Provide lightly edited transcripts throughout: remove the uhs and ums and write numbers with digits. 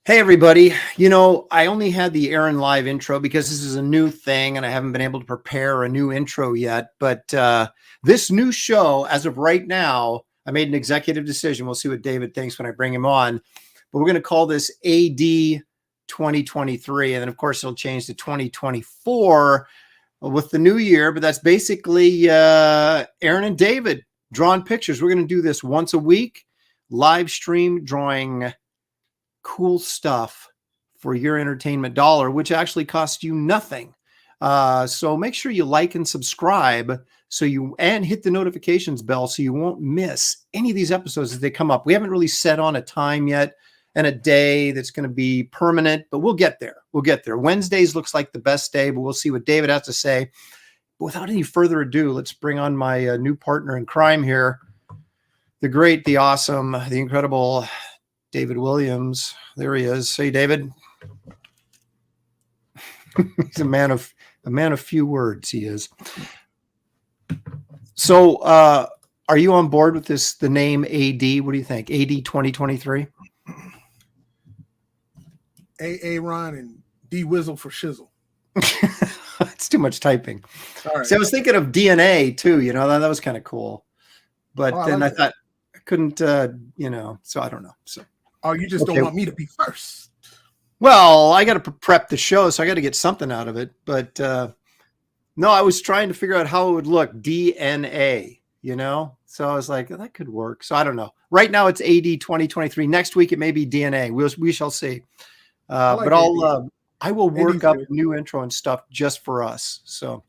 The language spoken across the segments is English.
Hey, everybody. You know, I only had the Aaron Live intro because this is a new thing and I haven't been able to prepare a new intro yet. But this new show, as of right now, I made an executive decision. We'll see what David thinks when I bring him on. But we're going to call this AD 2023. And then, of course, it'll change to 2024 with the new year. But that's basically Aaron and David drawing pictures. We're going to do this once a week, live stream drawing cool stuff for your entertainment dollar, which actually costs you nothing. So make sure you like and subscribe and hit the notifications bell so you won't miss any of these episodes as they come up. We haven't really set on a time yet and a day that's going to be permanent, but we'll get there. We'll get there. Wednesdays looks like the best day, but we'll see what David has to say. But without any further ado, let's bring on my new partner in crime here, the great, the awesome, the incredible David Williams. There he is. Hey, David. He's a man of few words. He is. So, are you on board with this? The name AD. What do you think? AD 2023. A Ron and D Wizzle for shizzle. It's too much typing. All right. See, I was thinking of DNA too. You know, that was kind of cool. But then I thought I couldn't. So I don't know. So. Oh, you just don't want me to be first. Well, I got to prep the show, so I got to get something out of it. But no, I was trying to figure out how it would look. DNA, So I was like, that could work. So I don't know. Right now it's AD 2023. Next week it may be DNA. We shall see. But I will work up a new intro and stuff just for us. So,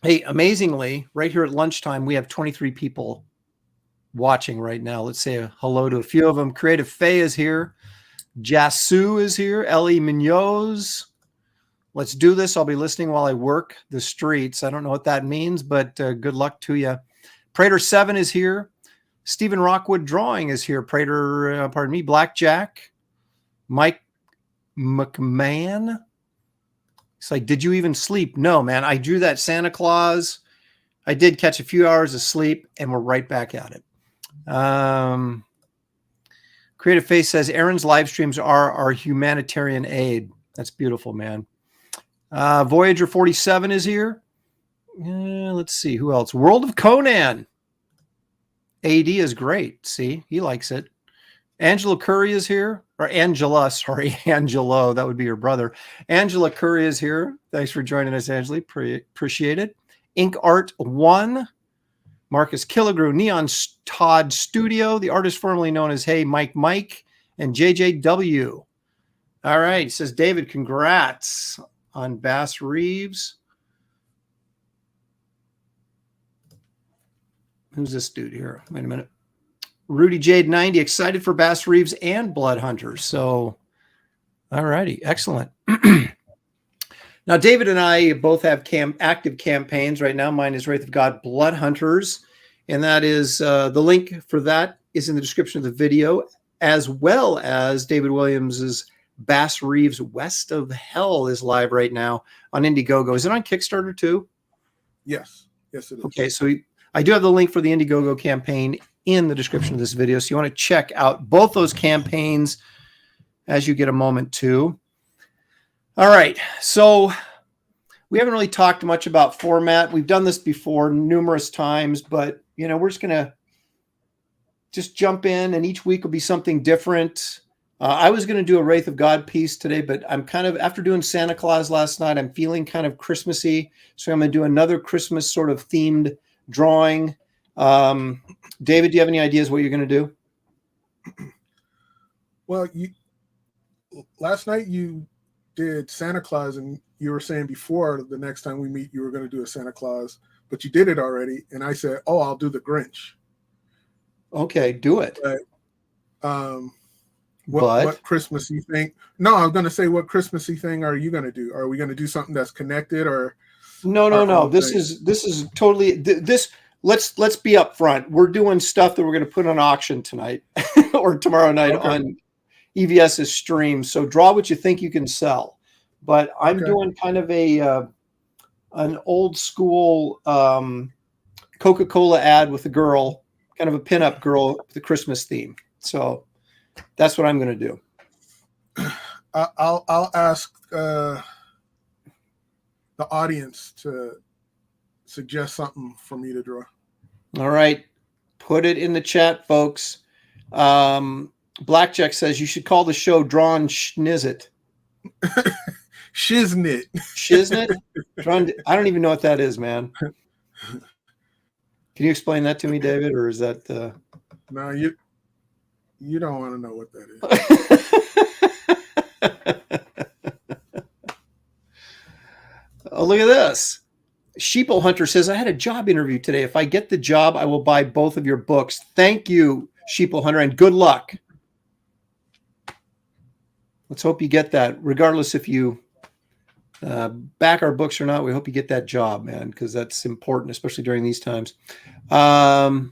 hey, amazingly, right here at lunchtime, we have 23 people watching right now. Let's say hello to a few of them. Creative Faye is here. Jasu is here. Ellie Munoz. Let's do this. I'll be listening while I work the streets. I don't know what that means, but good luck to you. Prater 7 is here. Stephen Rockwood Drawing is here. Prater, Blackjack. Mike McMahon. It's like, did you even sleep? No, man. I drew that Santa Claus. I did catch a few hours of sleep, and we're right back at it. Creative Face says Aaron's live streams are our humanitarian aid. That's beautiful, man. Voyager 47 is here. Let's see who else. World of Conan. AD is great. See, he likes it. Angela Curry is here, or Angela. Sorry, Angelo. That would be your brother. Angela Curry is here. Thanks for joining us, Angela. Appreciate it. Ink Art 1. Marcus Killigrew, Neon Todd Studio, the artist formerly known as Hey Mike, and JJW. All right, he says, David, congrats on Bass Reeves. Who's this dude here? Wait a minute. Rudy Jade 90, excited for Bass Reeves and Blood Hunters. So, all righty, excellent. Now, David and I both have active campaigns right now. Mine is Wraith of God Blood Hunters, and that is the link for that is in the description of the video, as well as David Williams's Bass Reeves West of Hell is live right now on Indiegogo. Is it on Kickstarter too? Yes, it is. Okay, so I do have the link for the Indiegogo campaign in the description of this video, so you want to check out both those campaigns as you get a moment to. All right, so we haven't really talked much about format. We've done this before numerous times, but we're just gonna jump in, and each week will be something different. I was gonna do a Wraith of God piece today, but I'm kind of, after doing Santa Claus last night, I'm feeling kind of Christmassy, so I'm gonna do another Christmas sort of themed drawing. David, do you have any ideas what you're gonna do? Well, last night you did Santa Claus, and you were saying before the next time we meet you were going to do a Santa Claus, but you did it already, and I said, I'll do the Grinch. Okay, do it. But, what Christmassy thing? No, I'm going to say, what Christmassy thing are you going to do? Are we going to do something that's connected, or no? This is totally this. let's be upfront. We're doing stuff that we're going to put on auction tonight or tomorrow night on EVS's stream. So draw what you think you can sell. But I'm doing kind of an old school Coca-Cola ad with a girl, kind of a pinup girl with a Christmas theme. So that's what I'm going to do. I'll ask the audience to suggest something for me to draw. All right. Put it in the chat, folks. Blackjack says you should call the show Drawn Schnizzit. Shiznit. Shiznit? I don't even know what that is, man. Can you explain that to me, David? Or is that No, you don't want to know what that is. Oh, look at this. Sheeple Hunter says, I had a job interview today. If I get the job, I will buy both of your books. Thank you, Sheeple Hunter, and good luck. Let's hope you get that. Regardless if you back our books or not, we hope you get that job, man, because that's important, especially during these times. Angela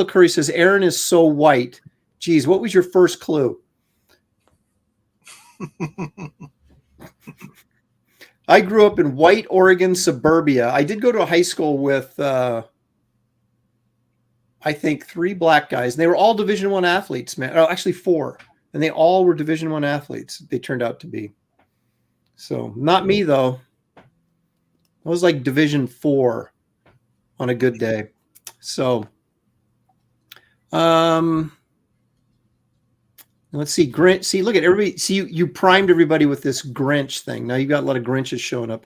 Curry says, Aaron is so white. Geez, what was your first clue? I grew up in White, Oregon, suburbia. I did go to a high school with, I think, 3 black guys. And they were all Division I athletes, man. Oh, actually 4. And they all were Division I athletes. They turned out to be. So not me, though. I was like Division 4 on a good day. So, let's see. Grinch. See, look at everybody. See, you primed everybody with this Grinch thing. Now you've got a lot of Grinches showing up.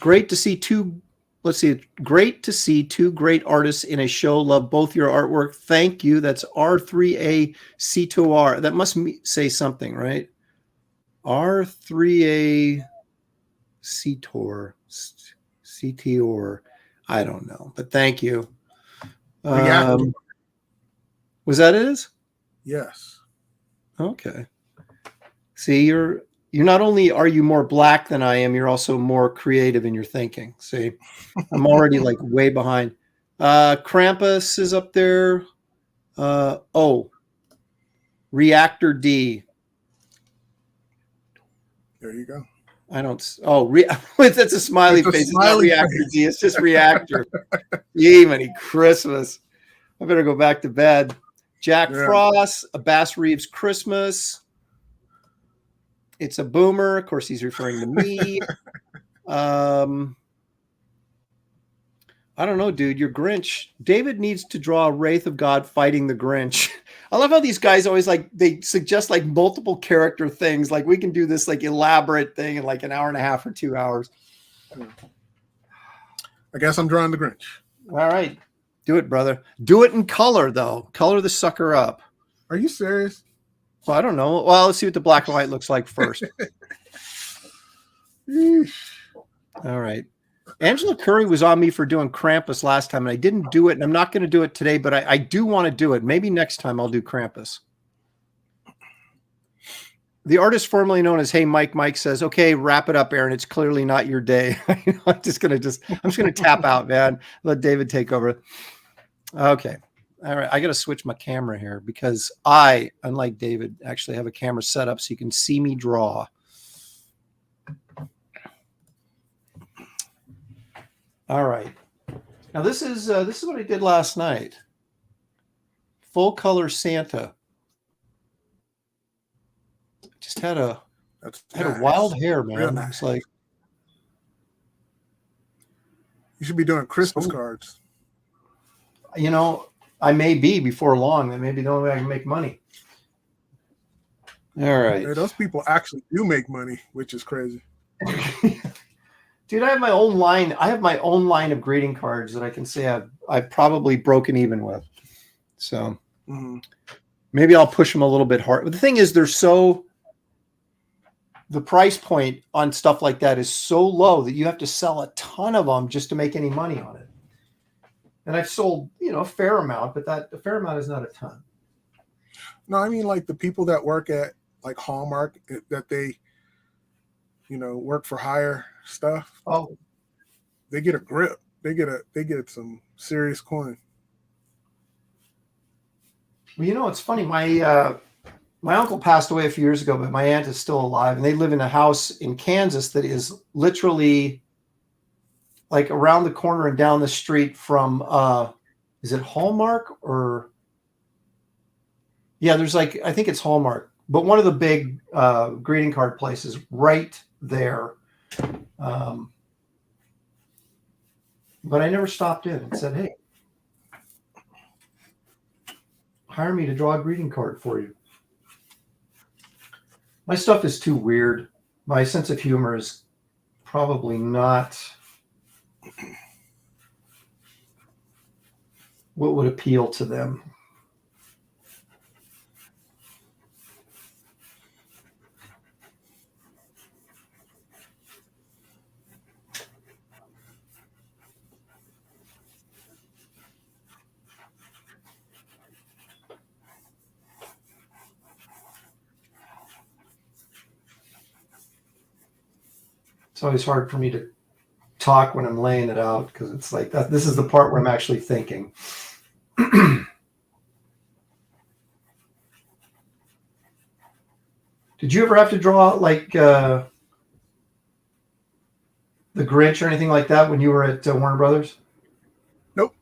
Great to see two. Let's see. Great to see 2 great artists in a show. Love both your artwork. Thank you. That's R3A C2R. That must say something, right? R3A C2R. CTOR. I don't know, but thank you. Was that it? Yes. Okay. See, you're not only are you more black than I am, you're also more creative in your thinking. See, I'm already like way behind. Krampus is up there. Reactor D. There you go. I don't. That's a smiley face. It's not Reactor D. It's just Reactor. Yemeni Christmas. I better go back to bed. Jack Frost, a Bass Reeves Christmas. It's a boomer. Of course, he's referring to me. I don't know, dude. You're Grinch. David needs to draw a Wraith of God fighting the Grinch. I love how these guys always they suggest like multiple character things. Like we can do this like elaborate thing in like an hour and a half or 2 hours. I guess I'm drawing the Grinch. All right. Do it, brother. Do it in color, though. Color the sucker up. Are you serious? Well, I don't know. Well, let's see what the black and white looks like first. All right. Angela Curry was on me for doing Krampus last time, and I didn't do it, and I'm not going to do it today, but I do want to do it. Maybe next time I'll do Krampus. The artist formerly known as Hey Mike says, okay, wrap it up, Aaron. It's clearly not your day. I'm just going to tap out, man. Let David take over. Okay. All right. I got to switch my camera here because I, unlike David, actually have a camera set up so you can see me draw. All right. Now this is what I did last night. Full color Santa. Just had a wild hair, man. Nice. It's like you should be doing Christmas cards. You know, I may be before long. That may be the only way I can make money. All right. Yeah, those people actually do make money, which is crazy. Dude, I have my own line. I have my own line of greeting cards that I can say I've probably broken even with. So maybe I'll push them a little bit hard. But the thing is, the price point on stuff like that is so low that you have to sell a ton of them just to make any money on it. And I've sold, a fair amount, but a fair amount is not a ton. No, I mean like the people that work at like Hallmark that they work for hire stuff. Oh, They get a grip. They get some serious coin. well, it's funny. My uncle passed away a few years ago, but my aunt is still alive, and they live in a house in Kansas that is literally like around the corner and down the street from is it Hallmark or yeah, there's like I think it's Hallmark, but one of the big greeting card places right there. But I never stopped in and said, "Hey, hire me to draw a greeting card for you." My stuff is too weird. My sense of humor is probably not what would appeal to them. It's always hard for me to talk when I'm laying it out because it's like that. This is the part where I'm actually thinking. Did you ever have to draw like the Grinch or anything like that when you were at Warner Brothers? Nope.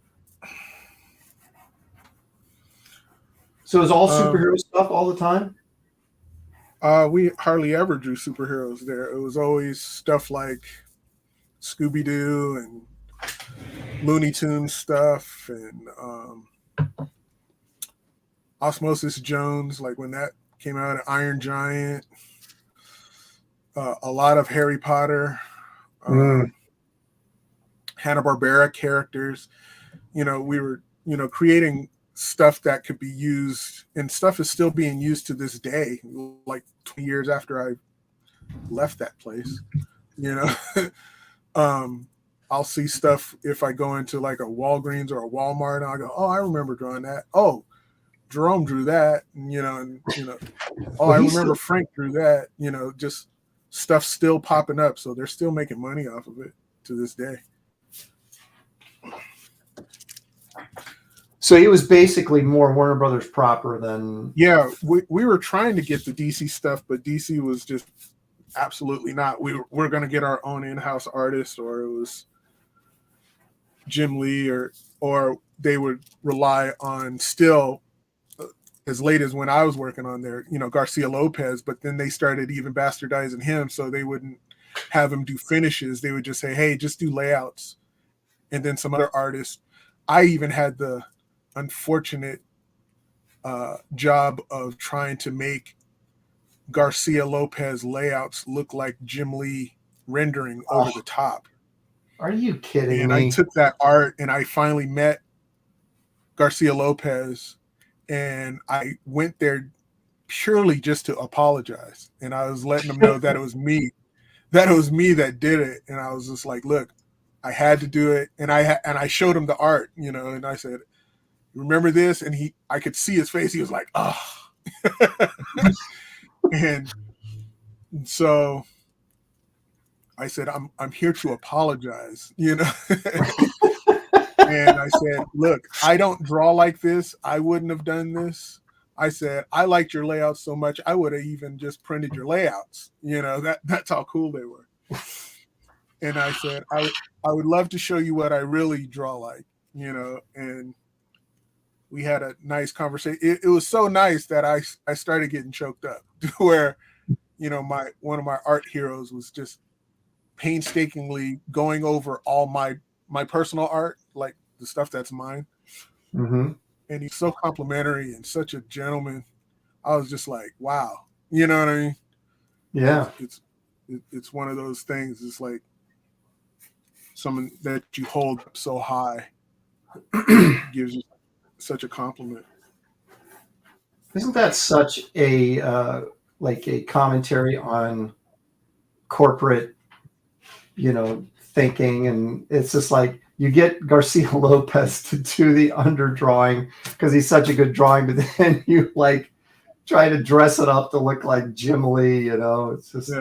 So it was all superhero stuff all the time? We hardly ever drew superheroes there. It was always stuff like Scooby-Doo and Looney Tunes stuff and Osmosis Jones, like when that came out, Iron Giant, a lot of Harry Potter, Hanna-Barbera characters. We were, creating stuff that could be used, and stuff is still being used to this day, like 20 years after I left that place. I'll see stuff if I go into like a Walgreens or a Walmart, and I go, oh, I remember drawing that. Oh, Jerome drew that, oh, I remember Frank drew that, just stuff still popping up. So they're still making money off of it to this day. So it was basically more Warner Brothers proper than. Yeah, we were trying to get the DC stuff, but DC was just absolutely not. We're going to get our own in-house artist, or it was Jim Lee, or they would rely on still as late as when I was working on there, Garcia Lopez, but then they started even bastardizing him, so they wouldn't have him do finishes. They would just say, hey, just do layouts. And then some other artists. I even had the unfortunate job of trying to make Garcia Lopez layouts look like Jim Lee rendering over the top. Are you kidding me? And I took that art and I finally met Garcia Lopez, and I went there purely just to apologize. And I was letting them know that it was me, that did it. And I was just like, look, I had to do it. And I showed him the art, and I said, remember this? And I could see his face. He was like, oh. And so I said, I'm here to apologize, And I said, look, I don't draw like this. I wouldn't have done this. I said, I liked your layouts so much, I would have even just printed your layouts. That's how cool they were. And I said, I would love to show you what I really draw like, and we had a nice conversation. It was so nice that I started getting choked up where, one of my art heroes was just painstakingly going over all my personal art, like the stuff that's mine. Mm-hmm. And he's so complimentary and such a gentleman. I was just like, wow. You know what I mean? Yeah. It's one of those things. It's like someone that you hold so high gives you such a compliment. Isn't that such a like a commentary on corporate, thinking? And it's just like you get Garcia Lopez to do the underdrawing because he's such a good drawing, but then you like try to dress it up to look like Jim Lee, It's just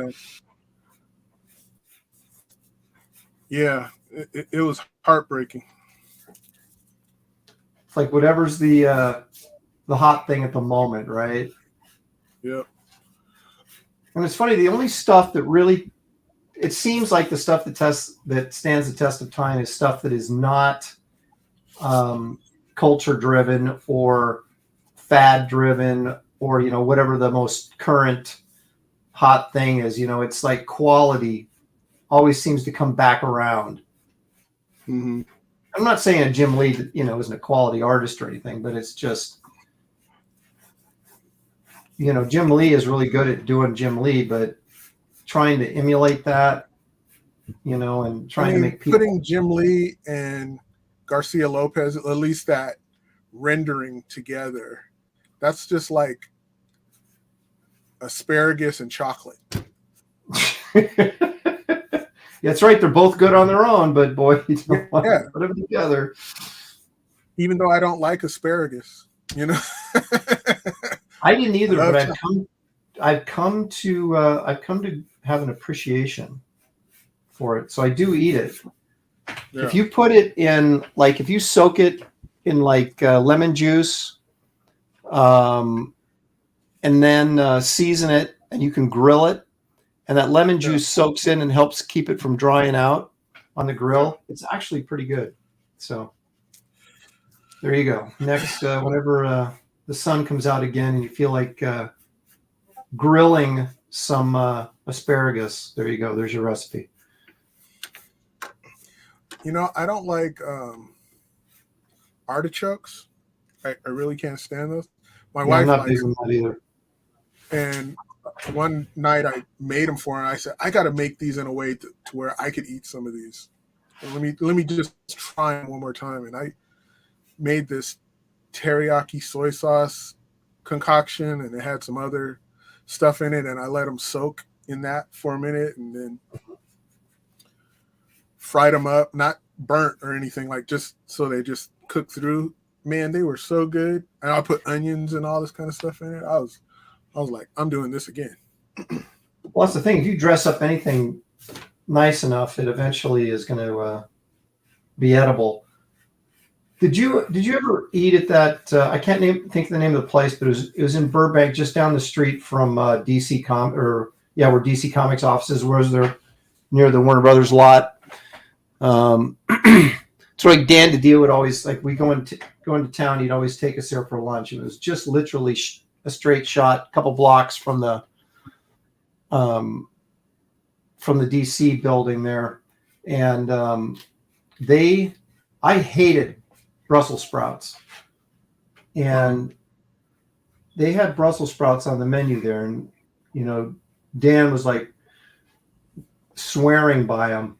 Yeah, it was heartbreaking. It's like whatever's the hot thing at the moment, right? Yeah. And it's funny, the only stuff that really, it seems like the stuff that stands the test of time is stuff that is not culture driven or fad driven, or whatever the most current hot thing is. It's like quality always seems to come back around. Mm-hmm. I'm not saying Jim Lee isn't a quality artist or anything, but it's just Jim Lee is really good at doing Jim Lee, but trying to emulate that, and trying to make people. Putting Jim Lee and Garcia Lopez, at least that rendering together, that's just like asparagus and chocolate. That's right. They're both good on their own, but boy, you don't want to put them together. Even though I don't like asparagus, I didn't either, but I've come to have an appreciation for it. So I do eat it. Yeah. If you put it in, like, if you soak it in like lemon juice, and then season it, and you can grill it, and that lemon juice soaks in and helps keep it from drying out on the grill. It's actually pretty good. So there you go. Next, whenever the sun comes out again and you feel like grilling some asparagus, there you go. There's your recipe. I don't like artichokes. I really can't stand those. My wife likes them either. And one night I made them for her, and I said, I got to make these in a way to where I could eat some of these. And let me just try them one more time. And I made this teriyaki soy sauce concoction, and it had some other stuff in it, and I let them soak in that for a minute, and then fried them up, not burnt or anything, like just so they just cooked through. Man, they were so good. And I put onions and all this kind of stuff in it. I was like, I'm doing this again. Well, that's the thing. If you dress up anything nice enough, it eventually is going to be edible. Did you ever eat at that? I can't think of the name of the place, but it was in Burbank, just down the street from DC where DC Comics offices was. There near the Warner Brothers lot. It's like Dan DiDio would always, like, we go into town, he'd always take us there for lunch. It was just literally a straight shot, a couple blocks from the DC building there, and I hated Brussels sprouts, and they had Brussels sprouts on the menu there, and Dan was like swearing by them,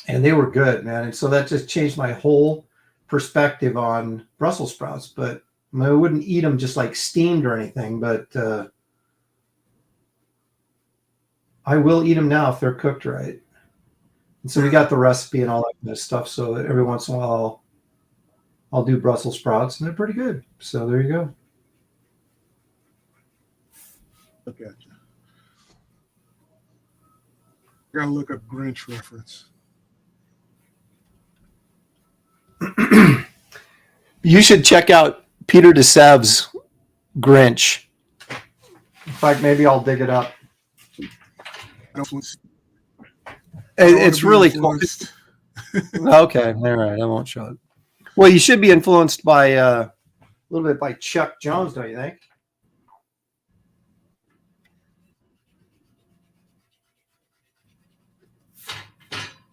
and they were good, man. And so that just changed my whole perspective on Brussels sprouts. But I wouldn't eat them just like steamed or anything, but I will eat them now if they're cooked right. And so we got the recipe and all that kind of stuff. So every once in a while, I'll do Brussels sprouts, and they're pretty good. So there you go. Look at you. Gotta look up Grinch reference. You should check out Peter DeSev's Grinch. In fact, maybe I'll dig it up. It's really cool. Okay, all right. I won't show it. Well, you should be influenced by a little bit by Chuck Jones, don't you think?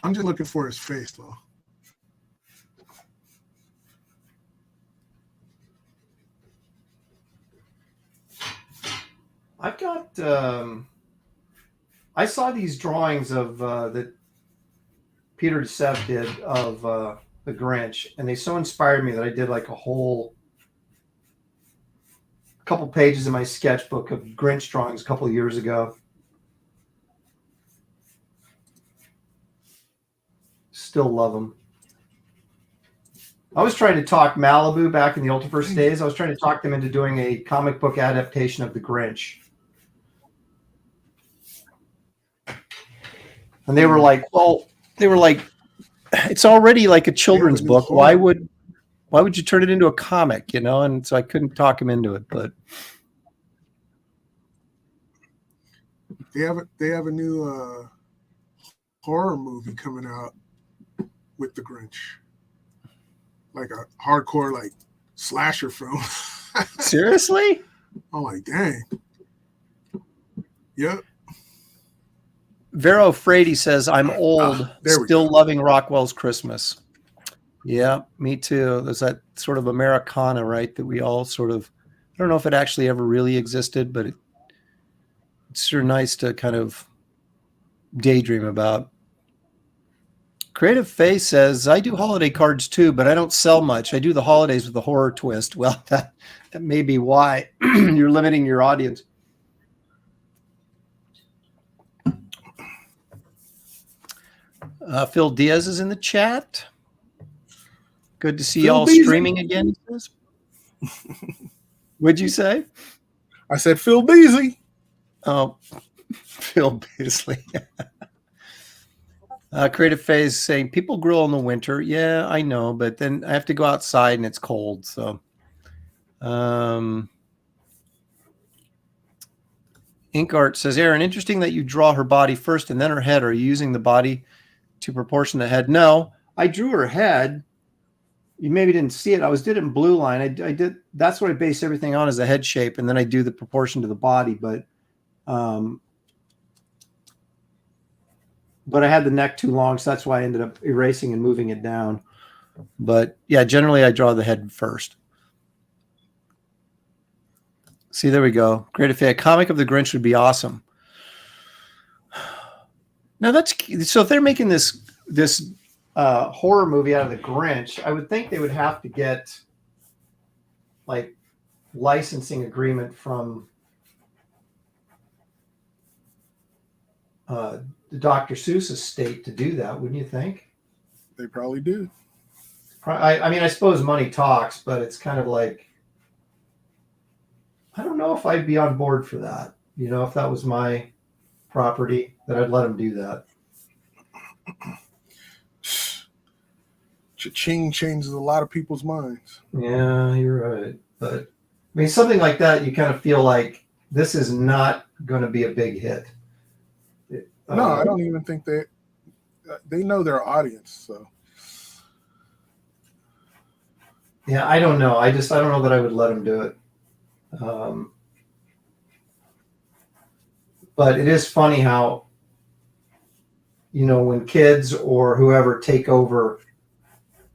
I'm just looking for his face, though. I've got. I saw these drawings of that Peter DeSev did of the Grinch, and they so inspired me that I did like a couple pages in my sketchbook of Grinch drawings a couple of years ago. Still love them. I was trying to talk Malibu back in the Ultraverse days. I was trying to talk them into doing a comic book adaptation of the Grinch. And they were like, well, it's already like a children's book. Why would you turn it into a comic, you know? And so I couldn't talk him into it, but they have a new horror movie coming out with the Grinch, like a hardcore like slasher film. seriously? I'm like, dang. Yep. Vero Frady says, I'm old, still loving Rockwell's Christmas. Yeah, me too. There's that sort of Americana, right? That we all sort of, I don't know if it actually ever really existed, but it's sure nice to kind of daydream about. Creative Face says, I do holiday cards too, but I don't sell much. I do the holidays with a horror twist. Well, that may be why you're limiting your audience. Phil Diaz is in the chat. Good to see y'all streaming again. What'd you say? I said Phil Beasley. Oh, Phil Beasley. Creative Phase saying people grill in the winter. Yeah, I know, but then I have to go outside and it's cold. So, Ink Art says, Aaron, interesting that you draw her body first and then her head. Are you using the body to proportion the head? No, I drew her head. You maybe didn't see it. I did it in blue line. I did. That's what I base everything on, is the head shape, and then I do the proportion to the body. But I had the neck too long, so that's why I ended up erasing and moving it down. But yeah, generally I draw the head first. See, there we go. Great. If a comic of the Grinch would be awesome. Now so if they're making this horror movie out of the Grinch, I would think they would have to get like licensing agreement from the Dr. Seuss estate to do that, wouldn't you think? They probably do. I mean, I suppose money talks, but it's kind of like, I don't know if I'd be on board for that. You know, if that was my property, that I'd let them do that. Cha-ching changes a lot of people's minds. Yeah, you're right. But I mean, something like that, you kind of feel like this is not going to be a big hit. No, I don't even think they know their audience. So yeah, I don't know. I don't know that I would let them do it. But it is funny how, you know, when kids or whoever take over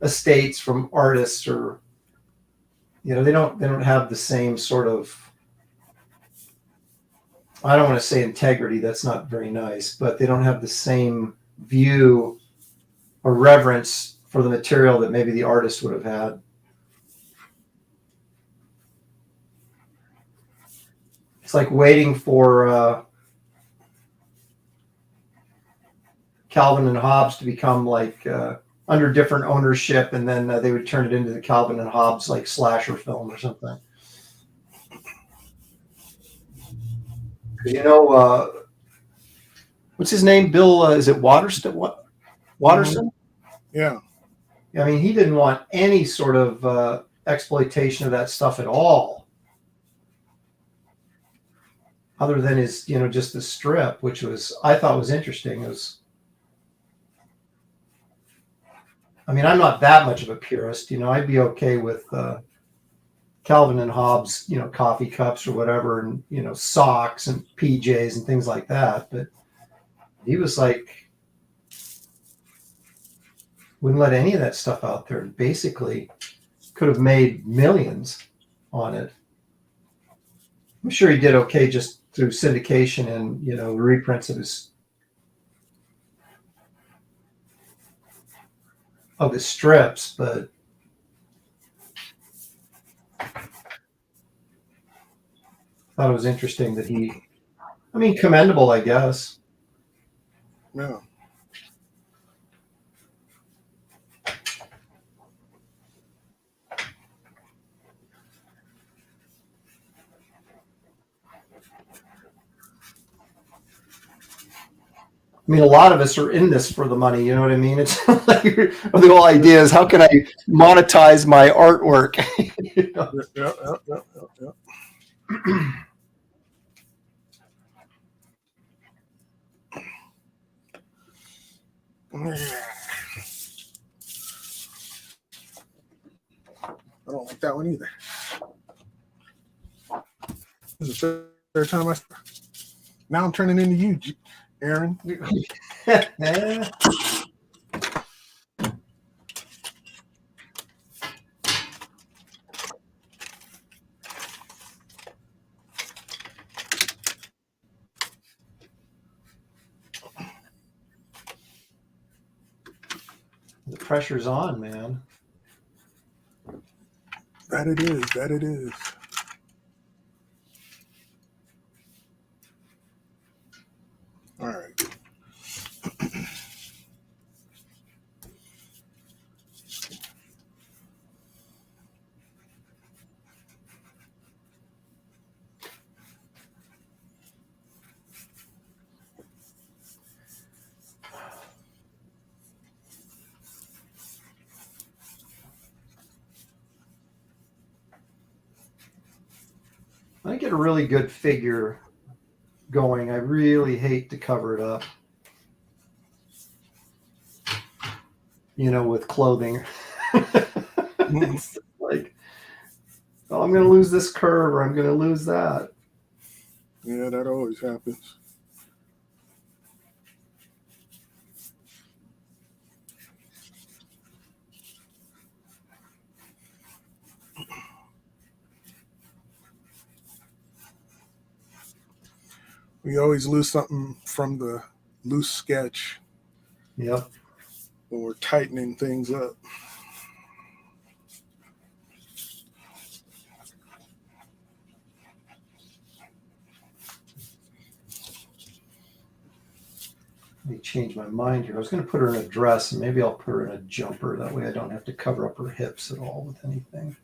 estates from artists, or, you know, they don't have the same sort of, I don't want to say integrity, that's not very nice, but they don't have the same view or reverence for the material that maybe the artist would have had. It's like waiting for Calvin and Hobbes to become like under different ownership, and then they would turn it into the Calvin and Hobbes like slasher film or something. You know, what's his name? Bill, is it Waterston? What? Watterson? Yeah. I mean, he didn't want any sort of exploitation of that stuff at all, other than his, you know, just the strip, which I thought was interesting. It was, I mean, I'm not that much of a purist, you know. I'd be okay with Calvin and Hobbes, you know, coffee cups or whatever, and, you know, socks and PJs and things like that. But he was like, wouldn't let any of that stuff out there. Basically, could have made millions on it. I'm sure he did okay just through syndication and, you know, reprints of his strips, but thought it was interesting that I mean, commendable, I guess. Yeah. I mean, a lot of us are in this for the money. You know what I mean? It's like the whole idea is how can I monetize my artwork? You know? Yep. I don't like that one either. This is the third time now I'm turning into you, Aaron. The pressure's on, man. That it is. That it is. All right. I get a really good figure going. I really hate to cover it up, you know, with clothing. It's like, oh, I'm going to lose this curve or I'm going to lose that. Yeah, that always happens. We always lose something from the loose sketch. Yep. When we're tightening things up. Let me change my mind here. I was going to put her in a dress, and maybe I'll put her in a jumper. That way I don't have to cover up her hips at all with anything.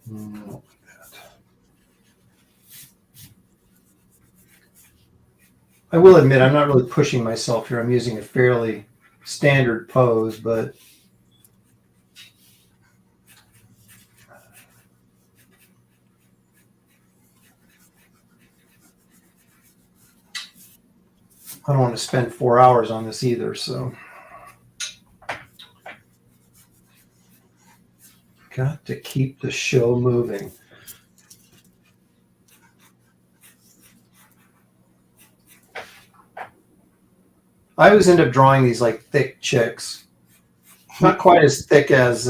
No. I will admit I'm not really pushing myself here. I'm using a fairly standard pose, but I don't want to spend 4 hours on this either, so got to keep the show moving. I always end up drawing these like thick chicks, not quite as thick as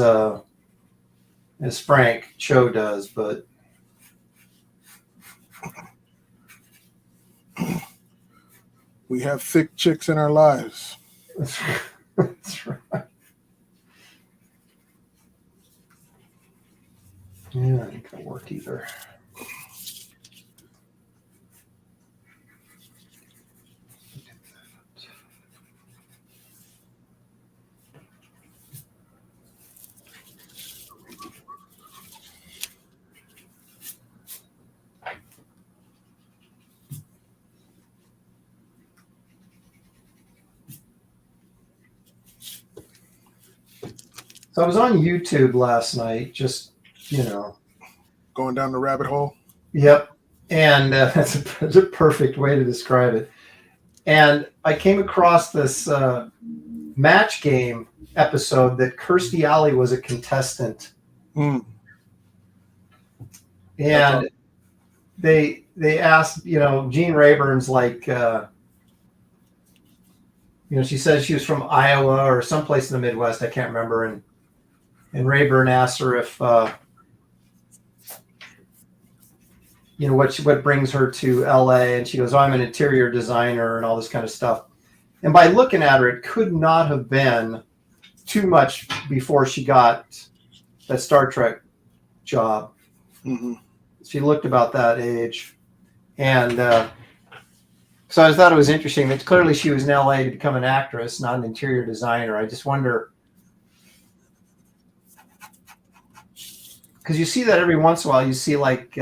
Frank Cho does, but We have thick chicks in our lives. that's right. Yeah, that ain't gonna work either. So I was on YouTube last night, just, you know. Going down the rabbit hole? Yep. And that's a perfect way to describe it. And I came across this match game episode that Kirstie Alley was a contestant. Mm. And they asked, you know, Gene Rayburn's like, you know, she says she was from Iowa or someplace in the Midwest. I can't remember. And Rayburn asked her if, you know, what brings her to LA. And she goes, oh, I'm an interior designer and all this kind of stuff. And by looking at her, it could not have been too much before she got that Star Trek job. Mm-hmm. She looked about that age. And so I thought it was interesting that clearly she was in LA to become an actress, not an interior designer. I just wonder, because you see that every once in a while, you see like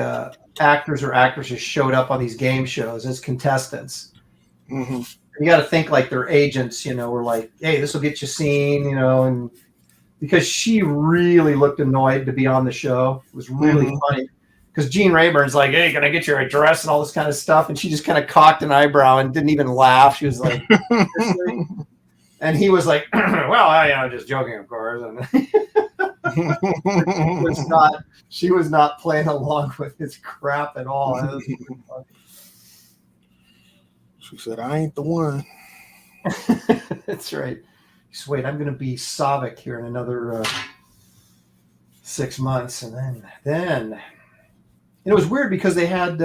actors or actresses showed up on these game shows as contestants. Mm-hmm. You got to think like their agents, were like, hey, this will get you seen, and because she really looked annoyed to be on the show. It was really funny. Because Gene Rayburn's like, hey, can I get your address and all this kind of stuff? And she just kind of cocked an eyebrow and didn't even laugh. She was like, and he was like, well, I'm just joking, of course. And she was not playing along with his crap at all. She said, I ain't the one. That's right. Just wait, I'm going to be Savick here in another 6 months. And then. And it was weird because they had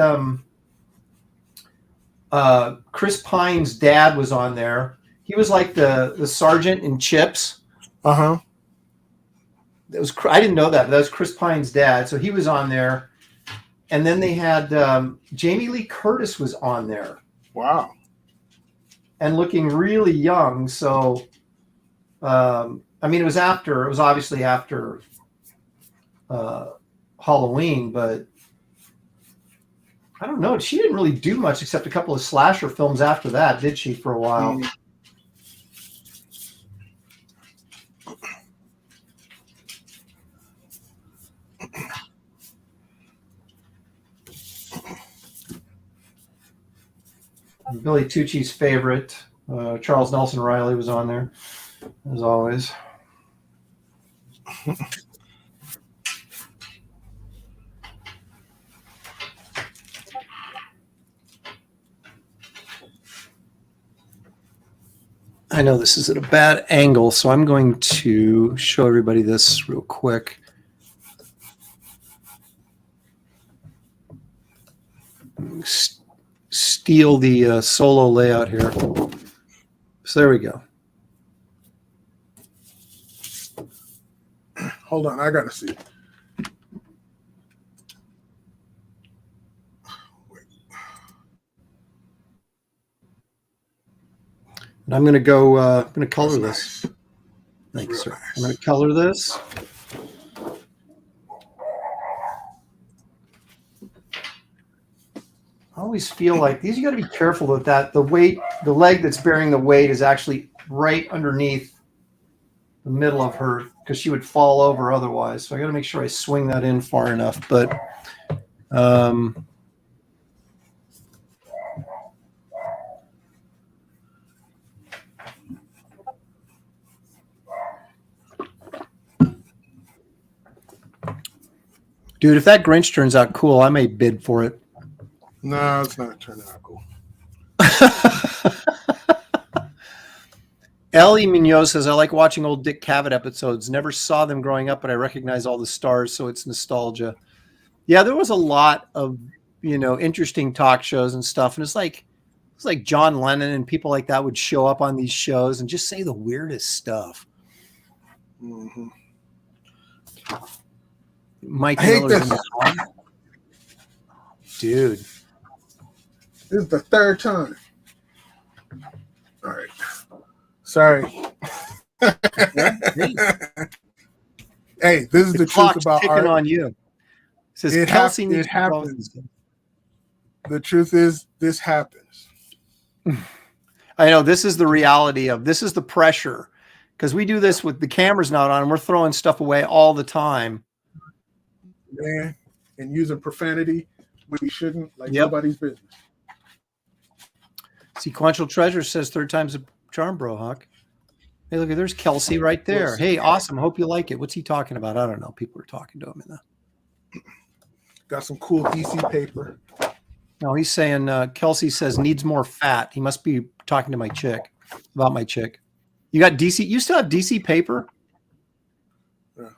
Chris Pine's dad was on there. He was like the sergeant in Chips. Uh-huh. I didn't know that, but that was Chris Pine's dad. So he was on there. And then they had Jamie Lee Curtis was on there. Wow. And looking really young. So, it was obviously after Halloween, but I don't know. She didn't really do much except a couple of slasher films after that, did she, for a while? Mm-hmm. Billy Tucci's favorite, Charles Nelson Riley, was on there, as always. I know this is at a bad angle, so I'm going to show everybody this real quick. Steal the solo layout here. So there we go. Hold on, I gotta see. And I'm going to go. I'm going to color this. Nice. Thanks, sir. Nice. I'm going to color this. I always feel like these. You got to be careful with that. The leg that's bearing the weight is actually right underneath the middle of her, because she would fall over otherwise. So I got to make sure I swing that in far enough. But dude, if that Grinch turns out cool, I may bid for it. No, it's not turning out cool. Ellie Munoz says, I like watching old Dick Cavett episodes. Never saw them growing up, but I recognize all the stars, so it's nostalgia. Yeah, there was a lot of, interesting talk shows and stuff. And it's like John Lennon and people like that would show up on these shows and just say the weirdest stuff. Mm-hmm. Mike I hate Miller's this. Dude. This is the third time. All right. Sorry. Hey, this is the truth about art. On you. It says it Kelsey it happens. The truth is, this happens. I know this is the reality of this is the pressure, because we do this with the cameras not on and we're throwing stuff away all the time. Man, and using profanity we shouldn't, like nobody's business. Sequential Treasure says third time's a charm, bro, Hawk. Hey, look, there's Kelsey right there. Hey, awesome. Hope you like it. What's he talking about? I don't know. People are talking to him in the. Got some cool DC paper. No, he's saying Kelsey says needs more fat. He must be talking to my chick, about my chick. You got DC? You still have DC paper? Yeah.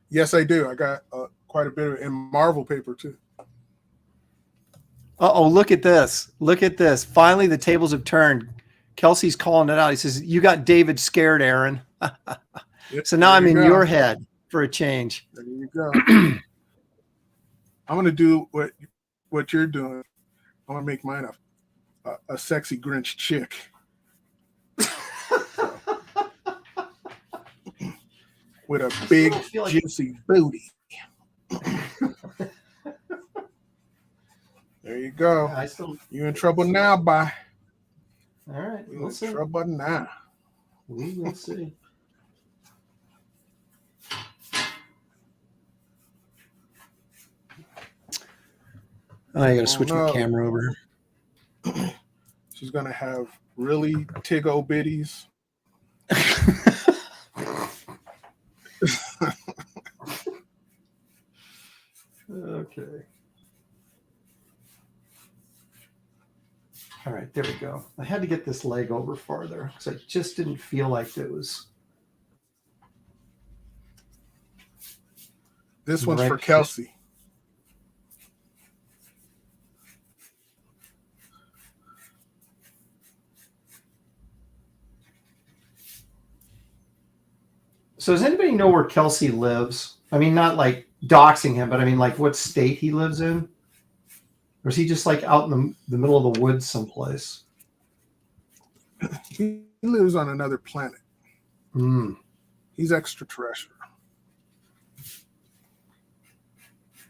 Yes, I do. I got quite a bit of it, and Marvel paper too. Uh-oh, look at this. Look at this. Finally, the tables have turned. Kelsey's calling it out. He says, you got David scared, Aaron. So now I'm in your head for a change. There you go. I'm gonna do what you're doing. I'm gonna make mine a sexy Grinch chick. With a big juicy booty. There you go. Yeah, you in trouble now, bye. All right, we'll in see. Trouble now. We will see. I gotta switch my camera over. She's gonna have really tiggo bitties. Okay. All right, there we go. I had to get this leg over farther because I just didn't feel like it was. This one's for Kelsey. So does anybody know where Kelsey lives? I mean, not like doxing him, but I mean, like what state he lives in? Or is he just like out in the middle of the woods someplace? He lives on another planet. Mm. He's extraterrestrial.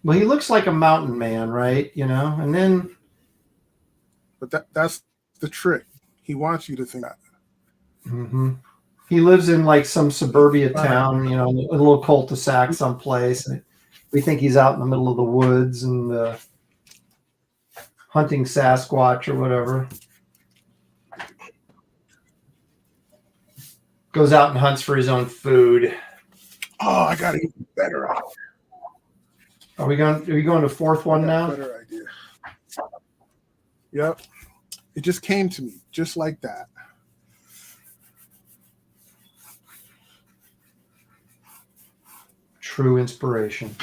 Well, he looks like a mountain man, right? You know, and then. But that's the trick. He wants you to think that. Mm-hmm. He lives in like some suburbia town, you know, a little cul-de-sac someplace. And we think he's out in the middle of the woods and hunting Sasquatch or whatever. Goes out and hunts for his own food. Oh, I gotta get better. Are we going to fourth one now? Better idea. Yep. It just came to me just like that. True inspiration.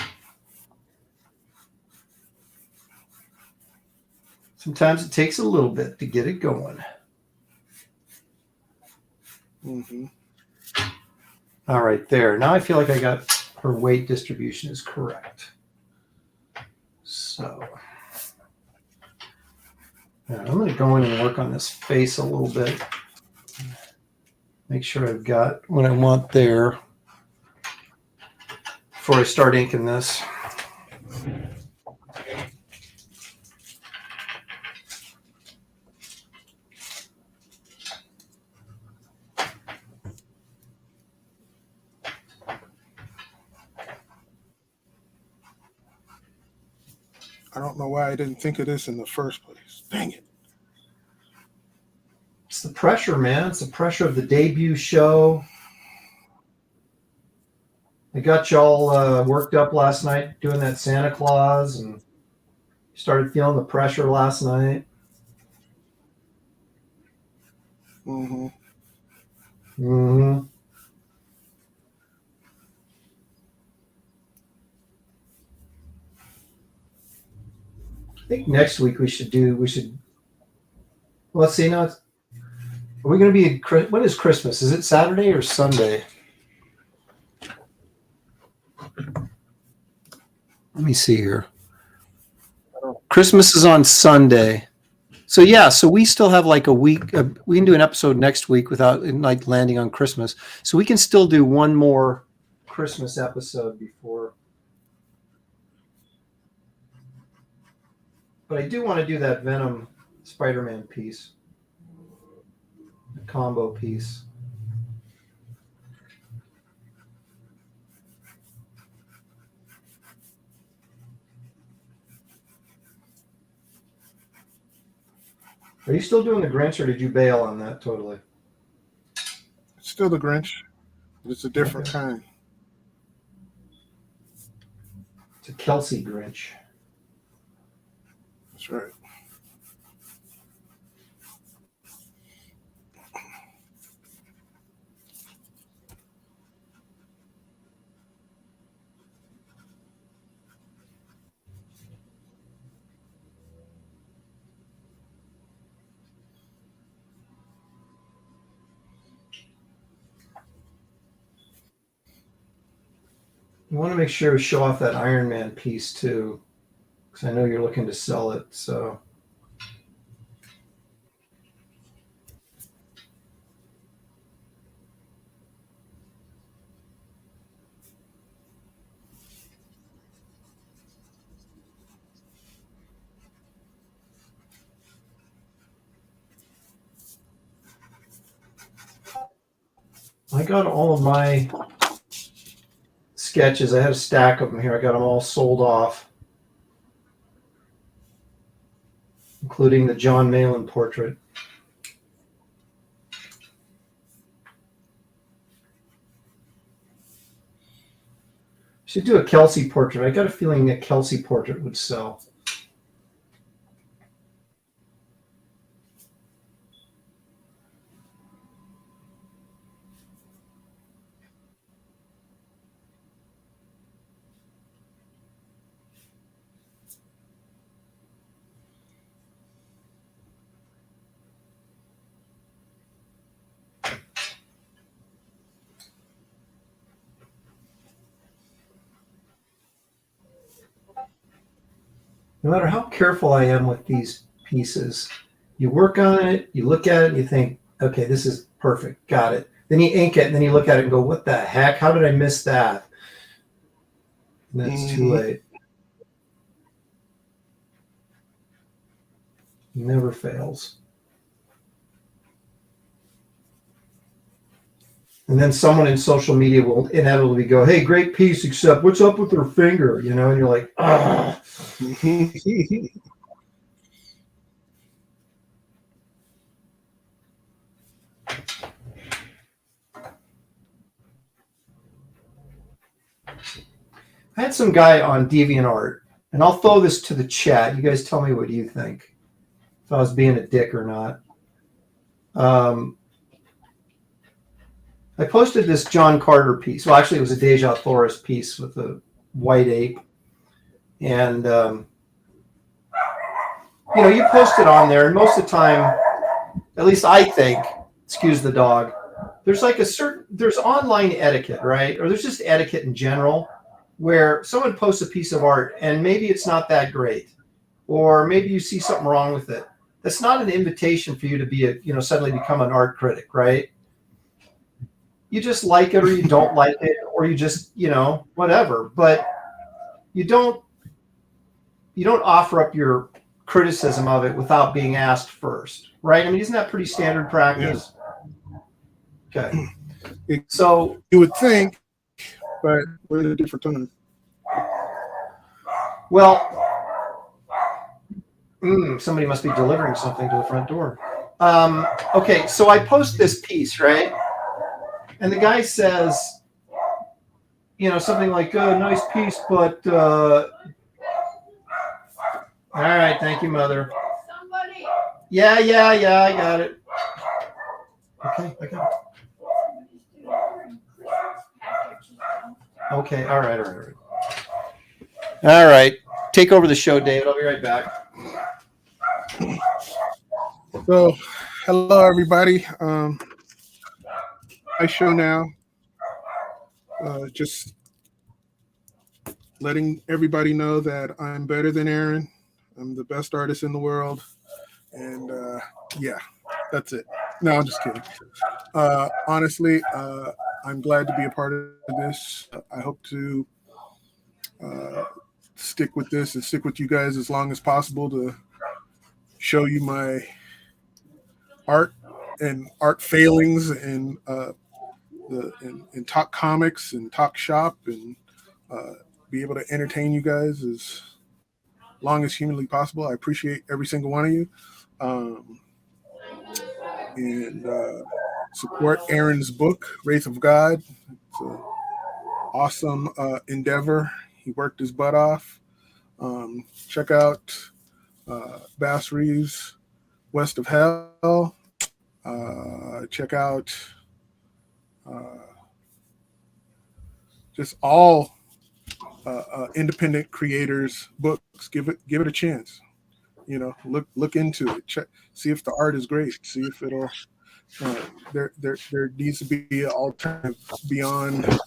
Sometimes it takes a little bit to get it going. Mm-hmm. All right, there. Now I feel like I got her weight distribution is correct. So yeah, I'm going to go in and work on this face a little bit. Make sure I've got what I want there before I start inking this. I don't know why I didn't think of this in the first place. Dang it. It's the pressure, man. It's the pressure of the debut show. I got y'all worked up last night doing that Santa Claus and started feeling the pressure last night. Mm-hmm. Mm-hmm. I think next week we should. Well, let's see now. Are we going to be? What is Christmas? Is it Saturday or Sunday? Let me see here. Christmas is on Sunday. So yeah, so we still have like a week. We can do an episode next week without like landing on Christmas. So we can still do one more Christmas episode before. But I do want to do that Venom Spider-Man piece, the combo piece. Are you still doing the Grinch, or did you bail on that totally? It's still the Grinch. It's a different kind. It's a Kelsey Grinch. That's right. You want to make sure we show off that Iron Man piece too. because I know you're looking to sell it. So. I got all of my sketches. I had a stack of them here. I got them all sold off, including the John Malin portrait. Should do a Kelsey portrait. I got a feeling a Kelsey portrait would sell. No matter how careful I am with these pieces, you work on it, you look at it, and you think, okay, this is perfect, got it. Then you ink it, and then you look at it and go, what the heck? How did I miss that? And that's too late. Never fails. And then someone in social media will inevitably go, hey, great piece, except what's up with her finger? You know, and you're like, ah. I had some guy on DeviantArt, and I'll throw this to the chat. You guys tell me what you think, if I was being a dick or not. I posted this John Carter piece. Well, actually, it was a Deja Thoris piece with a white ape. And, you know, you post it on there, and most of the time, at least I think, excuse the dog, there's like there's online etiquette, right? Or there's just etiquette in general, where someone posts a piece of art and maybe it's not that great, or maybe you see something wrong with it. That's not an invitation for you to be suddenly become an art critic, right? You just like it or you don't like it, or you just, whatever. But you don't offer up your criticism of it without being asked first, right? I mean, isn't that pretty standard practice? Yeah. Okay. So you would think, but we're in a different time. Well, somebody must be delivering something to the front door. Okay, so I post this piece, right? And the guy says, something like, nice piece, but all right, thank you, mother. Somebody. Yeah, I got it. Okay, I got it. Okay, all right. All right, take over the show, David. I'll be right back. So, hello, everybody. My show now. Just letting everybody know that I'm better than Aaron. I'm the best artist in the world. And yeah, that's it. No, I'm just kidding. Honestly, I'm glad to be a part of this. I hope to stick with this and stick with you guys as long as possible to show you my art and art failings and and talk comics and talk shop and be able to entertain you guys as long as humanly possible. I appreciate every single one of you. And support Aaron's book, Wraith of God. It's an awesome endeavor. He worked his butt off. Check out Bass Reeves, West of Hell. Check out just all independent creators' books. Give it a chance. Look into it. Check, see if the art is great. See if it'll. There needs to be an alternative beyond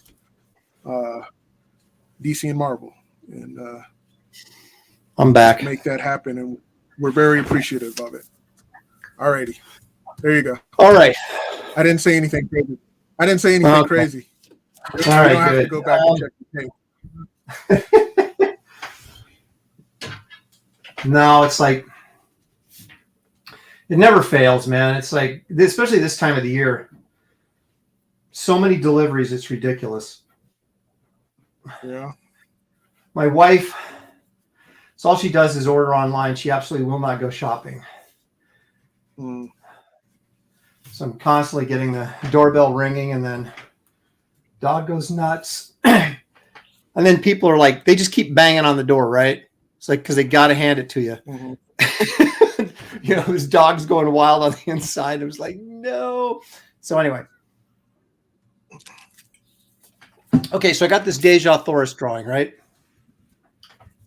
DC and Marvel. And I'm back. make that happen, and we're very appreciative of it. Alrighty, there you go. All right. I didn't say anything crazy. Crazy. All You right, don't have good. to go back and check the tape. No, it's like it never fails, man. It's like, especially this time of the year, so many deliveries, it's ridiculous. Yeah. My wife, so all she does is order online. She absolutely will not go shopping. Mm. So I'm constantly getting the doorbell ringing, and then dog goes nuts. And then people are like, they just keep banging on the door, right? It's like, because they got to hand it to you. Mm-hmm. You know, this dog's going wild on the inside. I was like, no. So anyway. Okay, so I got this Deja Thoris drawing, right?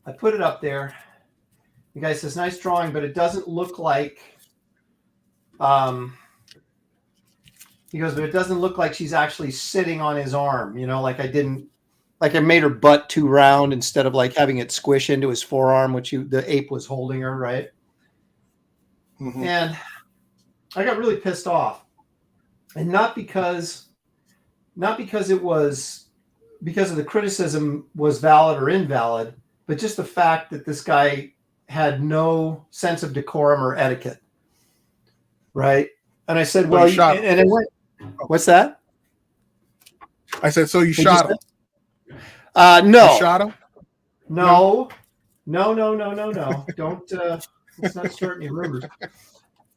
I put it up there. The guy says, nice drawing, but it doesn't look like, he goes, but it doesn't look like she's actually sitting on his arm, you know, like I made her butt too round instead of like having it squish into his forearm, which the ape was holding her, right? Mm-hmm. And I got really pissed off. And not because it was because of the criticism was valid or invalid, but just the fact that this guy had no sense of decorum or etiquette. Right? And I said, well, and it went, what's that? I said, so you shot him? No. You shot him? No. Don't, let's not start any rumors.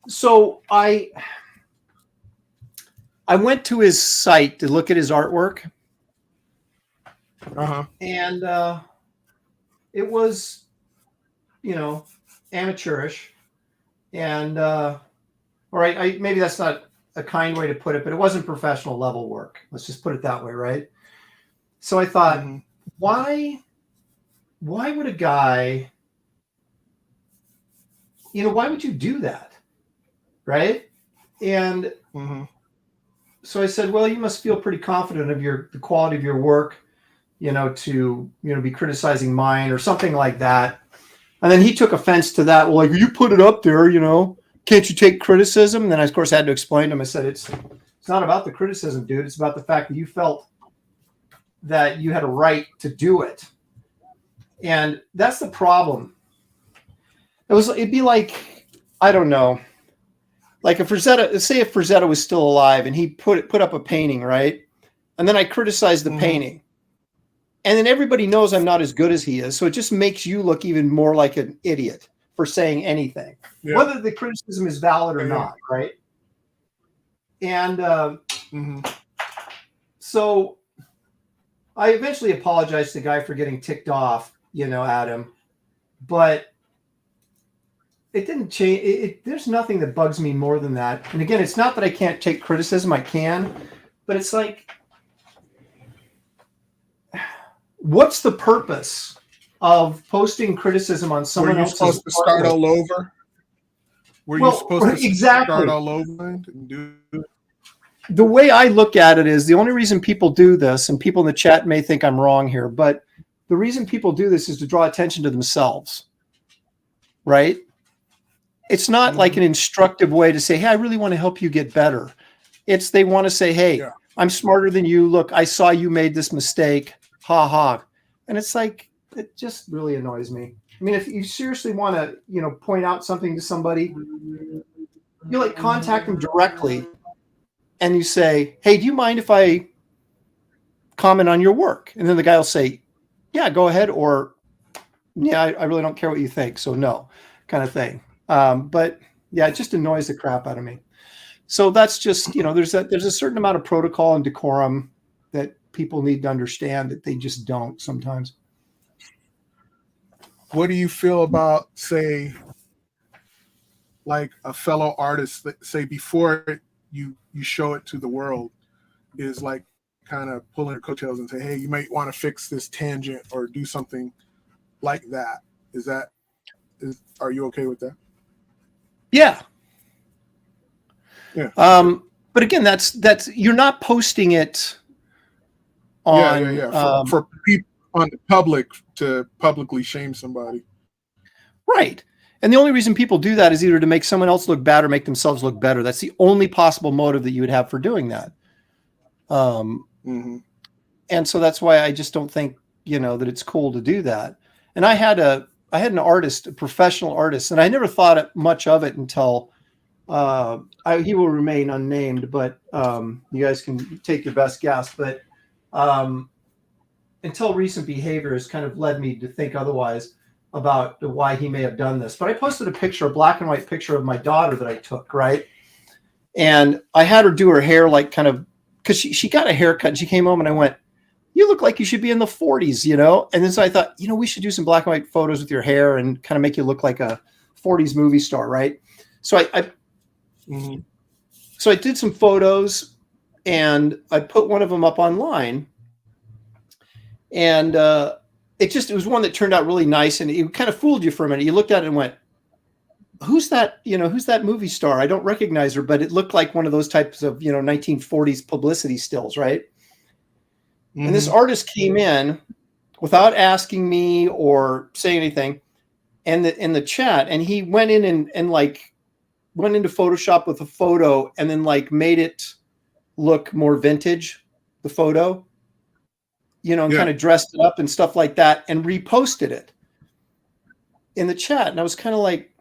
So I went to his site to look at his artwork. Uh-huh. And it was, you know, amateurish. And, all right, maybe that's not a kind way to put it, but it wasn't professional level work. Let's just put it that way, right? So I thought, mm-hmm. why would a guy, you know, why would you do that? Right? And mm-hmm. so I said, well, you must feel pretty confident of the quality of your work, you know, to, you know, be criticizing mine or something like that. And then he took offense to that. Well, like, you put it up there, you know, can't you take criticism? And then I, of course, had to explain to him. I said, it's not about the criticism, dude. It's about the fact that you felt that you had a right to do it. And that's the problem. It'd be like, I don't know, like if Frazetta was still alive and he put up a painting, right? And then I criticized the mm-hmm. painting. And then everybody knows I'm not as good as he is. So it just makes you look even more like an idiot for saying anything, whether the criticism is valid or not, right? And mm-hmm. so I eventually apologized to the guy for getting ticked off, you know, at him. But it didn't change. There's nothing that bugs me more than that. And again, it's not that I can't take criticism. I can. But it's like, what's the purpose of posting criticism on someone else's? Were you supposed to start all over? Were you supposed to start all over and do it? The way I look at it is the only reason people do this, and people in the chat may think I'm wrong here, but the reason people do this is to draw attention to themselves, right? It's not mm-hmm. like an instructive way to say, hey, I really want to help you get better. It's they want to say, hey, I'm smarter than you. Look, I saw you made this mistake. Ha ha. And it's like, it just really annoys me. I mean, if you seriously want to, you know, point out something to somebody, you like contact them directly and you say, hey, do you mind if I comment on your work? And then the guy will say, yeah, go ahead. Or, yeah, I really don't care what you think. So no, kind of thing. But yeah, it just annoys the crap out of me. So that's just, you know, there's a certain amount of protocol and decorum that people need to understand that they just don't sometimes. What do you feel about, say, like a fellow artist that, say, before you show it to the world, is like kind of pulling your coattails and say, hey, you might want to fix this tangent or do something like that? Are you okay with that? Yeah. Yeah. But again, that's you're not posting it on for people, on the public, to publicly shame somebody. Right. And the only reason people do that is either to make someone else look bad or make themselves look better. That's the only possible motive that you would have for doing that. Mm-hmm. And so that's why I just don't think, that it's cool to do that. And I had an artist, a professional artist, and I never thought much of it until he will remain unnamed, but you guys can take your best guess. But until recent behavior has kind of led me to think otherwise about why he may have done this. But I posted a black and white picture of my daughter that I took, right? And I had her do her hair like kind of, because she got a haircut and she came home and I went, you look like you should be in the 40s, And then so I thought, we should do some black and white photos with your hair and kind of make you look like a 40s movie star, right? So So I did some photos and I put one of them up online. And it was one that turned out really nice, and it kind of fooled you for a minute. You looked at it and went, who's that? Who's that movie star? I don't recognize her, but it looked like one of those types of, 1940s publicity stills, right? Mm-hmm. And this artist came in without asking me or saying anything, and in the chat, and he went in and went into Photoshop with a photo and then made it look more vintage, the photo. And kind of dressed it up and stuff like that and reposted it in the chat. And I was kind of like,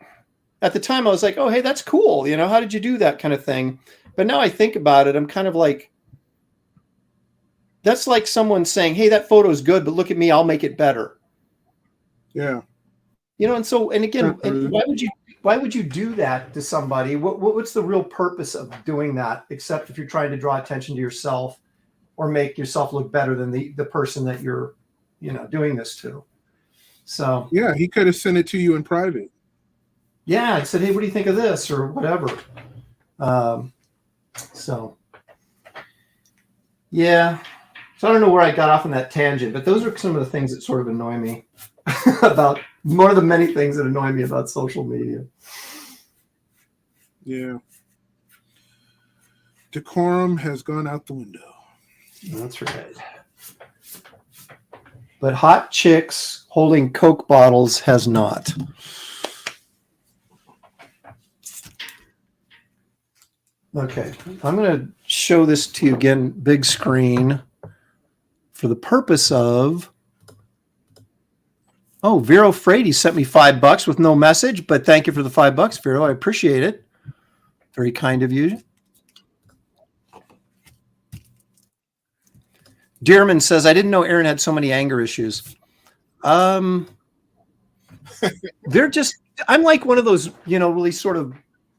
at the time I was like, oh, hey, that's cool. How did you do that kind of thing? But now I think about it, I'm kind of like, that's like someone saying, hey, that photo is good, but look at me, I'll make it better. Yeah. And again, why would you do that to somebody? What's the real purpose of doing that, except if you're trying to draw attention to yourself or make yourself look better than the person that you're, doing this to. So yeah, he could have sent it to you in private. Yeah, I said, hey, what do you think of this or whatever? So yeah, so I don't know where I got off on that tangent, but those are some of the things that sort of annoy me about more than many things that annoy me about social media. Yeah, decorum has gone out the window. That's right. But hot chicks holding Coke bottles has not. Okay, I'm going to show this to you again, big screen, for the purpose of... Oh, Vero Frady sent me $5 with no message, but thank you for the $5, Vero. I appreciate it. Very kind of you. Dearman says, I didn't know Aaron had so many anger issues. They're just, I'm like one of those, really sort of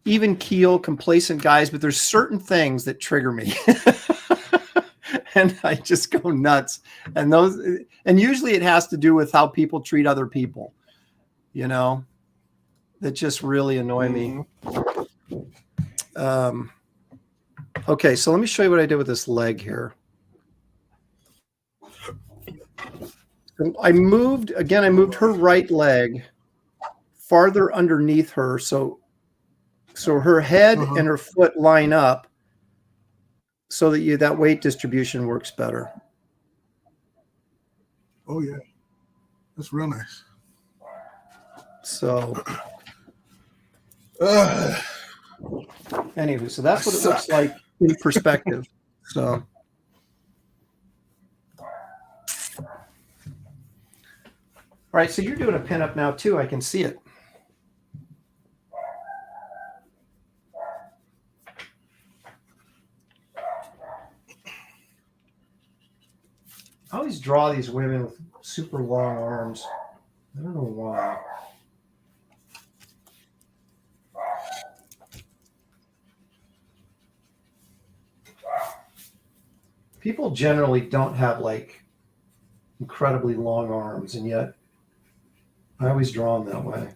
even keel, complacent guys, but there's certain things that trigger me. And I just go nuts. And usually it has to do with how people treat other people, that just really annoy me. Okay, so let me show you what I did with this leg here. I moved her right leg farther underneath her. So her head and her foot line up so that that weight distribution works better. Oh yeah. That's real nice. So anyway, so that's what it looks like in perspective. So all right, so you're doing a pinup now too. I can see it. I always draw these women with super long arms. I don't know why. People generally don't have incredibly long arms, and yet I always draw them that way.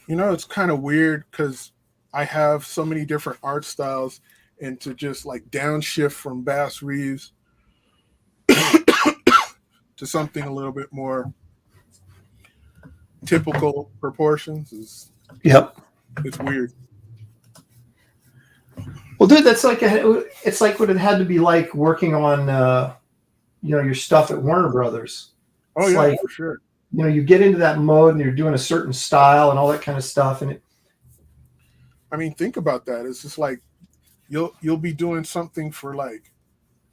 It's kind of weird because I have so many different art styles, and to just downshift from Bass Reeves to something a little bit more typical proportions is it's weird. Well, dude, that's it's like what it had to be like working on your stuff at Warner Brothers. Oh, It's yeah, for sure. you get into that mode and you're doing a certain style and all that kind of stuff. And I mean, think about that. It's just like you'll be doing something for like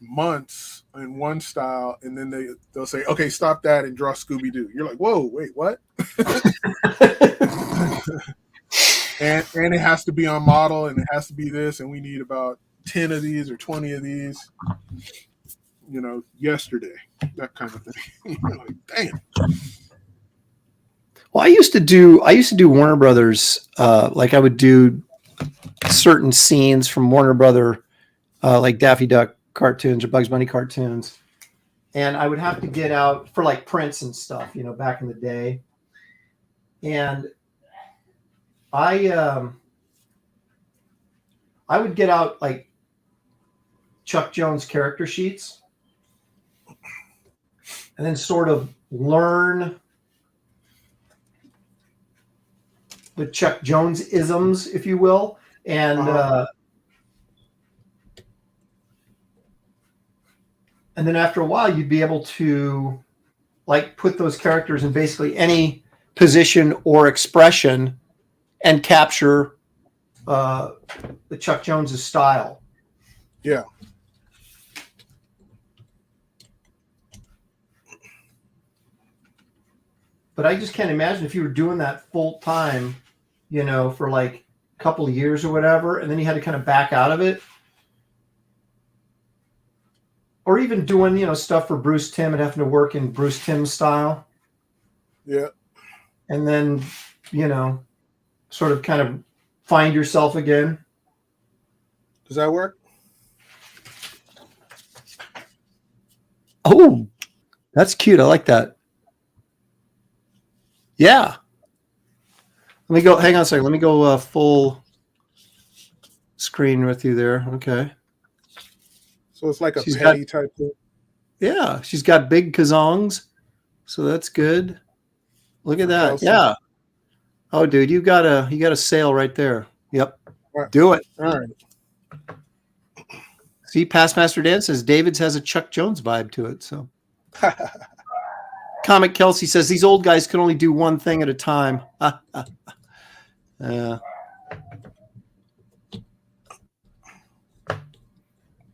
months in one style, and then they'll say, "Okay, stop that and draw Scooby Doo." You're like, "Whoa, wait, what?" and it has to be on model, and it has to be this, and we need about 10 of these or 20 of these. Yesterday, that kind of thing. You're like, damn. Well, I used to do Warner Brothers. Like I would do certain scenes from Warner Brother, like Daffy Duck cartoons or Bugs Bunny cartoons, and I would have to get out for like prints and stuff, back in the day. And I would get out like Chuck Jones character sheets, and then sort of learn the Chuck Jones isms, if you will. And and then after a while, you'd be able to like put those characters in basically any position or expression and capture the Chuck Jones's style. Yeah. But I just can't imagine if you were doing that full time, for like a couple of years or whatever, and then you had to kind of back out of it. Or even doing, stuff for Bruce Timm and having to work in Bruce Timm style. Yeah. And then, sort of kind of find yourself again. Does that work? Oh, that's cute. I like that. Yeah. Let me go. Hang on a second. Let me go full screen with you there. Okay. So it's like a petty type thing. Yeah, she's got big kazongs, so that's good. Look at that. Kelsey. Yeah. Oh, dude, you got a sale right there. Yep. Right. Do it. All right. See, Past Master Dan says David's has a Chuck Jones vibe to it. So, Comic Kelsey says these old guys can only do one thing at a time.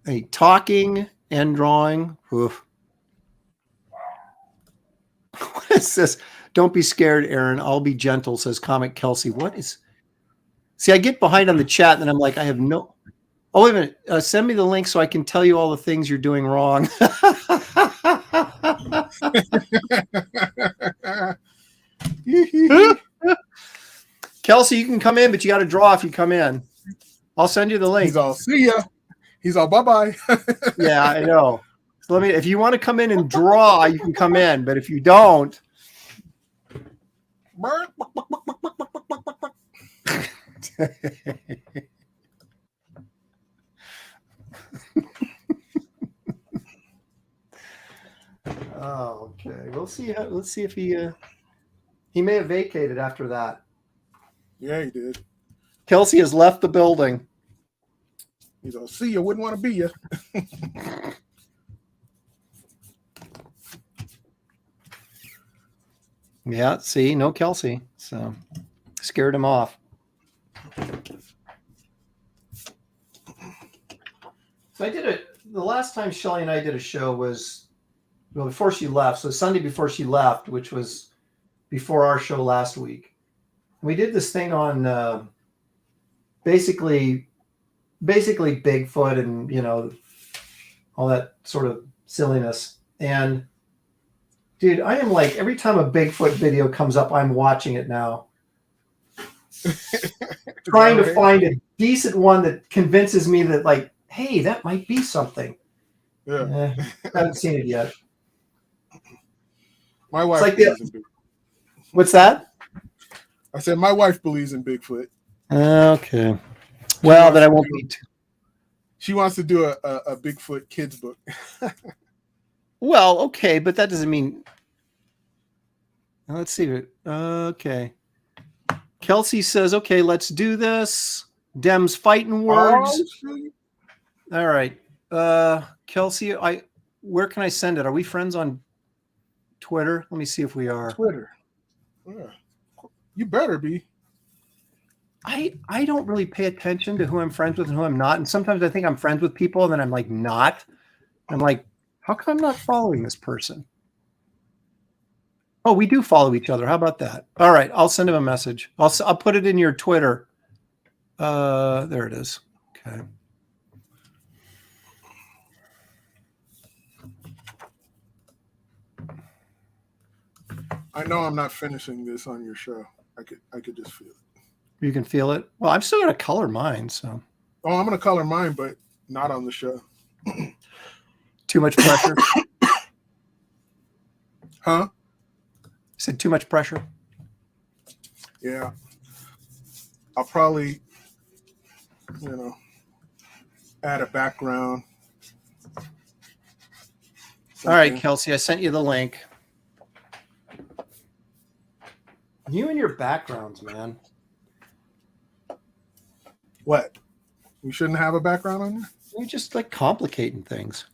Hey, talking and drawing. Oof. What is this? Don't be scared, Aaron. I'll be gentle, says Comic Kelsey. What is? See, I get behind on the chat, and then I'm like, I have no. Oh, wait a minute. Send me the link so I can tell you all the things you're doing wrong. Kelsey, you can come in, but you got to draw if you come in. I'll send you the link. He's all, see ya. He's all, bye-bye. Yeah, I know. So if you want to come in and draw, you can come in. But if you don't. Oh, okay. We'll see. Let's see if he may have vacated after that. Yeah, he did. Kelsey has left the building. He's all, see ya, wouldn't want to be ya. Yeah, see, no Kelsey. So scared him off. So I did it. The last time Shelly and I did a show was before she left. So Sunday before she left, which was before our show last week. We did this thing on basically Bigfoot and all that sort of silliness. And dude, I am like, every time a Bigfoot video comes up, I'm watching it now. Trying to find a decent one that convinces me that, like, hey, that might be something. Yeah. I haven't seen it yet. My wife like believes in Bigfoot. What's that? I said my wife believes in Bigfoot. Okay. Well, then I won't be. She wants to do a Bigfoot kids book. Well, okay, but that doesn't mean. Let's see. Okay. Kelsey says, okay, let's do this. Dem's fighting words. All right. Kelsey, where can I send it? Are we friends on Twitter? Let me see if we are. Twitter. Yeah. You better be. I don't really pay attention to who I'm friends with and who I'm not. And sometimes I think I'm friends with people and then I'm like, not. I'm like, how come I'm not following this person? Oh, we do follow each other. How about that? All right. I'll send him a message. I'll put it in your Twitter. There it is. Okay. I know I'm not finishing this on your show. I could just feel it. You can feel it. Well, I'm still gonna color mine. So. Oh, I'm gonna color mine, but not on the show. Too much pressure. Huh? Said too much pressure. Yeah. I'll probably, add a background. All right, Kelsey, I sent you the link. You and your backgrounds, man. What? We shouldn't have a background on there? You're just like complicating things.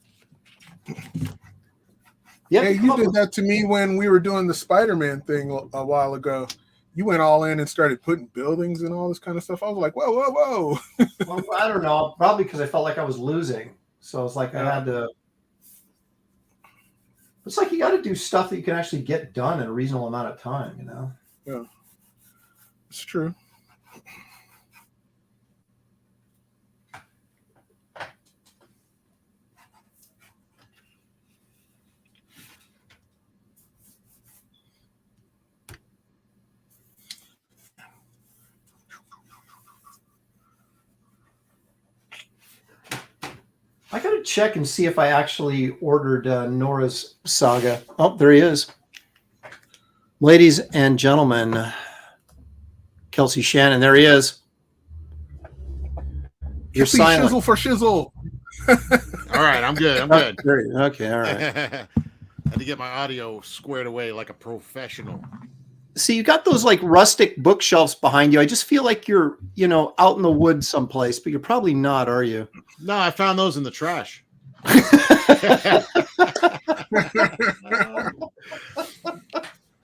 Yeah, hey, you did that to me when we were doing the Spider-Man thing a while ago. You went all in and started putting buildings and all this kind of stuff. I was like, whoa, whoa, whoa. Well, I don't know. Probably because I felt like I was losing. So it's like I had to. It's like you got to do stuff that you can actually get done in a reasonable amount of time, you know? Yeah. It's true. I got to check and see if I actually ordered Nora's Saga. Oh, there he is. Ladies and gentlemen, Kelsey Shannon, there he is. You're silent. Shizzle for shizzle. All right, I'm good. I'm good. Okay, all right. I had to get my audio squared away like a professional. See, you got those like rustic bookshelves behind you. I just feel like you're, out in the woods someplace, but you're probably not, are you? No, I found those in the trash.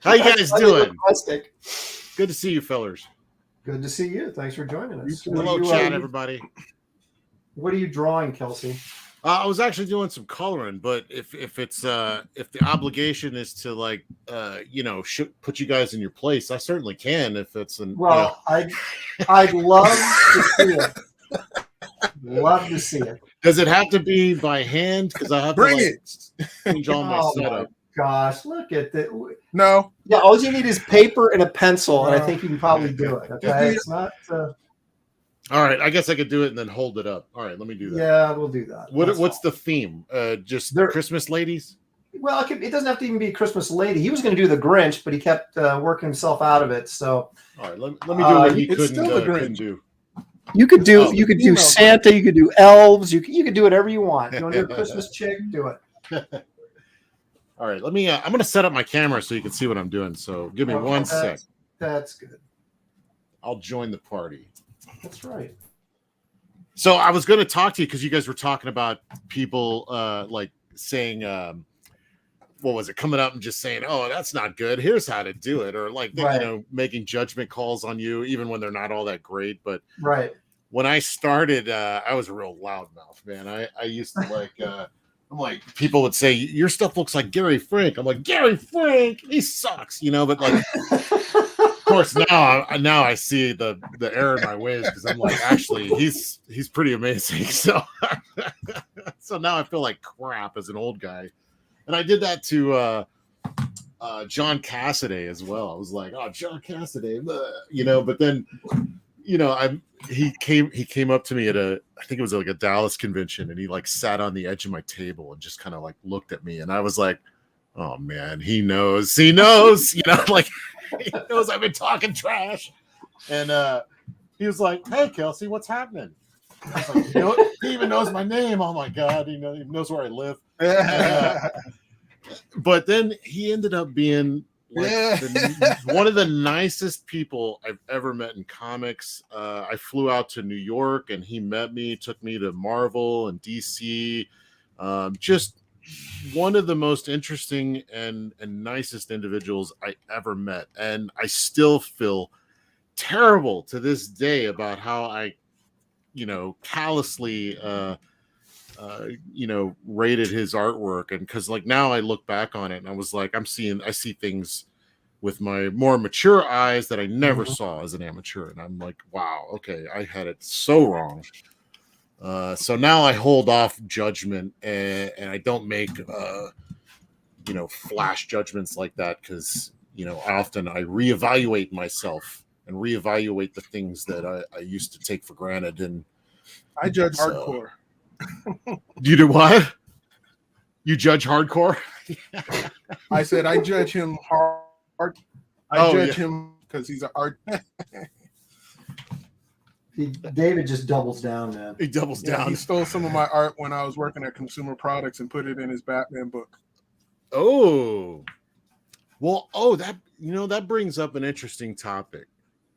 How you guys doing? Rustic. Good to see you, fellers. Good to see you. Thanks for joining us. Hello, chat, everybody. What are you drawing, Kelsey? I was actually doing some coloring, but if the obligation is to put you guys in your place, I certainly can. If it's I'd love to see it. Love to see it. Does it have to be by hand? Because I have Bring to change all my setup. My gosh, look at that. No. Yeah, all you need is paper and a pencil, and I think you can probably do it. Okay, it's not. All right, I guess I could do it and then hold it up. All right, let me do that. Yeah, we'll do that. What's the theme? Just Christmas ladies? Well, it doesn't have to even be Christmas lady. He was going to do the Grinch, but he kept working himself out of it. So, all right, let me do what he couldn't do. You could do Santa. You could do elves. You could do whatever you want. You want to do a Christmas chick? Do it. All right, let me. I'm going to set up my camera so you can see what I'm doing. So give me 1 sec. That's good. I'll join the party. That's right. So I was going to talk to you because you guys were talking about people saying, what was it, coming up and just saying, oh, that's not good. Here's how to do it. Or making judgment calls on you, even when they're not all that great. But when I started, I was a real loudmouth, man. I used to I'm like, people would say, your stuff looks like Gary Frank. I'm like, Gary Frank, he sucks, but of course now I see the error in my ways because I'm like, actually, he's pretty amazing. So now I feel like crap as an old guy. And I did that to John Cassaday as well. I was like, oh, John Cassaday, but then, he came up to me at I think it was like a Dallas convention, and he sat on the edge of my table and just kind of looked at me, and I was like, oh man, he knows, he knows I've been talking trash. And he was like, hey Kelsey, what's happening? I was like, he even knows my name. Oh my God, he knows where I live. But then he ended up being one of the nicest people I've ever met in comics. I flew out to New York and he met me, took me to Marvel and DC. Just one of the most interesting and nicest individuals I ever met. And I still feel terrible to this day about how I, callously, rated his artwork. And because like now I look back on it and I was like, I see things with my more mature eyes that I never saw as an amateur. And I'm like, wow, okay, I had it so wrong. So now I hold off judgment and I don't make, flash judgments like that because, often I reevaluate myself and reevaluate the things that I used to take for granted. And I judge hardcore. You do what? You judge hardcore? I said I judge him hard. I judge him because he's an art. David just doubles down, man. He doubles down. He stole some of my art when I was working at Consumer Products and put it in his Batman book. Oh, well, that brings up an interesting topic.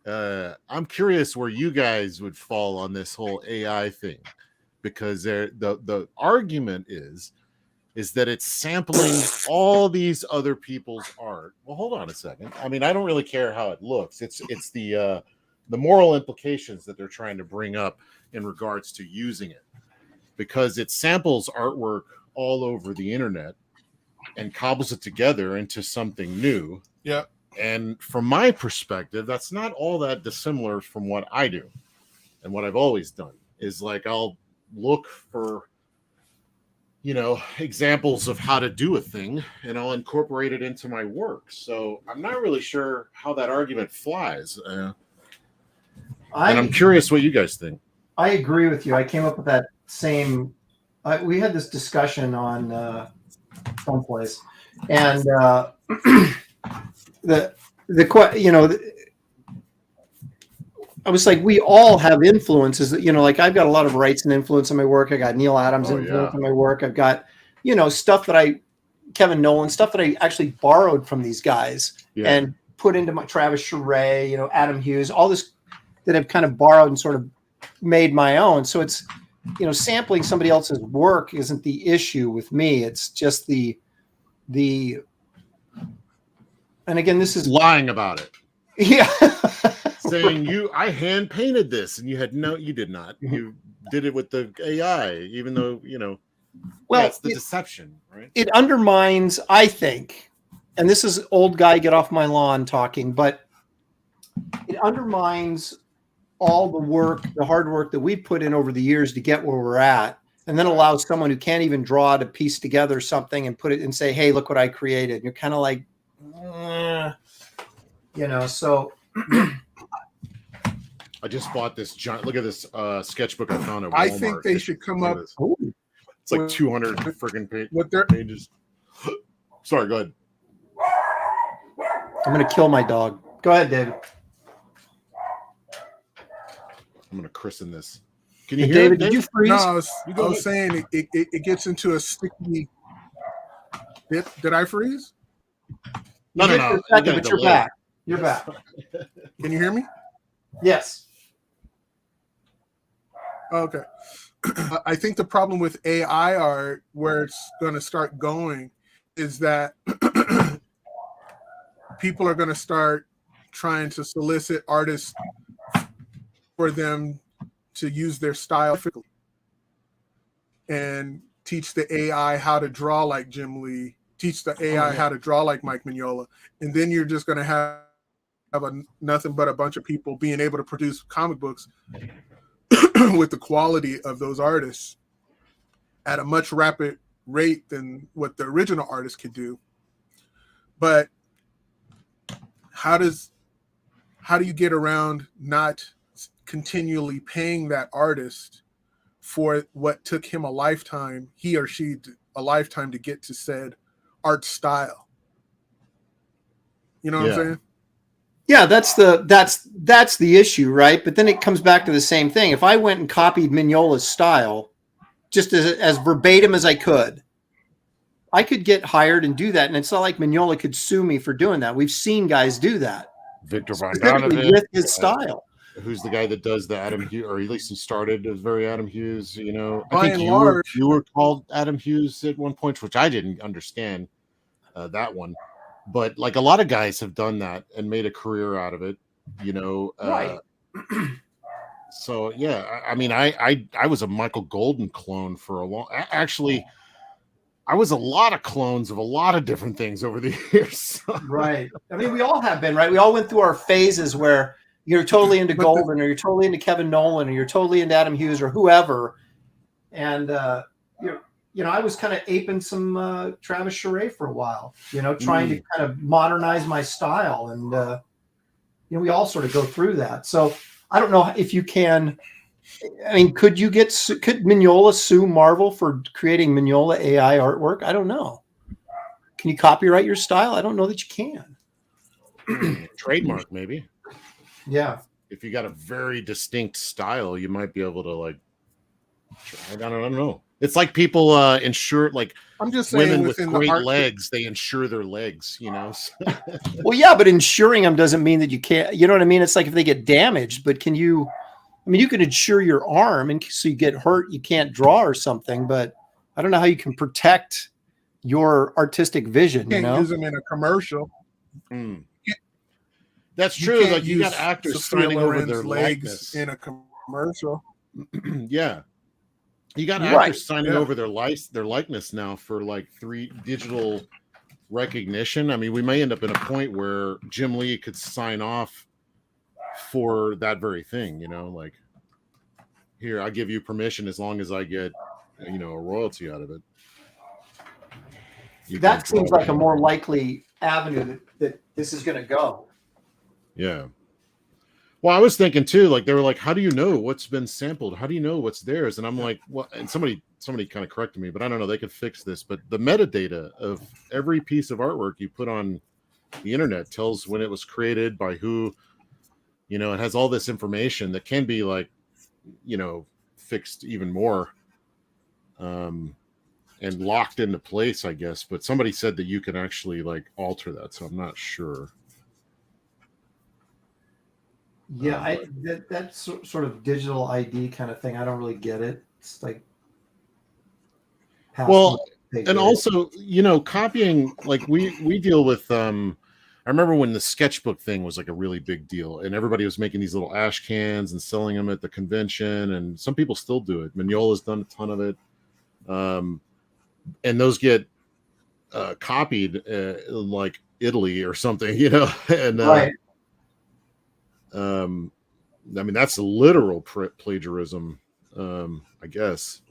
I'm curious where you guys would fall on this whole AI thing, because the argument is that it's sampling all these other people's art. Well, hold on a second. I mean, I don't really care how it looks. It's the moral implications that they're trying to bring up in regards to using it, because it samples artwork all over the internet and cobbles it together into something new. Yeah. And from my perspective, that's not all that dissimilar from what I do. And what I've always done is like, I'll look for, examples of how to do a thing and I'll incorporate it into my work. So I'm not really sure how that argument flies. And I'm curious what you guys think. I agree with you. I came up with that same. We had this discussion on someplace, and I was like, we all have influences. Like I've got a lot of rights and influence in my work. I got Neil Adams influence in my work. I've got stuff that Kevin Nolan, stuff that I actually borrowed from these guys and put into my Travis Charest, Adam Hughes, all this that I've kind of borrowed and sort of made my own. So it's, sampling somebody else's work isn't the issue with me. It's just the, and again, this is lying about it. Yeah. Saying I hand painted this and you did not. You did it with the AI, even though, well, it's the deception, right? It undermines, I think, and this is old guy get off my lawn talking, but it undermines all the hard work that we put in over the years to get where we're at, and then allows someone who can't even draw to piece together something and put it and say, hey, look what I created. And you're kind of like, so. I just bought this giant, look at this sketchbook I found at Walmart. I think they should come up. It's like 200 freaking pages. Sorry, go ahead. I'm going to kill my dog. Go ahead, David. I'm going to christen this. Can you hear David? Did you freeze? No, I was saying it gets into a sticky. Did I freeze? No. But you're back. You're back. Can you hear me? Yes. Okay. I think the problem with AI art, where it's going to start going, is that people are going to start trying to solicit artists for them to use their style and teach the AI how to draw like Jim Lee, teach the AI how to draw like Mike Mignola. And then you're just going to have nothing but a bunch of people being able to produce comic books with the quality of those artists at a much rapid rate than what the original artist could do. But how do you get around not continually paying that artist for what took him a lifetime, he or she a lifetime, to get to said art style? You know what I'm saying? Yeah, that's the issue, right? But then it comes back to the same thing. If I went and copied Mignola's style just as verbatim as I could get hired and do that, and it's not like Mignola could sue me for doing that. We've seen guys do that. Victor Von Donovan with his style. who's the guy that does the Adam Hughes, or at least he started as very Adam Hughes. You know, I By think and you large- were called Adam Hughes at one point, which I didn't understand that one. But like a lot of guys have done that and made a career out of it. You know, Right. So yeah, I mean, I was a Michael Golden clone for a long. Actually, I was a lot of clones of a lot of different things over the years. Right. I mean, we all have been, right? We all went through our phases where you're totally into Golden, or you're totally into Kevin Nolan, or you're totally into Adam Hughes, or whoever. And I was kind of aping some Travis Charest for a while. Trying to kind of modernize my style, and we all sort of go through that. So I don't know if you can. I mean, could Mignola sue Marvel for creating Mignola AI artwork? I don't know. Can you copyright your style? I don't know that you can. Trademark, maybe. Yeah. If you got a very distinct style, you might be able to like. I don't know. It's like people insure, like I'm just saying, women with within the great art- legs, they insure their legs. Well, yeah, but insuring them doesn't mean that you can't. You know what I mean? It's like if they get damaged, but can you? I mean, you can insure your arm, and so you get hurt, you can't draw or something. But I don't know how you can protect your artistic vision. You can't use them in a commercial. Mm. That's true. Like you got actors signing over their legs likeness in a commercial. Yeah, you got actors signing over their likeness now for like 3 digital recognition. I mean, we may end up in a point where Jim Lee could sign off for that very thing. Like, here, I give you permission as long as I get a royalty out of it. That seems like a more likely avenue that this is going to go. Yeah. Well, I was thinking too, like they were like, how do you know what's been sampled? How do you know what's theirs? And I'm like, well, and somebody kind of corrected me, but I don't know, they could fix this. But the metadata of every piece of artwork you put on the internet tells when it was created, by who, it has all this information that can be like, fixed even more. And locked into place, I guess. But somebody said that you can actually like alter that, so I'm not sure. Yeah, that's sort of digital ID kind of thing. I don't really get it. It's like, and also, copying, like we deal with. I remember when the sketchbook thing was like a really big deal, and everybody was making these little ash cans and selling them at the convention, and some people still do it. Mignola's done a ton of it. And those get copied like Italy or something, and right. I mean, that's literal plagiarism, I guess.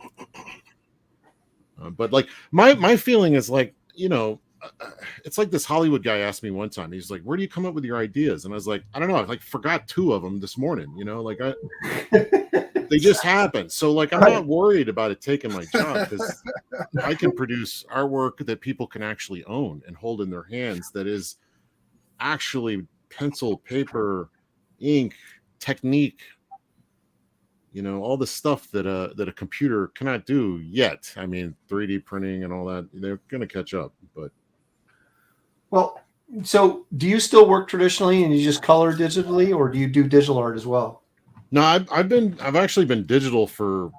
But like my feeling is like, it's like this Hollywood guy asked me one time. He's like, "Where do you come up with your ideas?" And I was like, "I don't know. I like forgot 2 of them this morning. Like they just happen." So like I'm not worried about it taking my job, because I can produce artwork that people can actually own and hold in their hands. That is actually pencil, paper, ink, technique. All the stuff that a computer cannot do yet. I mean, 3D printing and all that, they're going to catch up. But well, so do you still work traditionally and you just color digitally, or do you do digital art as well? No, I've actually been digital for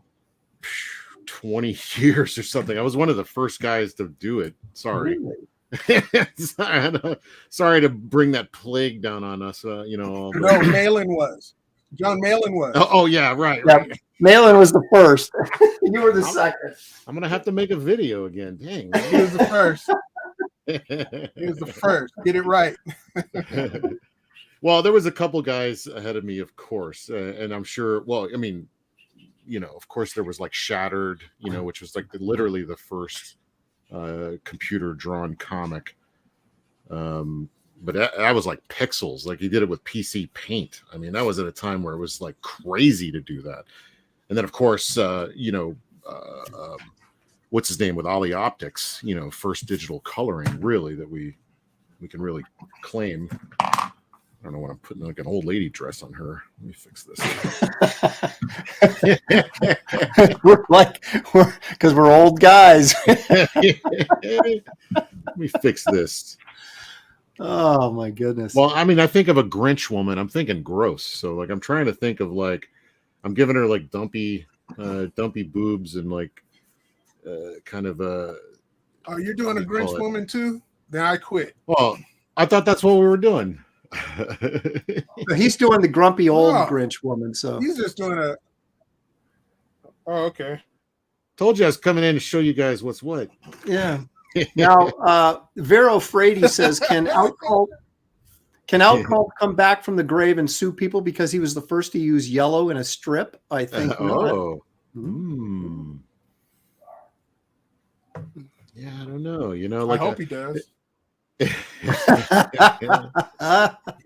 20 years or something. I was one of the first guys to do it. Sorry. Really? Sorry to bring that plague down on us. No, Malin was. John Malin was. Oh yeah, right. Yeah, Malin was the first. You were the second. I'm gonna have to make a video again. Dang, He was the first. He was the first. Get it right. Well, there was a couple guys ahead of me, of course, and I'm sure. Well, I mean, of course, there was like Shattered, which was like literally the first computer drawn comic. But that was like pixels. Like he did it with PC Paint. I mean, that was at a time where it was like crazy to do that. And then, of course, what's his name with Ollie Optics? First digital coloring, really, that we can really claim. I don't know what I'm putting like an old lady dress on her. Let me fix this. because we're old guys. Let me fix this. Oh my goodness. Well, I mean, I think of a Grinch woman. I'm thinking gross. So like, I'm trying to think of like, I'm giving her like dumpy boobs and like, kind of a. Oh, you're doing a Grinch woman too? Then I quit. Well, I thought that's what we were doing. He's doing the grumpy old Grinch woman. So he's just doing a. Oh, okay. Told you I was coming in to show you guys what's what. Yeah. Now, Vero Frady says, can Outcall come back from the grave and sue people because he was the first to use yellow in a strip? I think. Oh. Yeah, I don't know. You know, like I hope he does. Get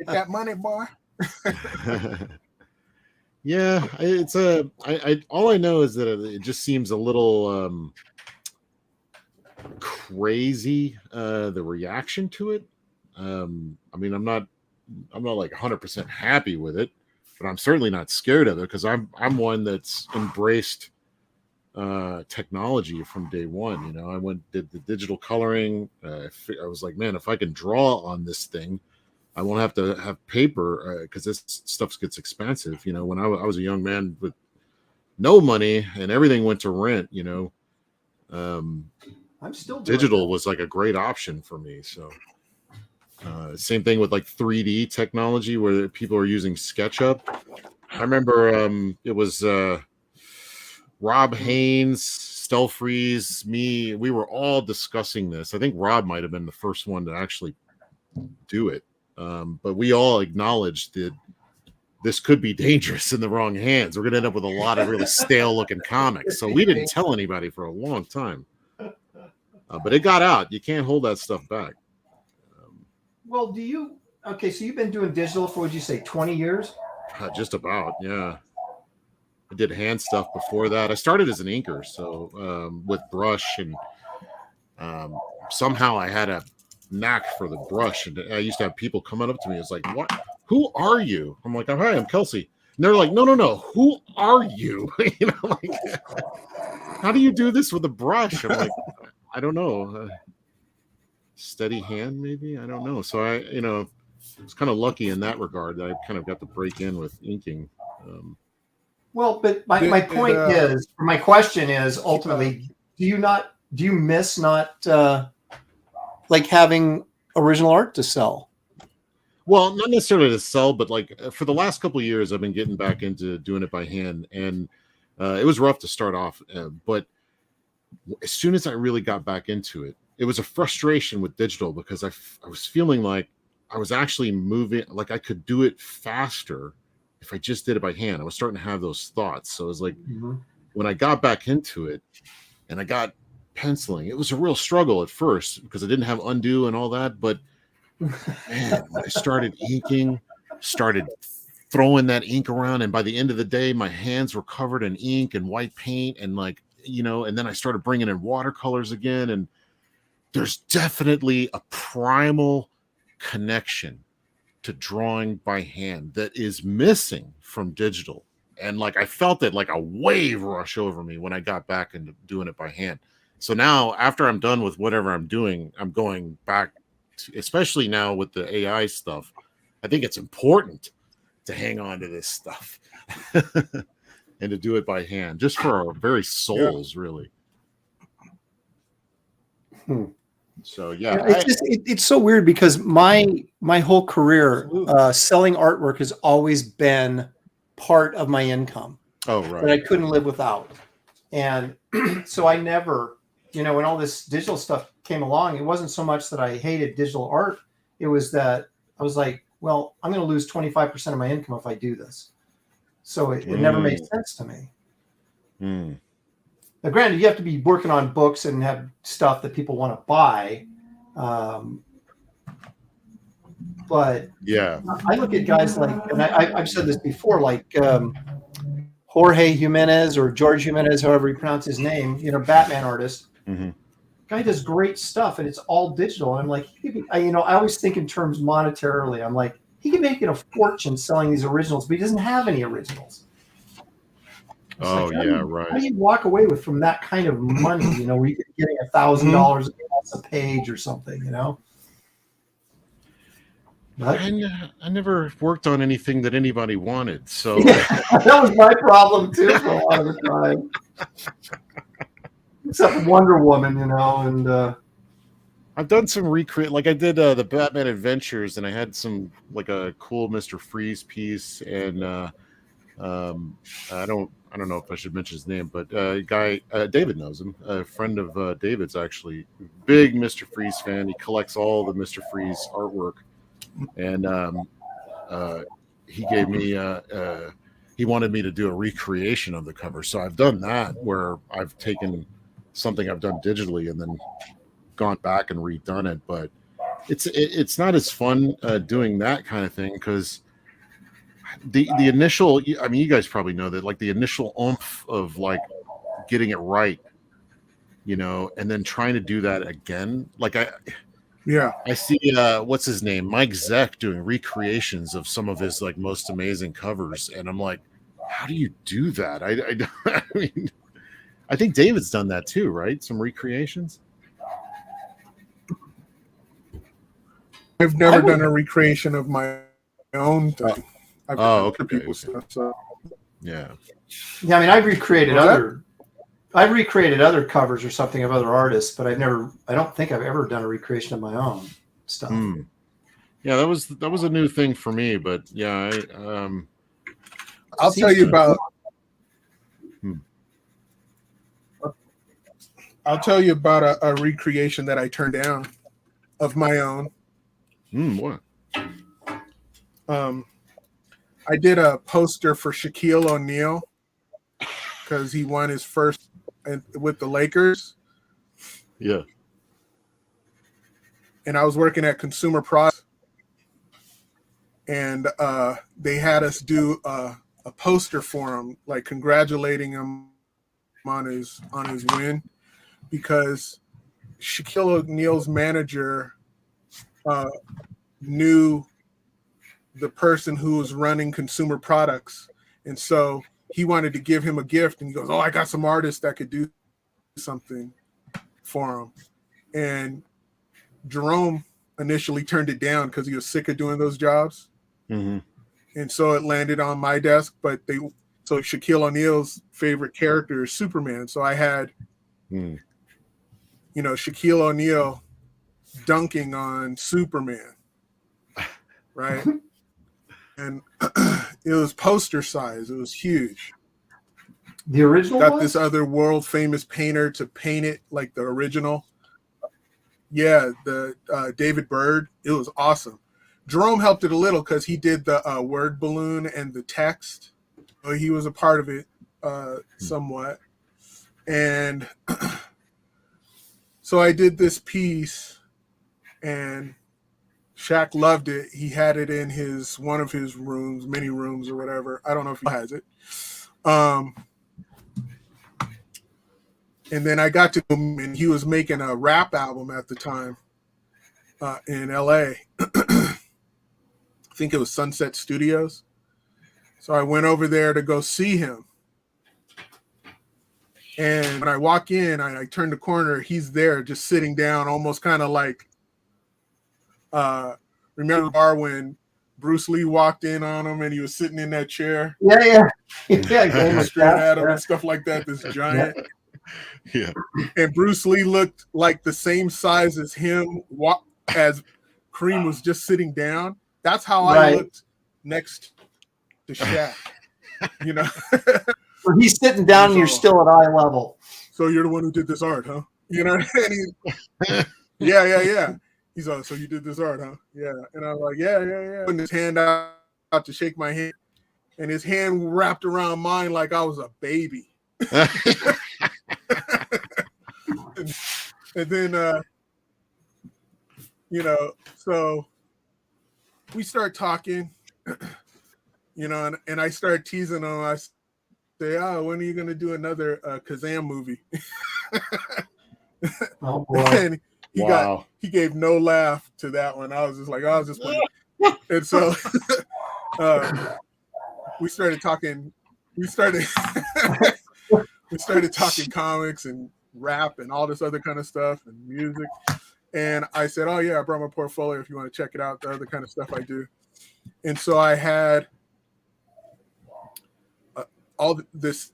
that money, boy. Yeah, it's I all I know is that it just seems a little crazy, the reaction to it. I mean, I'm not like 100% happy with it, but I'm certainly not scared of it because I'm one that's embraced technology from day one. You know, I did the digital coloring. I was like, man, if I can draw on this thing, I won't have to have paper because this stuff gets expensive. You know, when I was a young man with no money and everything went to rent, you know, I'm still digital was like a great option for me. So same thing with like 3D technology where people are using SketchUp. I remember it was Rob Haynes, Stelfreeze, me. We were all discussing this. I think Rob might have been the first one to actually do it. But we all acknowledged that this could be dangerous in the wrong hands. We're going to end up with a lot of really stale looking comics. So we didn't tell anybody for a long time. But it got out. You can't hold that stuff back. Well, so you've been doing digital for, would you say, 20 years? Just about, yeah. I did hand stuff before that. I started as an inker, so with brush, and somehow I had a knack for the brush, and I used to have people coming up to me. It's like, what? Who are you? I'm like, oh, hi, I'm Kelsey. And they're like, no. Who are you? You know, like, how do you do this with a brush? I'm like, I don't know. Steady hand, maybe? I don't know. So I was kind of lucky in that regard that I kind of got to break in with inking. Well, but my point is, or my question is, ultimately, do you miss not like having original art to sell? Well, not necessarily to sell, but like for the last couple of years, I've been getting back into doing it by hand, and it was rough to start off. But as soon as I really got back into it, it was a frustration with digital because I was feeling like I was actually moving, like I could do it faster if I just did it by hand. I was starting to have those thoughts. So it was like, when I got back into it and I got penciling, it was a real struggle at first because I didn't have undo and all that. But man, when I started inking, started throwing that ink around, and by the end of the day, my hands were covered in ink and white paint, and like, you know, and then I started bringing in watercolors again. And there's definitely a primal connection to drawing by hand that is missing from digital. And like, I felt it like a wave rush over me when I got back into doing it by hand. So now after I'm done with whatever I'm doing, I'm going back to, especially now with the AI stuff, I think it's important to hang on to this stuff and to do it by hand, just for our very souls, really. So yeah, it's so weird because my whole career, selling artwork has always been part of my income. Oh, right. That I couldn't live without. And so I never, when all this digital stuff came along, it wasn't so much that I hated digital art. It was that I was like, well, I'm going to lose 25% of my income if I do this. So it never made sense to me. Now, granted, you have to be working on books and have stuff that people want to buy. But yeah, I look at guys like, and I've said this before, like Jorge Jimenez or George Jimenez, however you pronounce his name, Batman artist. Guy does great stuff, and it's all digital. And I'm like, I always think in terms monetarily. I'm like, he can make it a fortune selling these originals, but he doesn't have any originals. Oh, like, right. How do you walk away from that kind of money? Where you could get $1,000 a page or something, I never worked on anything that anybody wanted. So that was my problem too for a lot of the time. Except Wonder Woman, and I've done some like I did the Batman Adventures, and I had some like a cool Mr. Freeze piece, and I don't know if I should mention his name, but guy David knows him. A friend of David's actually big Mr. Freeze fan. He collects all the Mr. Freeze artwork, and he gave me he wanted me to do a recreation of the cover. So I've done that where I've taken something I've done digitally and then gone back and redone it. But it's not as fun doing that kind of thing because the initial, I mean, you guys probably know that, like the initial oomph of like getting it right, and then trying to do that again. Like I see what's his name, Mike Zeck, doing recreations of some of his like most amazing covers, and I'm like, how do you do that? I mean, I think David's done that too, right? Some recreations. I've never done a recreation of my own thing. I've done other people's stuff. So yeah. I mean, I've recreated other covers or something of other artists, but I don't think I've ever done a recreation of my own stuff. Yeah, that was a new thing for me, but yeah, I'll tell you about. I'll tell you about a recreation that I turned down of my own. What? I did a poster for Shaquille O'Neal because he won his first with the Lakers. Yeah. And I was working at Consumer Products, and they had us do a poster for him, like congratulating him on his win, because Shaquille O'Neal's manager knew the person who was running Consumer Products, and so he wanted to give him a gift, and he goes, "Oh, I got some artists that could do something for him." And Jerome initially turned it down because he was sick of doing those jobs. Mm-hmm. And so it landed on my desk, so Shaquille O'Neal's favorite character is Superman. So I had, Shaquille O'Neal dunking on Superman, right? And it was poster size. It was huge. The original got this other world famous painter to paint it like the original. Yeah, the David Bird. It was awesome. Jerome helped it a little because he did the word balloon and the text. So he was a part of it somewhat. And so I did this piece, and Shaq loved it. He had it in one of his rooms, mini rooms or whatever. I don't know if he has it. And then I got to him, and he was making a rap album at the time in LA. I think it was Sunset Studios. So I went over there to go see him. And when I walk in, I turn the corner, he's there just sitting down, almost kind of like, remember the bar when Bruce Lee walked in on him and he was sitting in that chair? Yeah. Straight at him and stuff like that, this giant. Yeah. And Bruce Lee looked like the same size as him as Kareem was just sitting down. That's how I looked next to Shaq. So he's sitting down and you're still at eye level. So you're the one who did this art, huh? Yeah. He's like, so you did this art, huh? Yeah. And I'm like, yeah. Putting his hand out to shake my hand, and his hand wrapped around mine like I was a baby. and then so we start talking, and I start teasing him. I say, when are you going to do another Kazam movie? Oh boy. And he gave no laugh to that one. I was just playing. And so we started talking talking comics and rap and all this other kind of stuff and music. And I said, oh, yeah, I brought my portfolio if you want to check it out, the other kind of stuff I do. And so I had all this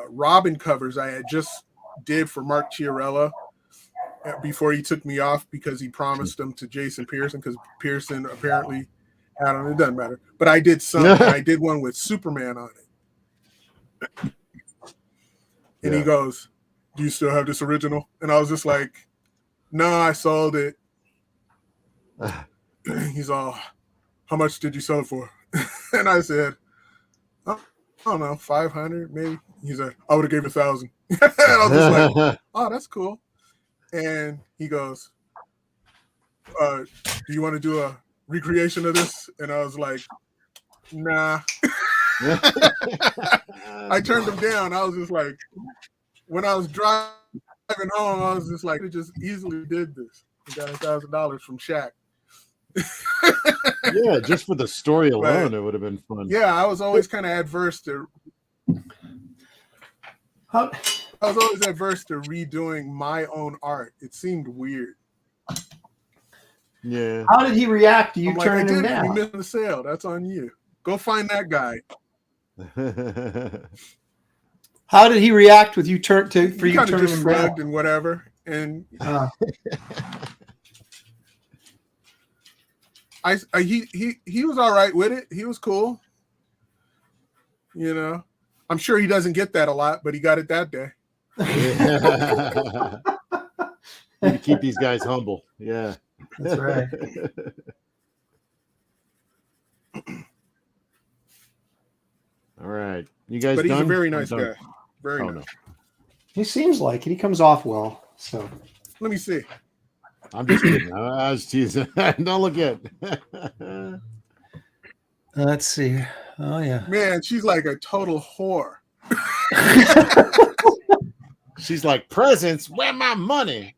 Robin covers I had just did for Mark Chiarella before he took me off because he promised them to Jason Pearson because Pearson apparently had them. It doesn't matter. But I did some. And I did one with Superman on it. And he goes, do you still have this original? And I was just like, no, I sold it. He's all, how much did you sell it for? And I said, I don't know, 500 maybe. He said, I would have gave 1,000. And I was just like, oh, that's cool. And he goes, do you want to do a recreation of this? And I was like, nah. I turned him down. I was just like, when I was driving home, I was just like, I just easily did this. I got $1,000 from Shaq. Yeah, just for the story alone, it would have been fun. Yeah, I was always kind of adverse to. I was always adverse to redoing my own art. It seemed weird. Yeah. How did he react to you turning him down? You missed the sale. That's on you. Go find that guy. How did he react with you He kind of just him shrugged down? and whatever. And he was all right with it. He was cool. You know, I'm sure he doesn't get that a lot, but he got it that day. Need to keep these guys humble. Yeah, that's right. All right, you guys. But he's done? a very nice guy. Very nice. No. He seems like it. He comes off well. So let me see. I'm just kidding. I was teasing. Don't look at. Let's see. Oh yeah. Man, she's like a total whore. She's like, presents. Where my money?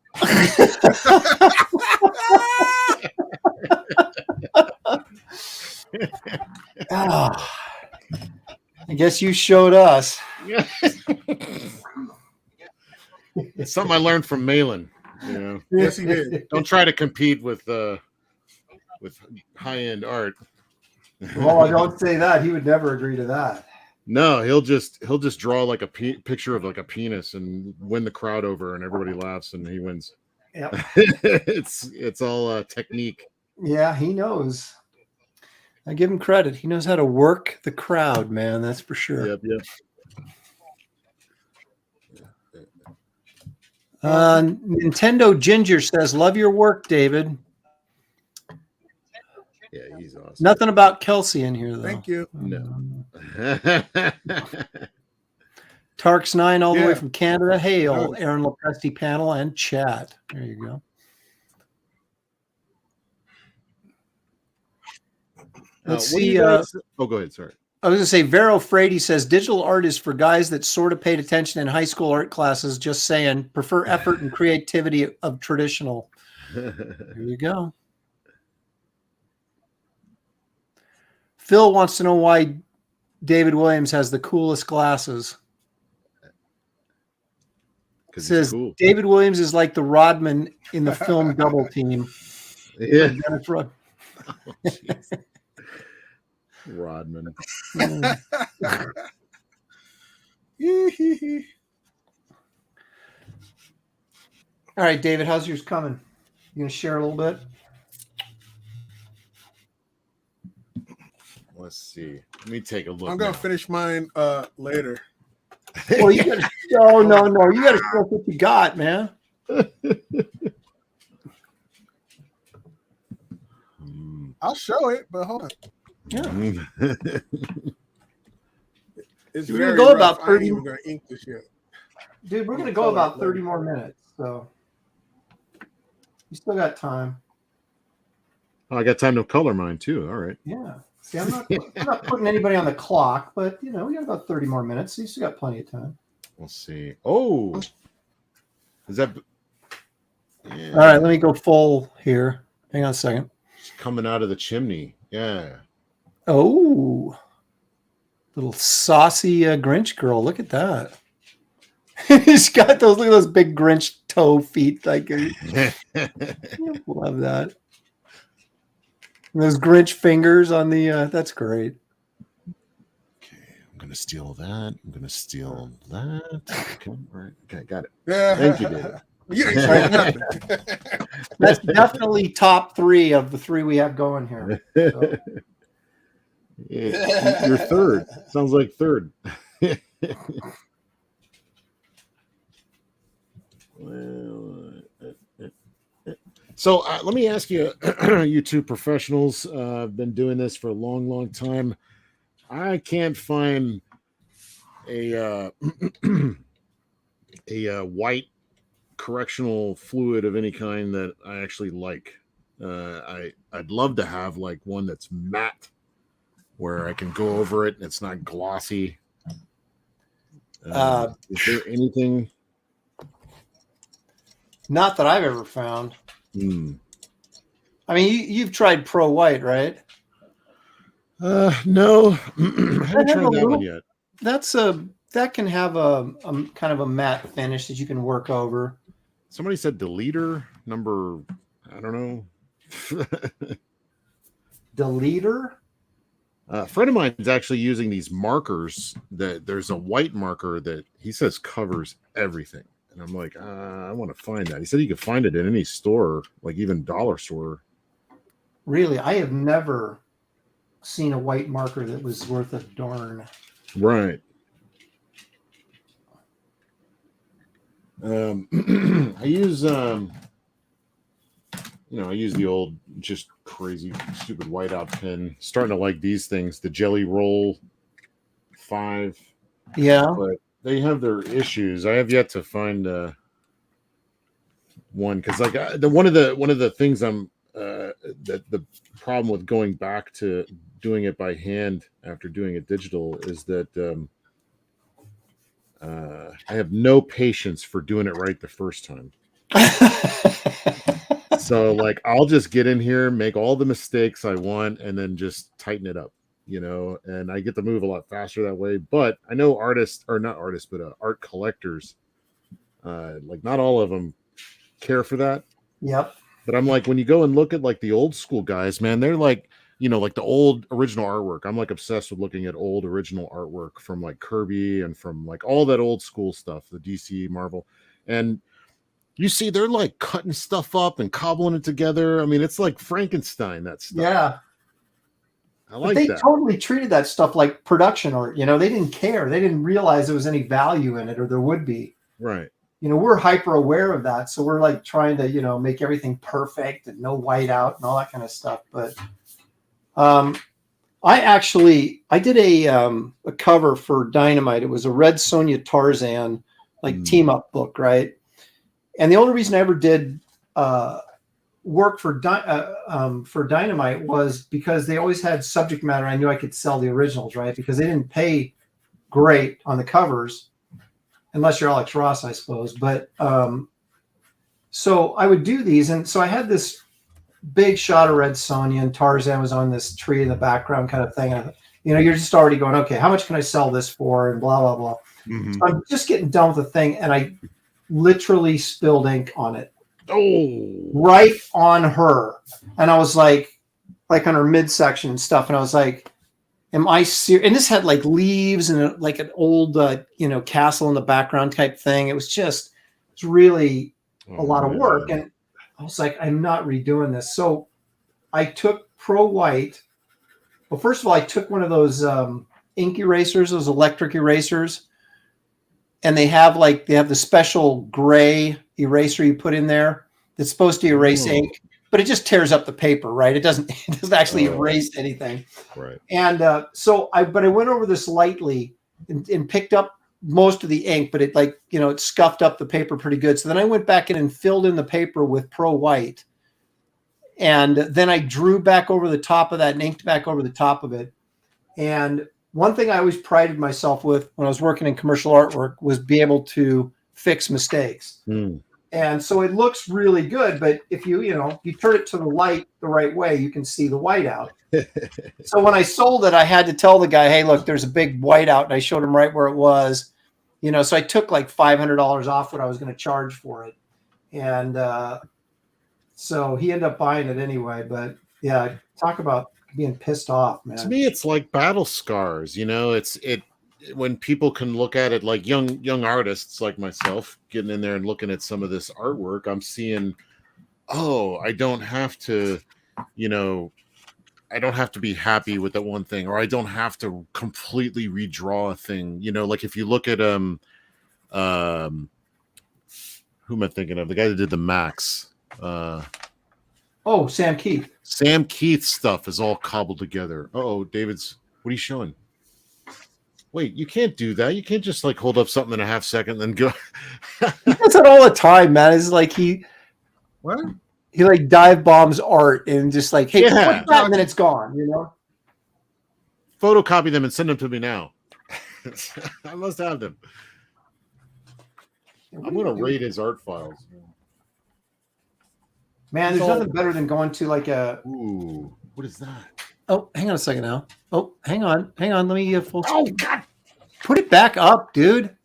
Oh, I guess you showed us. It's something I learned from Malin. You know. Yes, he did. Don't try to compete with high-end art. Well, I don't say that. He would never agree to that. No, he'll just draw like a picture of like a penis and win the crowd over, and everybody laughs and he wins. Yep. it's all technique. Yeah, he knows. I give him credit. He knows how to work the crowd, man. That's for sure. Yep. Nintendo Ginger says, "Love your work, David." Yeah, he's awesome. Nothing about Kelsey in here, though. Thank you. No. Tarks9 all the way from Canada. Hail, Aaron Lopresti panel and chat. There you go. Let's see. Go ahead. Sorry. I was going to say, Vero Frady says, digital art is for guys that sort of paid attention in high school art classes. Just saying, prefer effort and creativity of traditional. There you go. Phil wants to know why David Williams has the coolest glasses. Says cool. David Williams is like the Rodman in the film Double Team. Yeah. Rodman. All right, David, how's yours coming? You gonna share a little bit? Let's see. Let me take a look. I'm gonna finish mine later. Well, you gotta, no. You gotta show what you got, man. I'll show it, but hold on. Yeah. It's we're very gonna go rough. about 30. I ain't even gonna ink this yet. Dude, we're gonna go about 30 more minutes, so you still got time. Oh, I got time to color mine too. All right. Yeah. See, I'm not putting anybody on the clock, but we got about 30 more minutes, so you still got plenty of time. We'll see. Oh, is that? Yeah. All right, let me go full here. Hang on a second. It's coming out of the chimney. Yeah. Oh, little saucy Grinch girl. Look at that. He's got those. Look at those big Grinch toe, feet. Like, love that. And those Grinch fingers on the. That's great. Okay, I'm gonna steal that. I'm gonna steal that. Okay, all right. Okay, got it. Yeah. Thank you, David. You ain't saying nothing. That's definitely top 3 of the 3 we have going here. So. Yeah, you're third. Sounds like third. So let me ask you, you two professionals, I've been doing this for a long, long time. I can't find a white correctional fluid of any kind that I actually like. I'd love to have like one that's matte, where I can go over it and it's not glossy. Is there anything? Not that I've ever found. Hmm. I mean, you've tried Pro White, right? No, I haven't tried that one yet. That can have a kind of a matte finish that you can work over. Somebody said deleter number, I don't know. Deleter? A friend of mine is actually using these markers. That there's a white marker that he says covers everything. And I'm like, I want to find that. He said you could find it in any store, like even dollar store. Really? I have never seen a white marker that was worth a darn. Right. I use I use the old just crazy stupid whiteout pen. Starting to like these things, the Jelly Roll 5. Yeah. But they have their issues. I have yet to find one, because like one of the things I'm that the problem with going back to doing it by hand after doing it digital is that I have no patience for doing it right the first time. So like I'll just get in here, make all the mistakes I want, and then just tighten it up, and I get to move a lot faster that way. But I know art collectors, like not all of them care for that. Yep. But I'm like, when you go and look at like the old school guys, man, they're like, like the old original artwork. I'm like obsessed with looking at old original artwork from like Kirby and from like all that old school stuff, the DC, Marvel. And you see they're like cutting stuff up and cobbling it together. I mean, it's like Frankenstein, that stuff. Yeah. I like they that. Totally treated that stuff like production art. They didn't care. They didn't realize there was any value in it, or there would be. Right. We're hyper aware of that. So we're like trying to, make everything perfect and no whiteout and all that kind of stuff. But I did a cover for Dynamite. It was a Red Sonja Tarzan team up book, right? And the only reason I ever did work for Dynamite was because they always had subject matter. I knew I could sell the originals, right? Because they didn't pay great on the covers, unless you're Alex Ross, I suppose. But so I would do these, and so I had this big shot of Red Sonja, and Tarzan was on this tree in the background, kind of thing. And, you're just already going, okay, how much can I sell this for, and blah blah blah. Mm-hmm. So I'm just getting done with the thing, and I literally spilled ink on it. Oh, right on her. And I was like on her midsection and stuff. And I was like, am I serious? And this had like leaves and like an old, castle in the background type thing. It's really a lot of work. And I was like, I'm not redoing this. So I took Pro White. Well, first of all, I took one of those ink erasers, those electric erasers. And they have the special gray eraser you put in there that's supposed to erase ink, but it just tears up the paper, right? It doesn't actually erase anything. Right. And so I went over this lightly and picked up most of the ink, but it it scuffed up the paper pretty good. So then I went back in and filled in the paper with Pro White. And then I drew back over the top of that and inked back over the top of it. And one thing I always prided myself with when I was working in commercial artwork was be able to fix mistakes. And so it looks really good, but if you turn it to the light the right way, you can see the whiteout. So when I sold it, I had to tell the guy, hey, look, there's a big whiteout, and I showed him right where it was. So I took like $500 off what I was going to charge for it. And so he ended up buying it anyway. But yeah, talk about being pissed off, man. To me, it's like battle scars. It's when people can look at it like young artists like myself getting in there and looking at some of this artwork. I'm seeing, oh, I don't have to, I don't have to be happy with that one thing, or I don't have to completely redraw a thing. Like if you look at who am I thinking of? The guy that did the Max. Sam Keith. Sam Keith's stuff is all cobbled together. Oh, David's. What are you showing? Wait, you can't do that. You can't just like hold up something in a half second and then go. He does that all the time, man. It's like What? he like dive bombs art and just like, hey, Yeah. click that, and then it's gone. Photocopy them and send them to me now. I must have them. I'm going to rate his art files. Man, there's nothing better than going to like a. Ooh, what is that? Oh, hang on a second now. Oh, hang on. Let me full. Oh God! Put it back up, dude.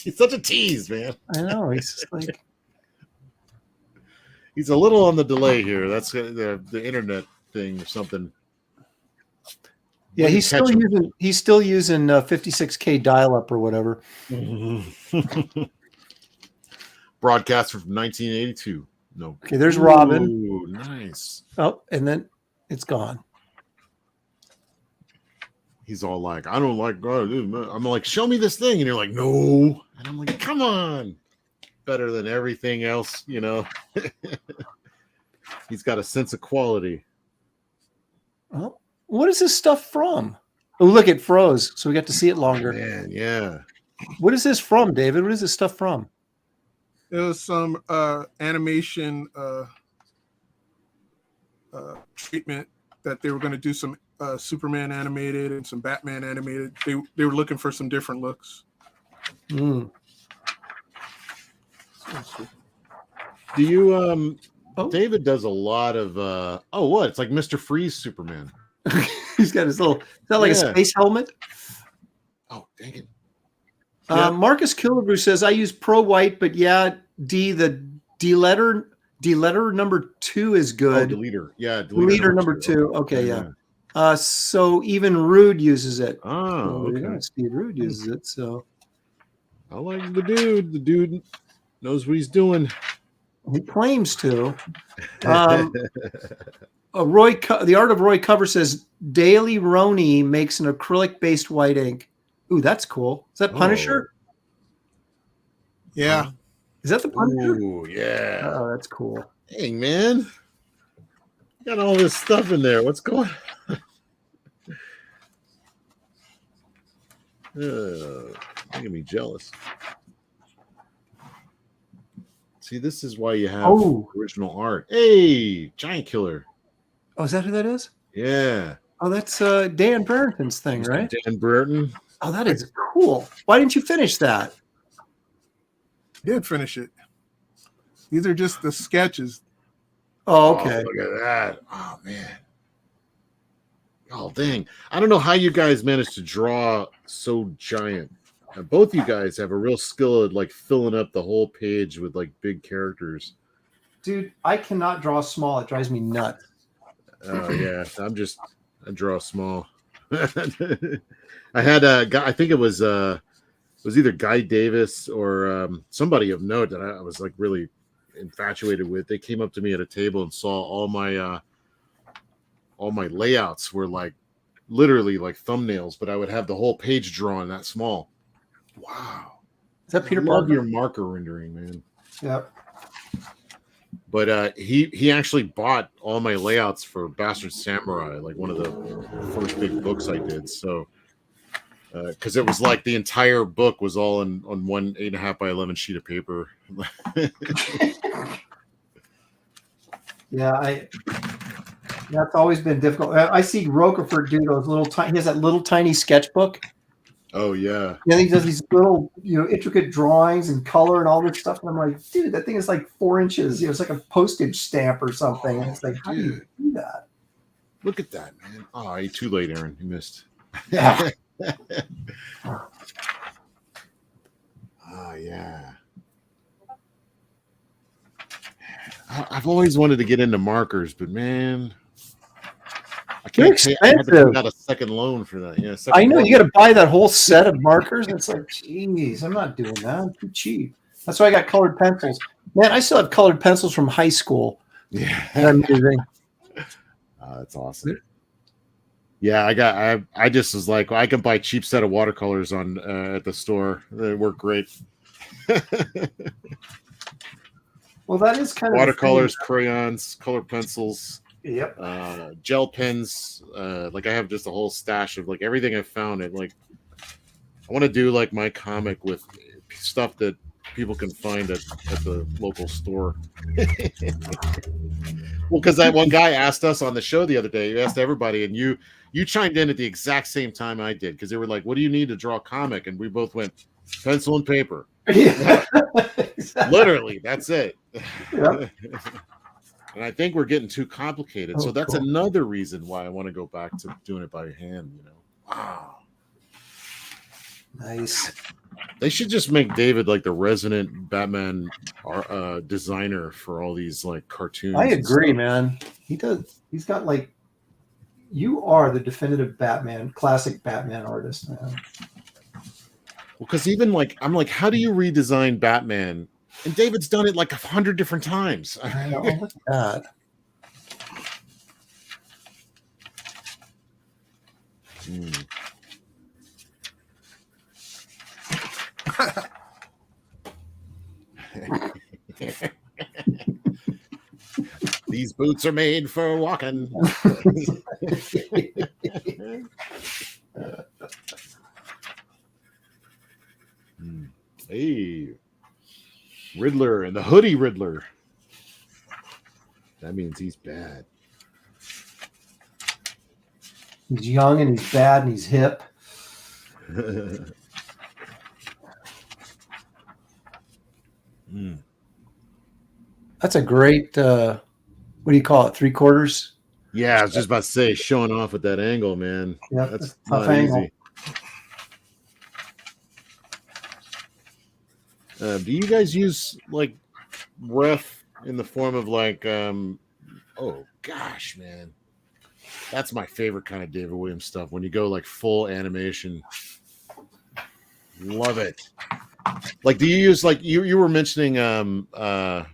He's such a tease, man. I know. He's just like. He's a little on the delay here. That's the internet thing or something. Yeah, he's still using 56K dial-up or whatever. Broadcaster from 1982. No. Okay, there's Robin. Ooh, nice. Oh, and then it's gone. He's all like, I don't like God. I'm like, show me this thing. And you're like, no. And I'm like, come on. Better than everything else, He's got a sense of quality. Oh, what is this stuff from? Oh, look, it froze. So we got to see it longer. Man, yeah. What is this from, David? What is this stuff from? It was some animation treatment that they were going to do some Superman animated and some Batman animated. They were looking for some different looks. Mm. Do you David does a lot of what? It's like Mr. Freeze Superman. He's got his little, is that like a space helmet? Oh, dang it. Marcus Killebrew says, I use Pro White, but the deletter number 2 is good. Oh, deleter. Yeah, deleter number 2. Okay, yeah. So even Rude uses it. Oh, okay. Yeah, Steve Rude uses it. So I like the dude. The dude knows what he's doing. He claims to. The Art of Roy Cover says Daily Roni makes an acrylic-based white ink. Ooh, that's cool. Is that Punisher? Yeah. Is that the Punisher? Ooh, yeah. Oh, that's cool. Dang, man. You got all this stuff in there. What's going on? Making me jealous. See, this is why you have original art. Hey, Giant Killer. Oh, is that who that is? Yeah. Oh, that's Dan Brereton's thing, right? Dan Brereton. Oh, that is cool. Why didn't you finish that? I did finish it. These are just the sketches. Oh, okay. Oh, look at that. Oh, man. Oh, dang. I don't know how you guys managed to draw so giant. Both you guys have a real skill at like filling up the whole page with like big characters. Dude, I cannot draw small. It drives me nuts. Oh, yeah. I draw small. I had a guy, I think it was either Guy Davis or somebody of note that I was like really infatuated with. They came up to me at a table and saw all my layouts were like literally like thumbnails, but I would have the whole page drawn that small. Wow. Is that Peter I love Parker? your marker rendering, man. Yep. But he actually bought all my layouts for Bastard Samurai, like one of the first big books I did. So, because it was like the entire book was all on one 8.5 by 11 sheet of paper. That's always been difficult. I see Roquefort do those little tiny. He has that little tiny sketchbook. Oh yeah. Yeah, he does these little, intricate drawings and color and all this stuff. And I'm like, dude, that thing is like 4 inches. It's like a postage stamp or something. And it's like, how do you do that? Look at that, man. Oh, you're too late, Aaron. You missed. Yeah. Oh yeah. I've always wanted to get into markers, but man, I They're can't pay. I have to expensive. take out a second loan for that. Yeah, I know you got to buy that whole set of markers. And it's like, geez, I'm not doing that. I'm too cheap. That's why I got colored pencils. Man, I still have colored pencils from high school. Yeah, I'm using. That's awesome. Yeah, I just was like, well, I can buy a cheap set of watercolors on at the store. They work great. Well, that is kind of watercolors, crayons, colored pencils. Yep. Gel pens. Like I have just a whole stash of like everything I found. It like I want to do like my comic with stuff that people can find at the local store. Well, because that one guy asked us on the show the other day. He asked everybody, and you chimed in at the exact same time I did because they were like, "What do you need to draw a comic?" And we both went pencil and paper. Yeah. Exactly. Literally, that's it. Yep. And I think we're getting too complicated. So that's cool. another reason why I want to go back to doing it by hand, you know. Wow. Nice. They should just make David like the resident Batman designer for all these like cartoons. I agree, man. He does. He's got like, you are the definitive Batman, classic Batman artist, man. Well, because even like, I'm like, how do you redesign Batman? And David's done it like 100 different times. I know. Look at that. These boots are made for walking. Hey, Riddler and the hoodie Riddler. That means he's bad. He's young and he's bad and he's hip. That's a great, what do you call it? 3/4? Yeah, I was just about to say, showing off with that angle, man. Yep, That's tough not angle. easy. Do you guys use like ref in the form of like, oh gosh, man. That's my favorite kind of David Williams stuff. When you go like full animation. Love it. Like, do you use like you were mentioning that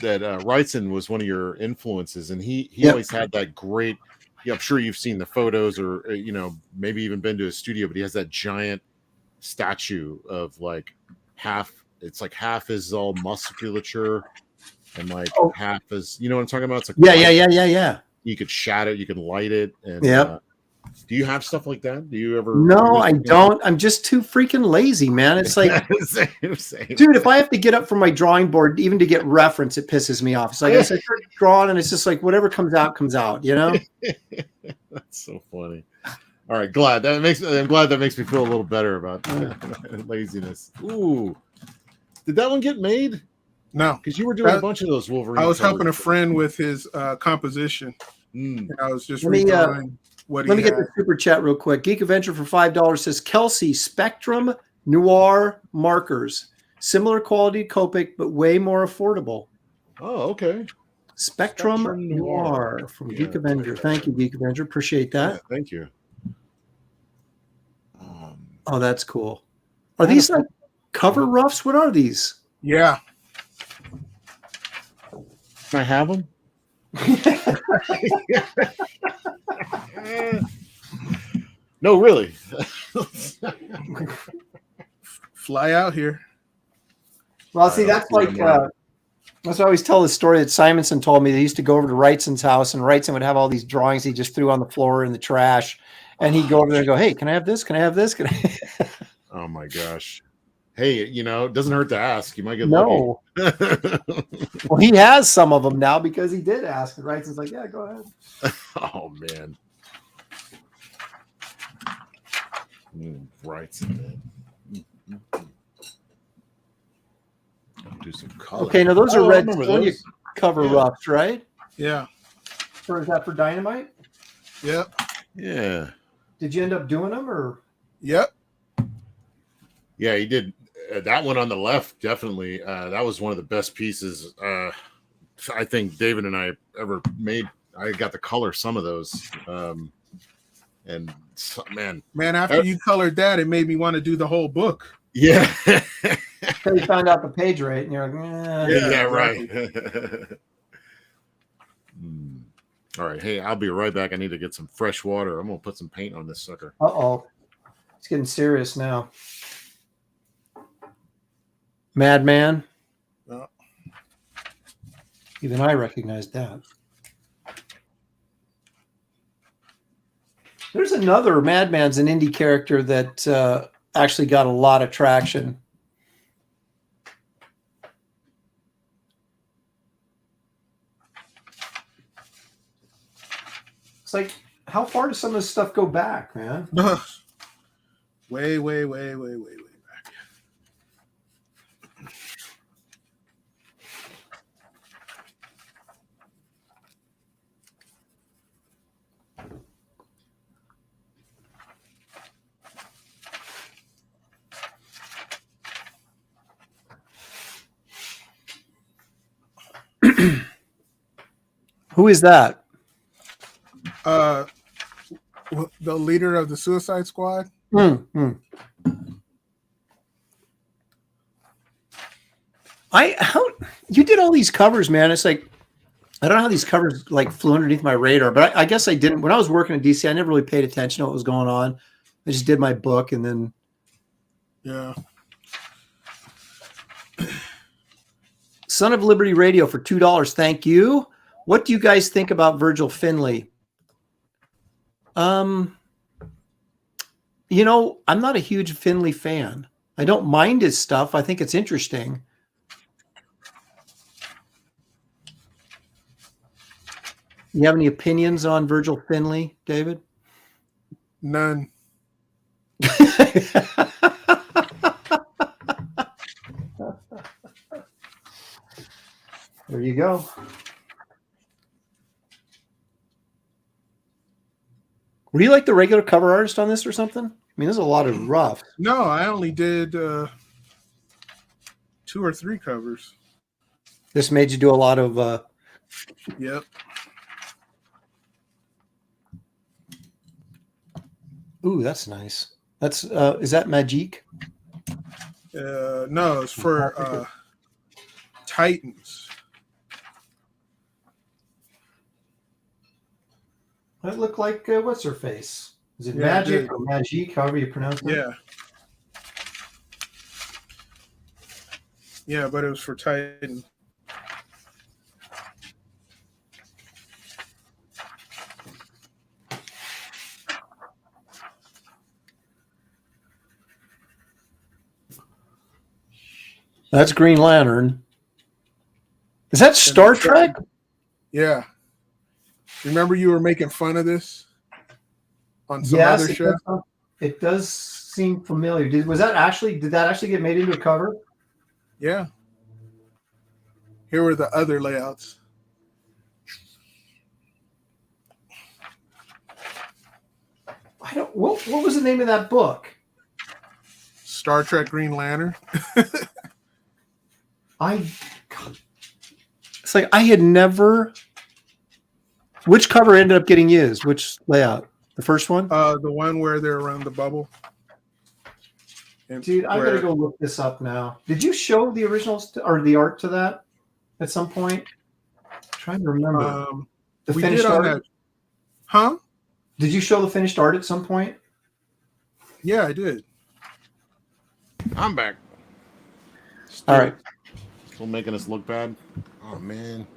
Wrightson was one of your influences, and he Yep. always had that great. Yeah, I'm sure you've seen the photos, or you know, maybe even been to his studio. But he has that giant statue of like half. It's like half is all musculature, and like half is. You know what I'm talking about? It's like Yeah. You could shadow, you can light it, and Yep. do you have stuff like that? Do you ever? No, I don't. I'm just too freaking lazy, man. It's like, same. dude, if I have to get up from my drawing board, even to get reference, it pisses me off. It's like I start drawing, and it's just like whatever comes out, you know? That's so funny. All right, I'm glad that makes me feel a little better about laziness. Ooh, did that one get made? No, because you were doing a bunch of those Wolverine. I was helping a friend with his composition. And I was just redrawing what he Let me had. get the super chat real quick. Geek Avenger for $5 says, Kelsey, Spectrum Noir markers. Similar quality to Copic, but way more affordable. Oh, okay. Spectrum Noir from Geek Avenger. Thank you, Geek Avenger. Appreciate that. Yeah, thank you. Oh, that's cool. Are these like cover roughs? What are these? Yeah. Can I have them? No, really. Fly out here. Well, see, that's like that's why I always tell the story that Simonson told me. They used to go over to Wrightson's house, and Wrightson would have all these drawings he just threw on the floor in the trash, and he'd go over there and go, "Hey, can I have this? Can I have this? Can I?" Oh my gosh. Hey, you know, it doesn't hurt to ask. You might get no. Well, he has some of them now because he did ask. And Wrightson's like, "Yeah, go ahead." Oh man. Wrightson, man. Do some color. Okay, now those are red those. cover roughs, right? Yeah. Or is that for Dynamite? Yep. Yeah. Did you end up doing them or? Yep. Yeah, he did. That one on the left, definitely. That was one of the best pieces. I think David and I ever made. I got to color some of those. And man, after you colored that, it made me want to do the whole book. Yeah. So you found out the page rate, and you're like, yeah, exactly. right. All right. Hey, I'll be right back. I need to get some fresh water. I'm gonna put some paint on this sucker. Uh-oh. It's getting serious now. Madman. No. Even I recognized that. There's another Madman's an indie character that actually got a lot of traction. It's like, how far does some of this stuff go back, man? Way back. Who is that? The leader of the Suicide Squad. You did all these covers, man. It's like, I don't know how these covers like flew underneath my radar, but I guess I didn't. When I was working at DC, I never really paid attention to what was going on. I just did my book, and then Son of Liberty Radio for $2. Thank you. What do you guys think about Virgil Finley? I'm not a huge Finley fan. I don't mind his stuff. I think it's interesting. You have any opinions on Virgil Finley, David? None. There you go. Were you like the regular cover artist on this or something? I mean, there's a lot of rough. No, I only did 2 or 3 covers. This made you do a lot of. Yep. Ooh, that's nice. That's is that Magique? No, it's for Titans. That looked like what's her face? Is it Magic or Magique? However you pronounce it. Yeah. Yeah, but it was for Titan. That's Green Lantern. Is that Star Trek? Yeah. Remember you were making fun of this on some other show? It does seem familiar. Did that actually get made into a cover? Yeah. Here were the other layouts. What was the name of that book? Star Trek Green Lantern. It's like I had never. Which cover ended up getting used? Which layout? The first one? The one where they're around the bubble. Dude, I gotta go look this up now. Did you show the originals or the art to that at some point? I'm trying to remember. The finished art. That. Huh? Did you show the finished art at some point? Yeah, I did. I'm back. All right. Still making us look bad. Oh man.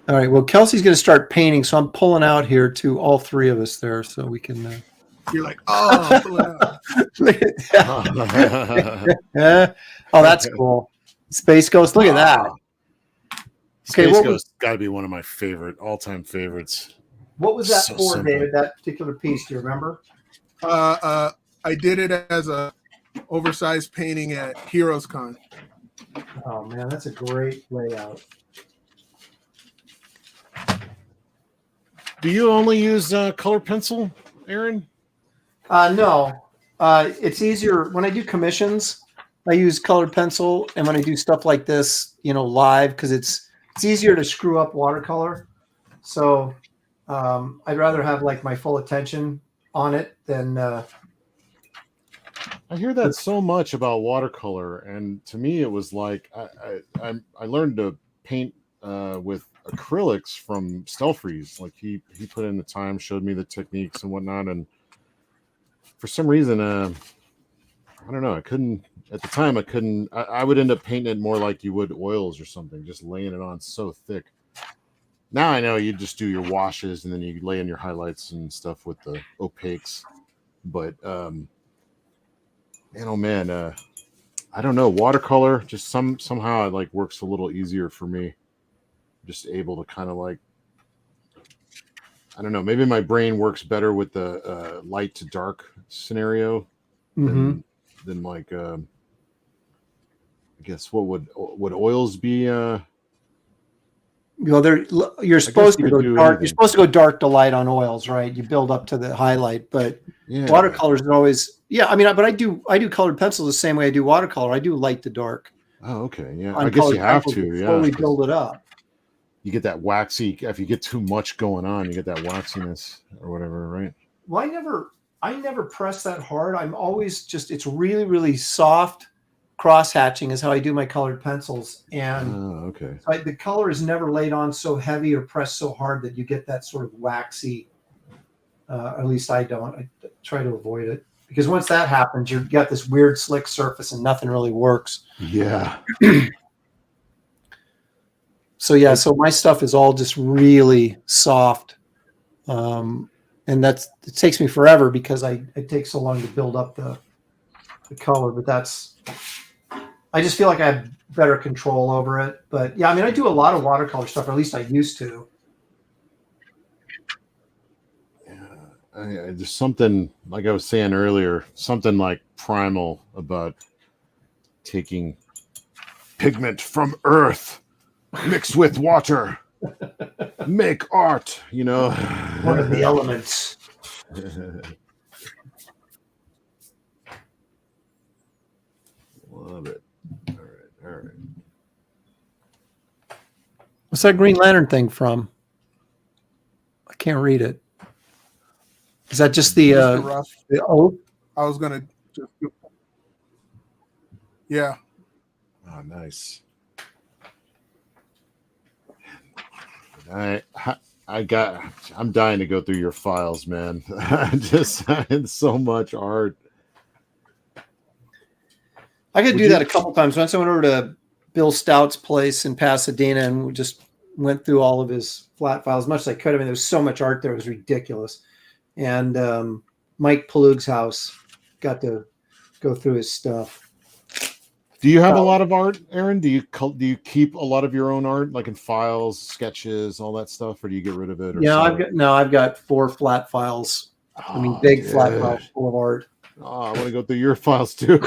All right. Well, Kelsey's going to start painting, so I'm pulling out here to all 3 of us there, so we can. You're like, oh, I'm pulling out. Oh, that's cool. Space Ghost. Look at that. Space Ghost got to be one of my all-time favorites. What was that for, simple. David? That particular piece? Do you remember? I did it as a oversized painting at Heroes Con. Oh man, that's a great layout. Do you only use color pencil, Aaron? No. It's easier when I do commissions. I use colored pencil, and when I do stuff like this, live, because it's it's easier to screw up watercolor. So I'd rather have like my full attention on it than. I hear that so much about watercolor, and to me, it was like I learned to paint with acrylics from Stelfreeze. Like he put in the time, showed me the techniques and whatnot, and for some reason, I don't know. I couldn't at the time. I would end up painting it more like you would oils or something, just laying it on so thick. Now I know you just do your washes and then you lay in your highlights and stuff with the opaques. But man, I don't know. Watercolor just somehow it like works a little easier for me. Just able to kind of like, I don't know. Maybe my brain works better with the light to dark scenario than like. I guess what would oils be? Well, you're supposed to go dark. You're supposed to go dark to light on oils, right? You build up to the highlight, but watercolors are always but I do colored pencils the same way I do watercolor. I do light to dark. Oh, okay, yeah. I guess you have to, slowly build it up. You get that waxy. If you get too much going on, you get that waxiness or whatever, right? Well, I never press that hard. I'm always just. It's really, really soft. Cross hatching is how I do my colored pencils, and the color is never laid on so heavy or pressed so hard that you get that sort of waxy. At least I don't. I try to avoid it because once that happens, you've got this weird slick surface and nothing really works. Yeah. So my stuff is all just really soft, and it takes me forever because it takes so long to build up the color. But I just feel like I have better control over it. But yeah, I do a lot of watercolor stuff, or at least I used to. There's something, like I was saying earlier, something like primal about taking pigment from earth, mixed with water, make art, One of the elements. Love it. All right. What's that Green Lantern thing from? I can't read it. Is that just the oath? I was gonna yeah. Oh, nice. I'm dying to go through your files, man. It's so much art. I could do that a couple times. Once I went over to Bill Stout's place in Pasadena and we just went through all of his flat files as much as I could. There was so much art there; it was ridiculous. And Mike Palug's house, got to go through his stuff. Do you have a lot of art, Aaron? Do you keep a lot of your own art, like in files, sketches, all that stuff, or do you get rid of it? I've got 4 flat files. Big flat files full of art. Oh, I want to go through your files too.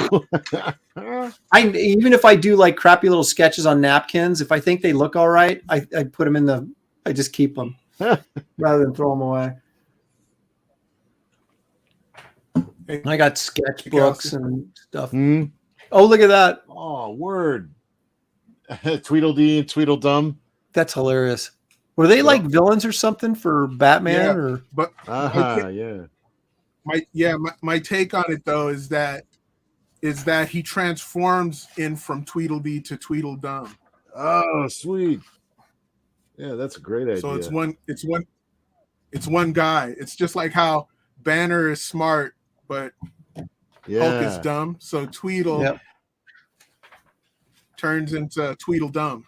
Even if I do like crappy little sketches on napkins, if I think they look all right, I put them I just keep them rather than throw them away. I got sketchbooks and stuff. Oh, look at that. Oh, word. Tweedledee and Tweedledum. That's hilarious. Were they like villains or something for Batman? My take on it though is that he transforms in from Tweedledee to Tweedledum. Oh, sweet. Yeah, that's a great idea. So it's one guy. It's just like how Banner is smart, but Hulk is dumb. So Tweedle turns into Tweedledum.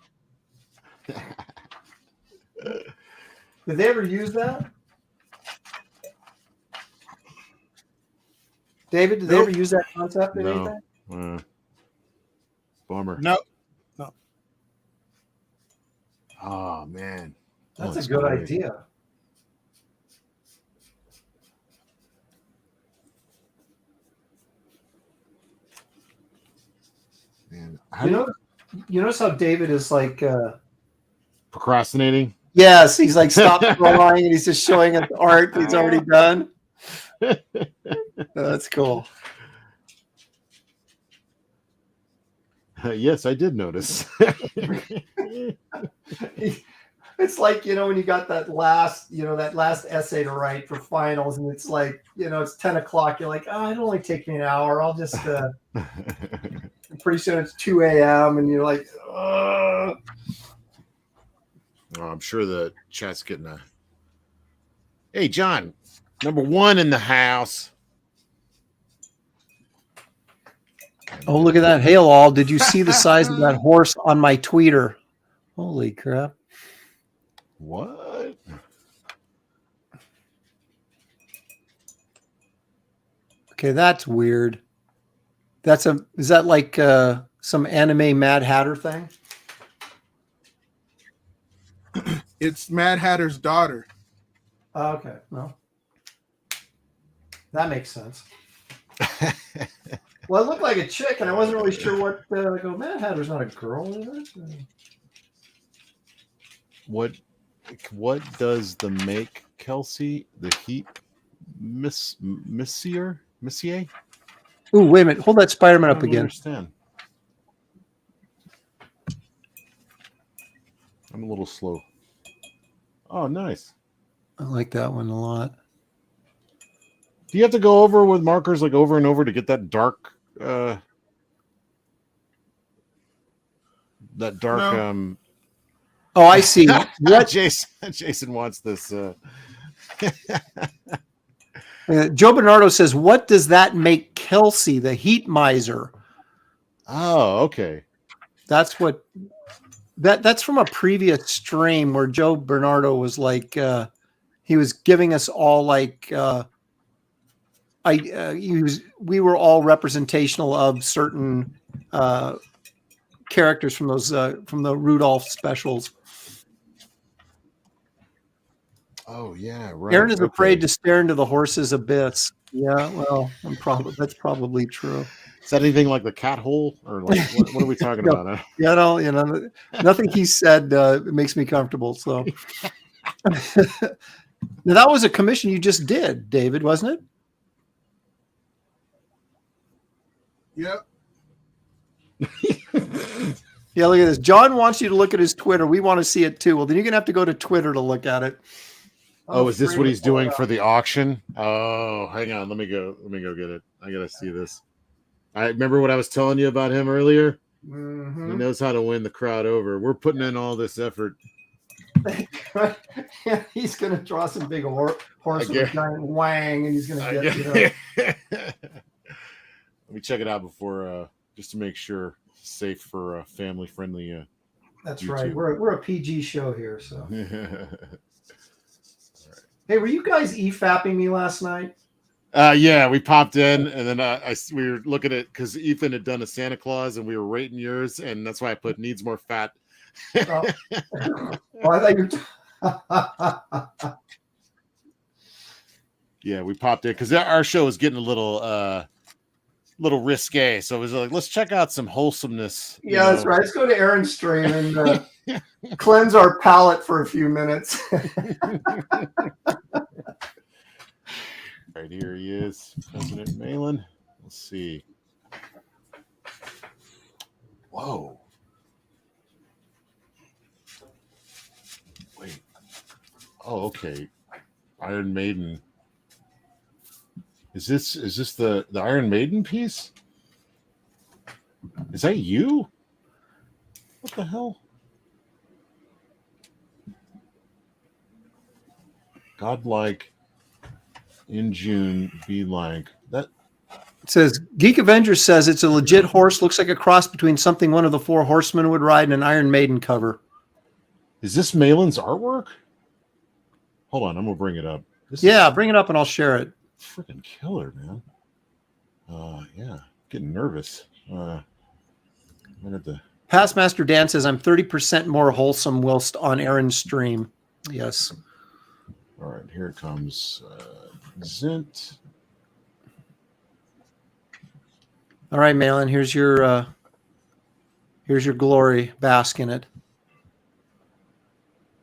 Did they ever use that? David, did they ever use that concept in anything? Bummer. No. Oh, man. That's a good idea. Man, you notice how David is like procrastinating? Yes, he's like stop drawing and he's just showing us art he's already done. That's cool. Yes, I did notice. It's like, when you got that last essay to write for finals, and it's like, it's 10 o'clock. You're like, oh, it'll only take me an hour. I'll just, pretty soon it's 2 a.m. and you're like, oh, I'm sure the chat's getting a, hey, John, number 1 in the house. Oh, look at that. Hail all. Did you see the size of that horse on my tweeter? Holy crap. What? Okay, that's weird. Is that like some anime Mad Hatter thing? It's Mad Hatter's daughter. Okay, well, that makes sense. Well, it looked like a chick, and I wasn't really sure what. I go, Mad Hatter's not a girl, is it? What does the make Kelsey the heat Monsieur? Ooh, wait a minute. Hold that Spider-Man I up don't again. Understand. I'm a little slow. Oh, nice. I like that one a lot. Do you have to go over with markers like over and over to get that dark No. Oh, I see. What? Jason wants this. Joe Bernardo says, what does that make Kelsey the heat miser? Oh, okay. That's what that's from a previous stream where Joe Bernardo was like, he was giving us all like, we were all representational of certain characters from those from the Rudolph specials. Oh yeah, right. Aaron is afraid to stare into the horse's abyss. Yeah, well, that's probably true. Is that anything like the cat hole, or like what are we talking No, about? Yeah, no, nothing he said makes me comfortable. So now that was a commission you just did, David, wasn't it? Yep. Yeah, look at this. John wants you to look at his Twitter. We want to see it too. Well, then you're gonna have to go to Twitter to look at it. Oh, is this what he's doing for the auction? Oh, hang on. Let me go get it. I gotta see this. I remember what I was telling you about him earlier. Mm-hmm. He knows how to win the crowd over. We're putting in all this effort. Yeah, he's gonna draw some big horse with a giant wang, and he's gonna get. Let me check it out before, just to make sure it's safe for family friendly. That's YouTube. right. We're a PG show here, so. Hey, were you guys e-fapping me last night? Yeah, we popped in, and then we were looking at because Ethan had done a Santa Claus, and we were rating yours, and that's why I put needs more fat. Oh, I thought you. Yeah, we popped in because our show was getting a little risque, so it was like, let's check out some wholesomeness. Yeah, that's right. Let's go to Aaron's stream and cleanse our palate for a few minutes. Right, here he is, President Malin. Let's see. Whoa. Wait. Oh, okay. Iron Maiden. Is this the Iron Maiden piece? Is that you? What the hell? Godlike in June, be like that. It says Geek Avengers says it's a legit horse. Looks like a cross between something one of the four horsemen would ride and an Iron Maiden cover. Is this Malin's artwork? Hold on, I'm gonna bring it up. Bring it up and I'll share it. Freaking killer, man. Yeah, getting nervous. Past Master Dan says I'm 30% more wholesome whilst on Aaron's stream. Yes. All right, here it comes. Zint. All right, Malin. Here's your glory. Bask in it.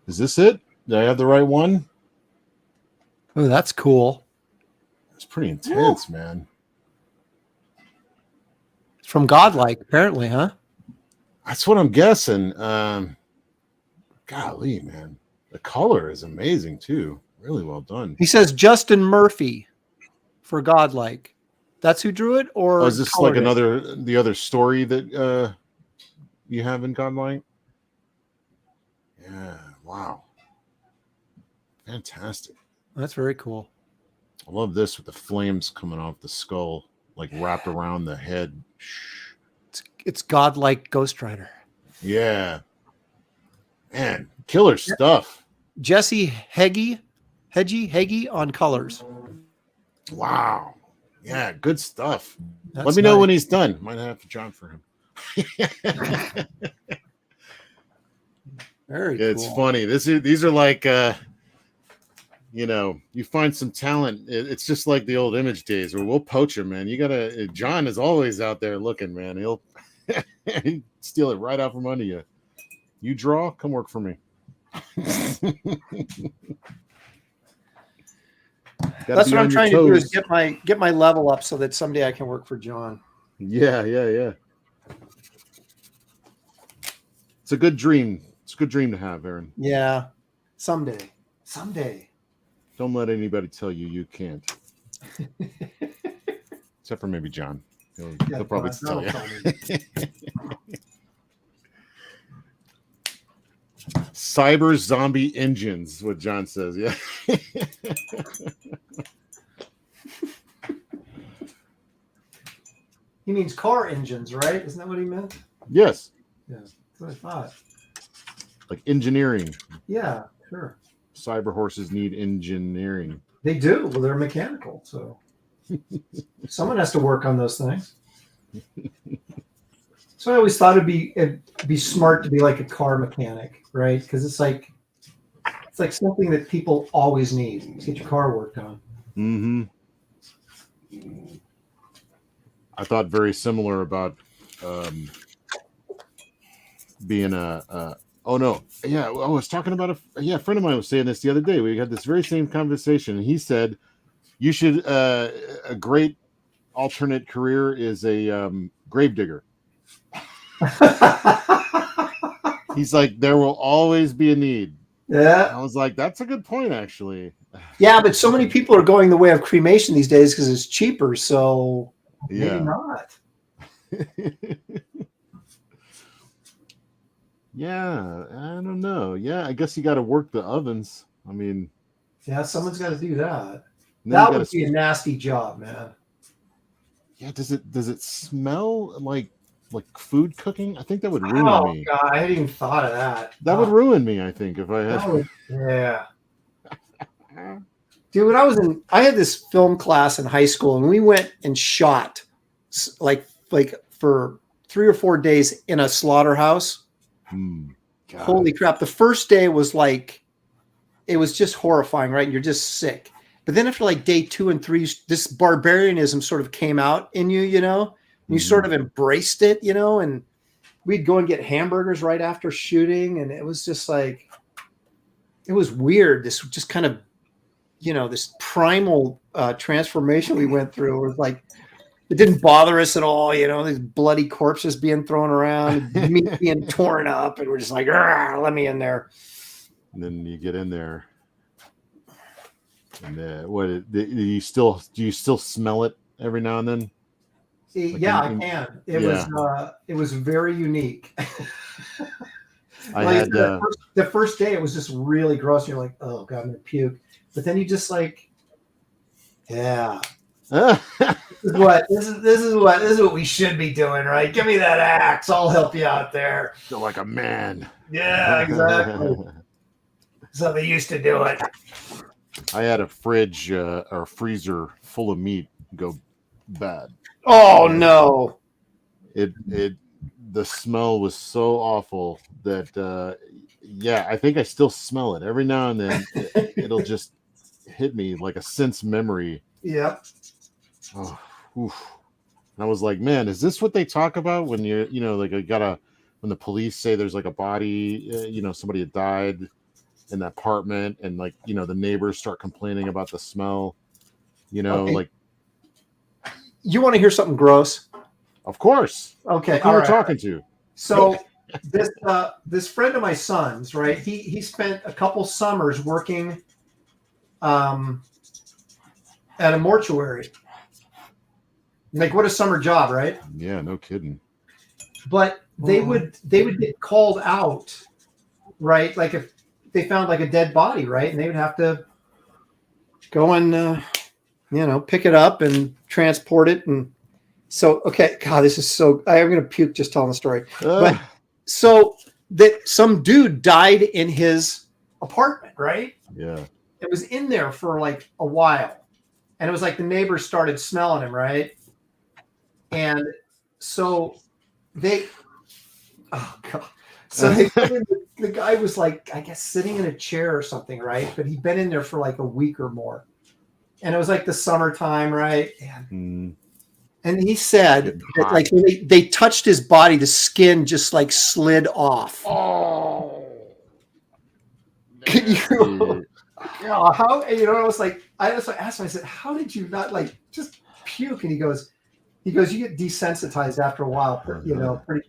Is this it? Did I have the right one? Oh, that's cool. It's pretty intense, man. It's from Godlike, apparently, huh? That's what I'm guessing. Golly, man. The color is amazing too. Really well done. He says Justin Murphy for Godlike. That's who drew it, or is this like the other story that you have in Godlike? Yeah. Wow. Fantastic. That's very cool. I love this with the flames coming off the skull, like wrapped around the head. It's Godlike Ghost Rider. Yeah. Man, killer stuff. Jesse Heggie on colors. Wow. Yeah, good stuff. That's Let me know when he's done. Might have to job for him. Very cool. It's funny. These are like you find some talent. It's just like the old Image days where we'll poach him, man. John is always out there looking, man. He'll steal it right out from under you. You draw, come work for me. That's what I'm trying to do, is get my level up so that someday I can work for John. Yeah. It's a good dream. It's a good dream to have, Aaron. Yeah. Someday. Don't let anybody tell you can't. Except for maybe John. He'll probably tell you. Cyber zombie engines, what John says. Yeah. He means car engines, right? Isn't that what he meant? Yes. Yeah, that's what I thought. Like engineering. Yeah, sure. Cyber horses need engineering. They do. Well, they're mechanical, so someone has to work on those things. So I always thought it'd be smart to be like a car mechanic, right? Because it's like something that people always need to get your car worked on. Mm-hmm. I thought very similar about being a I was talking about a friend of mine was saying this the other day. We had this very same conversation, and he said you should a great alternate career is a gravedigger. He's like, there will always be a need. Yeah. I was like, that's a good point, actually. Yeah, but so many people are going the way of cremation these days because it's cheaper. So maybe not. Yeah, I don't know. Yeah, I guess you got to work the ovens. I mean, yeah, someone's got to do that. That would be a nasty job, man. Yeah, does it smell like food cooking? I think that would ruin me. Oh God, I hadn't even thought of that. That would ruin me, I think, if I had. Yeah. Dude, when I had this film class in high school, and we went and shot like for 3 or 4 days in a slaughterhouse. Holy crap. The first day was it was just horrifying, right? You're just sick. But then after day 2 and 3, this barbarianism sort of came out in you, and you sort of embraced it, and we'd go and get hamburgers right after shooting. And it was just it was weird. This just kind of, this primal transformation we went through. It was it didn't bother us at all, these bloody corpses being thrown around, meat being torn up, and we're just let me in there. And then you get in there, and do you still smell it every now and then? Yeah, I can. It was very unique. The first day it was just really gross. You're like, oh God, I'm gonna puke. But then you just yeah. This is what we should be doing, right? Give me that axe. I'll help you out there. Feel like a man. Yeah, exactly. So they used to do it. I had a fridge or freezer full of meat go bad. Oh no! The smell was so awful that I think I still smell it every now and then. It'll just hit me like a sense memory. Yep. Oh, oof. And I was like, man, is this what they talk about when when the police say there's a body, somebody had died in the apartment, and the neighbors start complaining about the smell, okay. You want to hear something gross? Of course. Okay. Who are we talking to? So this friend of my son's, right? He spent a couple summers working at a mortuary. Like, what a summer job, right? Yeah, no kidding. But they would get called out, right? Like if they found like a dead body, right? And they would have to go and pick it up and transport it. And so, okay, God, this is so. I'm gonna puke just telling the story. But so that some dude died in his apartment, right? Yeah. It was in there for like a while, and it was like the neighbors started smelling him, right? And so oh God. So the guy was like, I guess, sitting in a chair or something, right? But he'd been in there for like a week or more. And it was like the summertime, right? And he said that like when they touched his body, the skin just like slid off. Oh. Can you how I was like, I asked him, I said, how did you not like just puke? And he goes, you get desensitized after a while,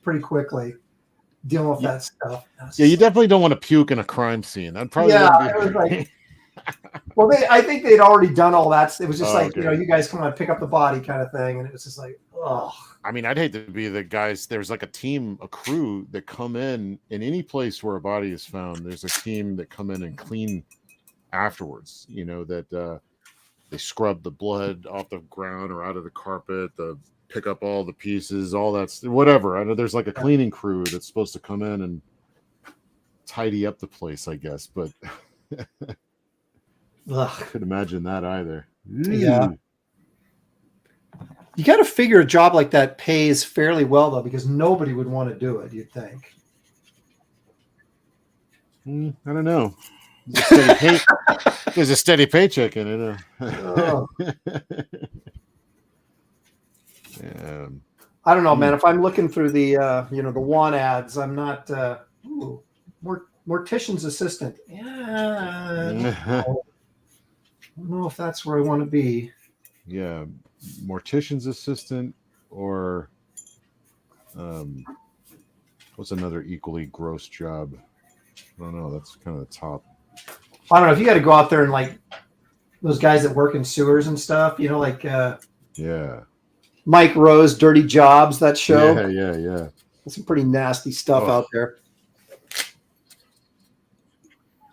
pretty quickly dealing with that stuff. Yeah, you definitely don't want to puke in a crime scene. That probably it was like, well, I think they'd already done all that. It was just you guys come on, pick up the body kind of thing, and it was just like, oh. I mean, I'd hate to be the guys. There's like a crew that come in any place where a body is found. There's a team that come in and clean afterwards. That they scrub the blood off the ground or out of the carpet. Pick up all the pieces, all that's whatever. I know there's like a cleaning crew that's supposed to come in and tidy up the place, I guess. But I couldn't imagine that either. Yeah. You got to figure a job like that pays fairly well, though, because nobody would want to do it, you'd think. I don't know. There's a steady paycheck in it. Oh. Yeah. I don't know, man. If I'm looking through the the want ads, I'm not mortician's assistant. Yeah. I don't know if that's where I want to be. Yeah. Mortician's assistant or what's another equally gross job? I don't know. That's kind of the top. I don't know if you got to go out there and like those guys that work in sewers and stuff, yeah. Mike Rowe's Dirty Jobs, that show. Yeah. There's some pretty nasty stuff out there.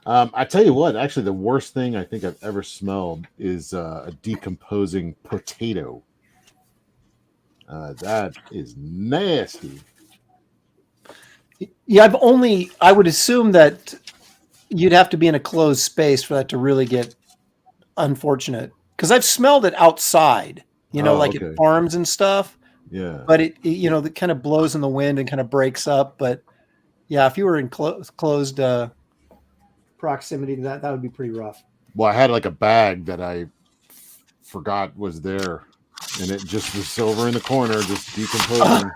I tell you what, actually, the worst thing I think I've ever smelled is a decomposing potato. That is nasty. Yeah, I would assume that you'd have to be in a closed space for that to really get unfortunate. Because I've smelled it outside. At farms and stuff. Yeah. But it that kind of blows in the wind and kind of breaks up. But yeah, if you were in closed proximity to that would be pretty rough. Well, I had like a bag that I forgot was there, and it just was over in the corner, just decomposing.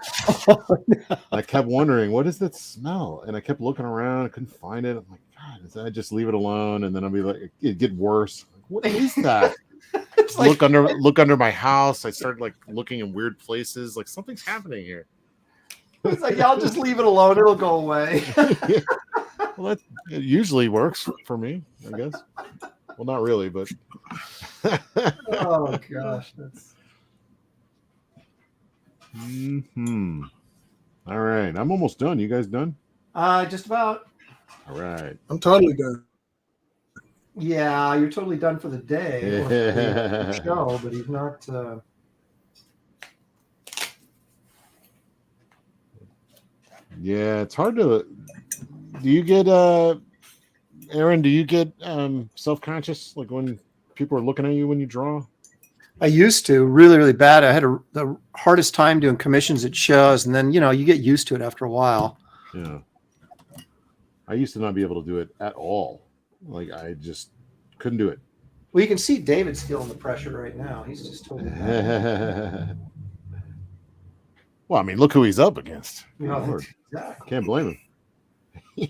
No. I kept wondering, what does that smell? And I kept looking around, I couldn't find it. I'm like, God, I just leave it alone, and then I'll be like, it'd get worse. Like, what is that? It's like, look under my house. I started like looking in weird places. Like something's happening here. It's like, I'll just leave it alone. It'll go away. Well, it usually works for me, I guess. Well, not really, but. Oh gosh, that's. All right, I'm almost done. You guys done? Just about. All right. I'm totally done. Yeah, you're totally done for the day. Yeah. Show, but he's not. Yeah, it's hard to. Do you get Aaron? Do you get self-conscious like when people are looking at you when you draw? I used to really, really bad. I had the hardest time doing commissions at shows, and then you get used to it after a while. Yeah, I used to not be able to do it at all. Like I just couldn't do it. Well, you can see David's feeling the pressure right now. He's just totally. Well, I mean, look who he's up against. Exactly. Can't blame him.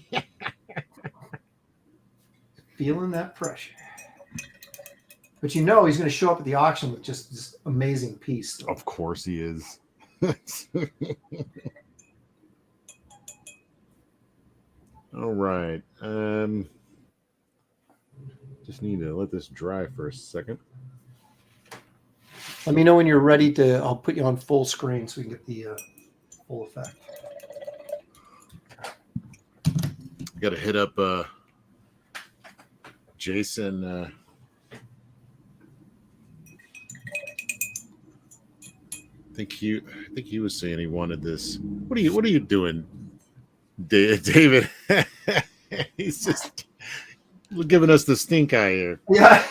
Feeling that pressure. But he's going to show up at the auction with just this amazing piece. Though. Of course he is. All right. Just need to let this dry for a second. Let me know when you're ready to. I'll put you on full screen so we can get the full effect. Got to hit up Jason. I think he was saying he wanted this. What are you doing, David? He's just giving us the stink eye here. Yeah.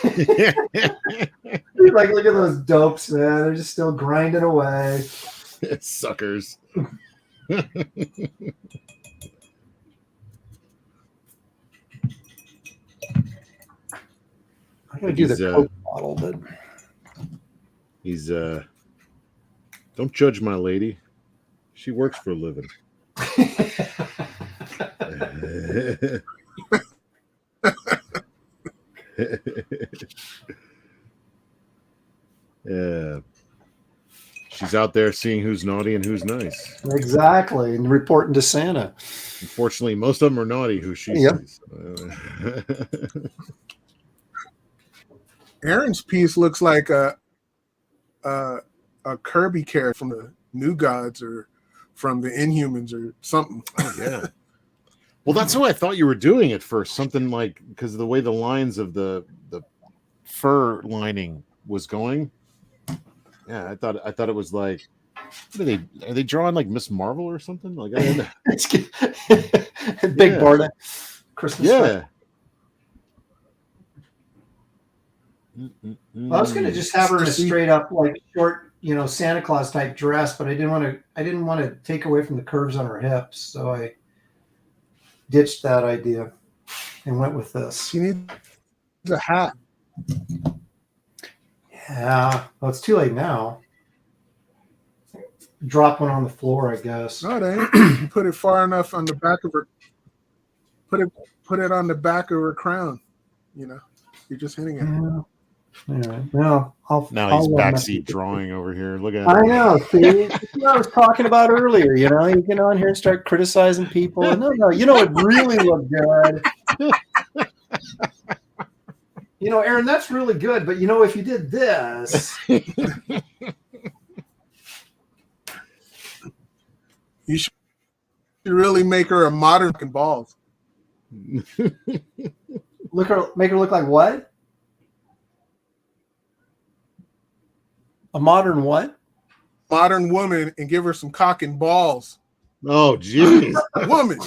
Like, look at those dopes, man. They're just still grinding away. Suckers. I'm gonna do the Coke bottle, but he's don't judge my lady. She works for a living. Yeah. She's out there seeing who's naughty and who's nice. Exactly, and reporting to Santa. Unfortunately, most of them are naughty who she sees. Aaron's piece looks like a Kirby character from the New Gods or from the Inhumans or something. Oh, yeah. Well, that's what I thought you were doing at first. Something like, because of the way the lines of the fur lining was going. Yeah, I thought it was like, what are they drawing like Miss Marvel or something? Like, Big Barda Christmas. Yeah. Well, I was going to just have her in a straight up like short, Santa Claus type dress, but I didn't want to take away from the curves on her hips, so I ditched that idea and went with this. She needs a hat. Yeah, well, it's too late now. Drop one on the floor, I guess. No, it ain't. You put it far enough on the back of her. Put it on the back of her crown. You're just hitting it. Yeah. Anyway, well, he's backseat drawing over here. Look at. I know. See, that's what I was talking about earlier. You get on here and start criticizing people. No, it really looked good. Aaron, that's really good. But if you did this, you should really make her a modern balls. Make her look like what? A modern what? Modern woman, and give her some cock and balls. Oh, jeez. Woman.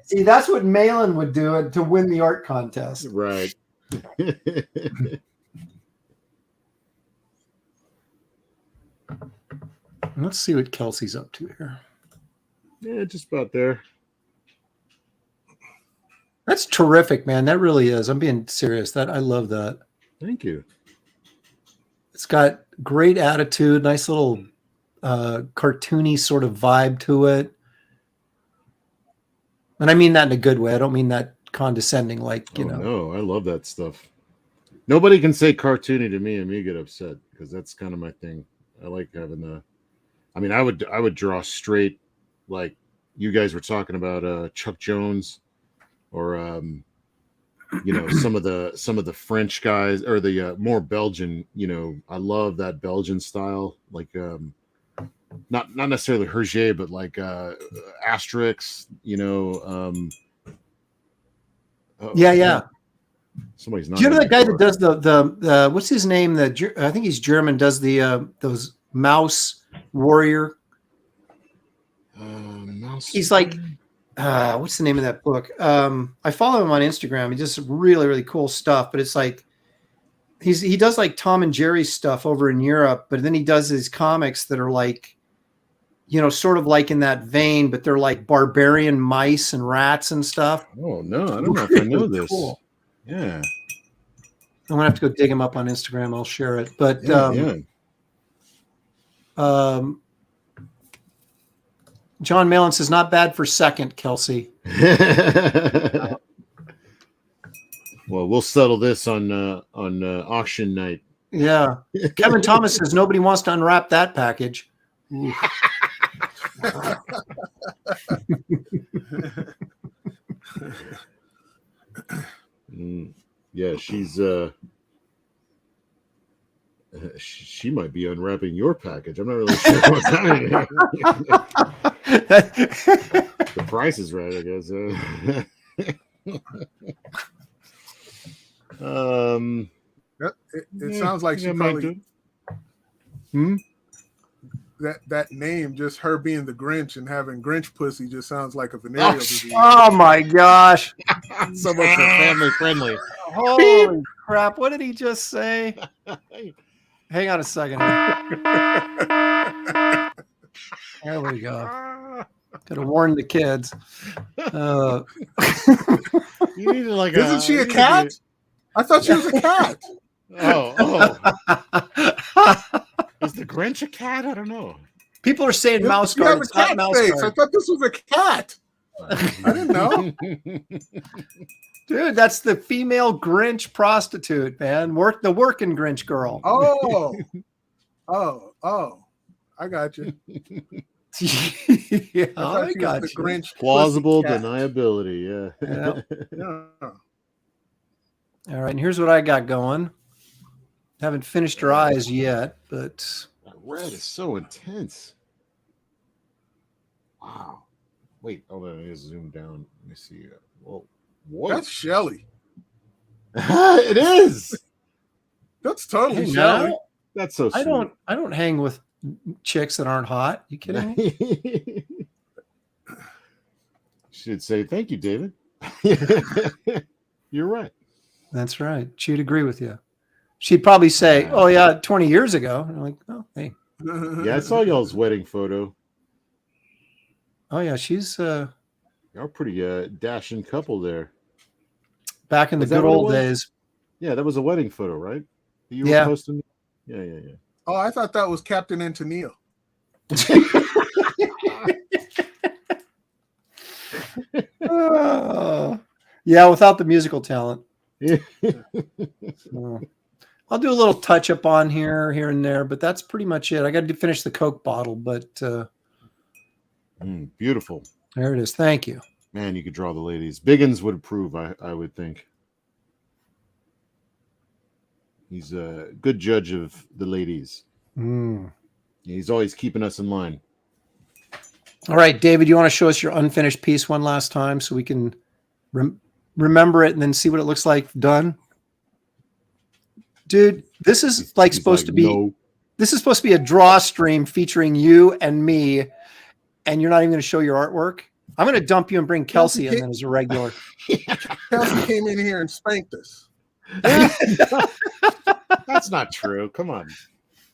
See, that's what Malin would do to win the art contest. Right. Let's see what Kelsey's up to here. Yeah, just about there. That's terrific, man. That really is. I'm being serious. I love that. Thank you. It's got great attitude, nice little cartoony sort of vibe to it. And I mean that in a good way. I don't mean that condescending, like, No, I love that stuff. Nobody can say cartoony to me and me get upset, because that's kind of my thing. I like having I would draw straight, like you guys were talking about Chuck Jones or some of the French guys, or the more Belgian, I love that Belgian style, like not necessarily Hergé, but like Asterix, yeah. Somebody's not. Do you know that guy that does the what's his name? I think he's German. Does the those mouse warrior? Mouse. He's like, what's the name of that book? I follow him on Instagram. He does really, really cool stuff. But it's like he does like Tom and Jerry stuff over in Europe, but then he does his comics that are like, sort of like in that vein, but they're like barbarian mice and rats and stuff. Oh no, I don't know if I know this. Cool. Yeah. I'm gonna have to go dig him up on Instagram. I'll share it. But John Malin says, not bad for second, Kelsey. Well, we'll settle this on auction night. Yeah. Kevin Thomas says nobody wants to unwrap that package. Yeah, she's she might be unwrapping your package. I'm not really sure what's happening here. The price is right, I guess. It sounds like she probably that name, just her being the Grinch and having Grinch pussy, just sounds like a venereal disease. Oh my gosh! So much for family friendly. Holy crap! What did he just say? Hang on a second. There we go. Could have warned the kids. You need to like. Isn't she a cat? I thought she was a cat. Oh. Is the Grinch a cat? I don't know. People are saying mouse guard. It's not mouse face. guard. I thought this was a cat. I didn't know. Dude, that's the female Grinch prostitute, man. The working Grinch girl. Oh. I got you. Yeah, I got the you. Grinch Plausible deniability. Yeah. All right, and here's what I got going. Haven't finished her eyes yet, but that red is so intense. Wow. Wait, hold on. I need to zoom down. Let me see. Whoa. What? That's Shelly. It is. That's totally Hey, Shelly. no, That's so sweet. I don't hang with chicks that aren't hot. You kidding me? Should say thank you, David. You're right. That's right. She'd agree with you. She'd probably say, "Oh yeah, 20 years ago." And I'm like, "Oh, hey." Yeah, I saw y'all's wedding photo. Oh yeah, she's Y'all pretty dashing couple there. back in the good old days. Yeah, that was a wedding photo, right? You Yeah. were posting. Yeah. Oh, I thought that was Captain and Tennille. Yeah, without the musical talent. Yeah. So, I'll do a little touch up on here and there, but that's pretty much it. I got to finish the Coke bottle, but Beautiful. there it is. Thank you. Man, you could draw the ladies. Biggins would approve, I would think. He's a good judge of the ladies. He's always keeping us in line. All right, David, you want to show us your unfinished piece one last time so we can remember it and then see what it looks like done? Dude, this is like supposed to be no. This is supposed to be a drawstream featuring you and me, and you're not even going to show your artwork. I'm going to dump you and bring Kelsey in then as a regular. Kelsey came in here and spanked us. That's not true. Come on.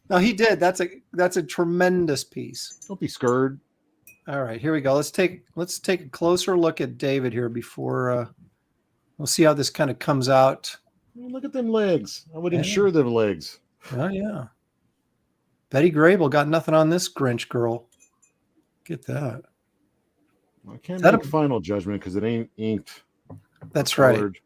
No, he did. That's a tremendous piece. Don't be scared. All right, here we go. Let's take a closer look at David here before we'll see how this kind of comes out. Look at them legs. I would insure them legs. Oh yeah. Betty Grable got nothing on this Grinch girl. Get that. I can't make a final judgment because it ain't inked. That's colored,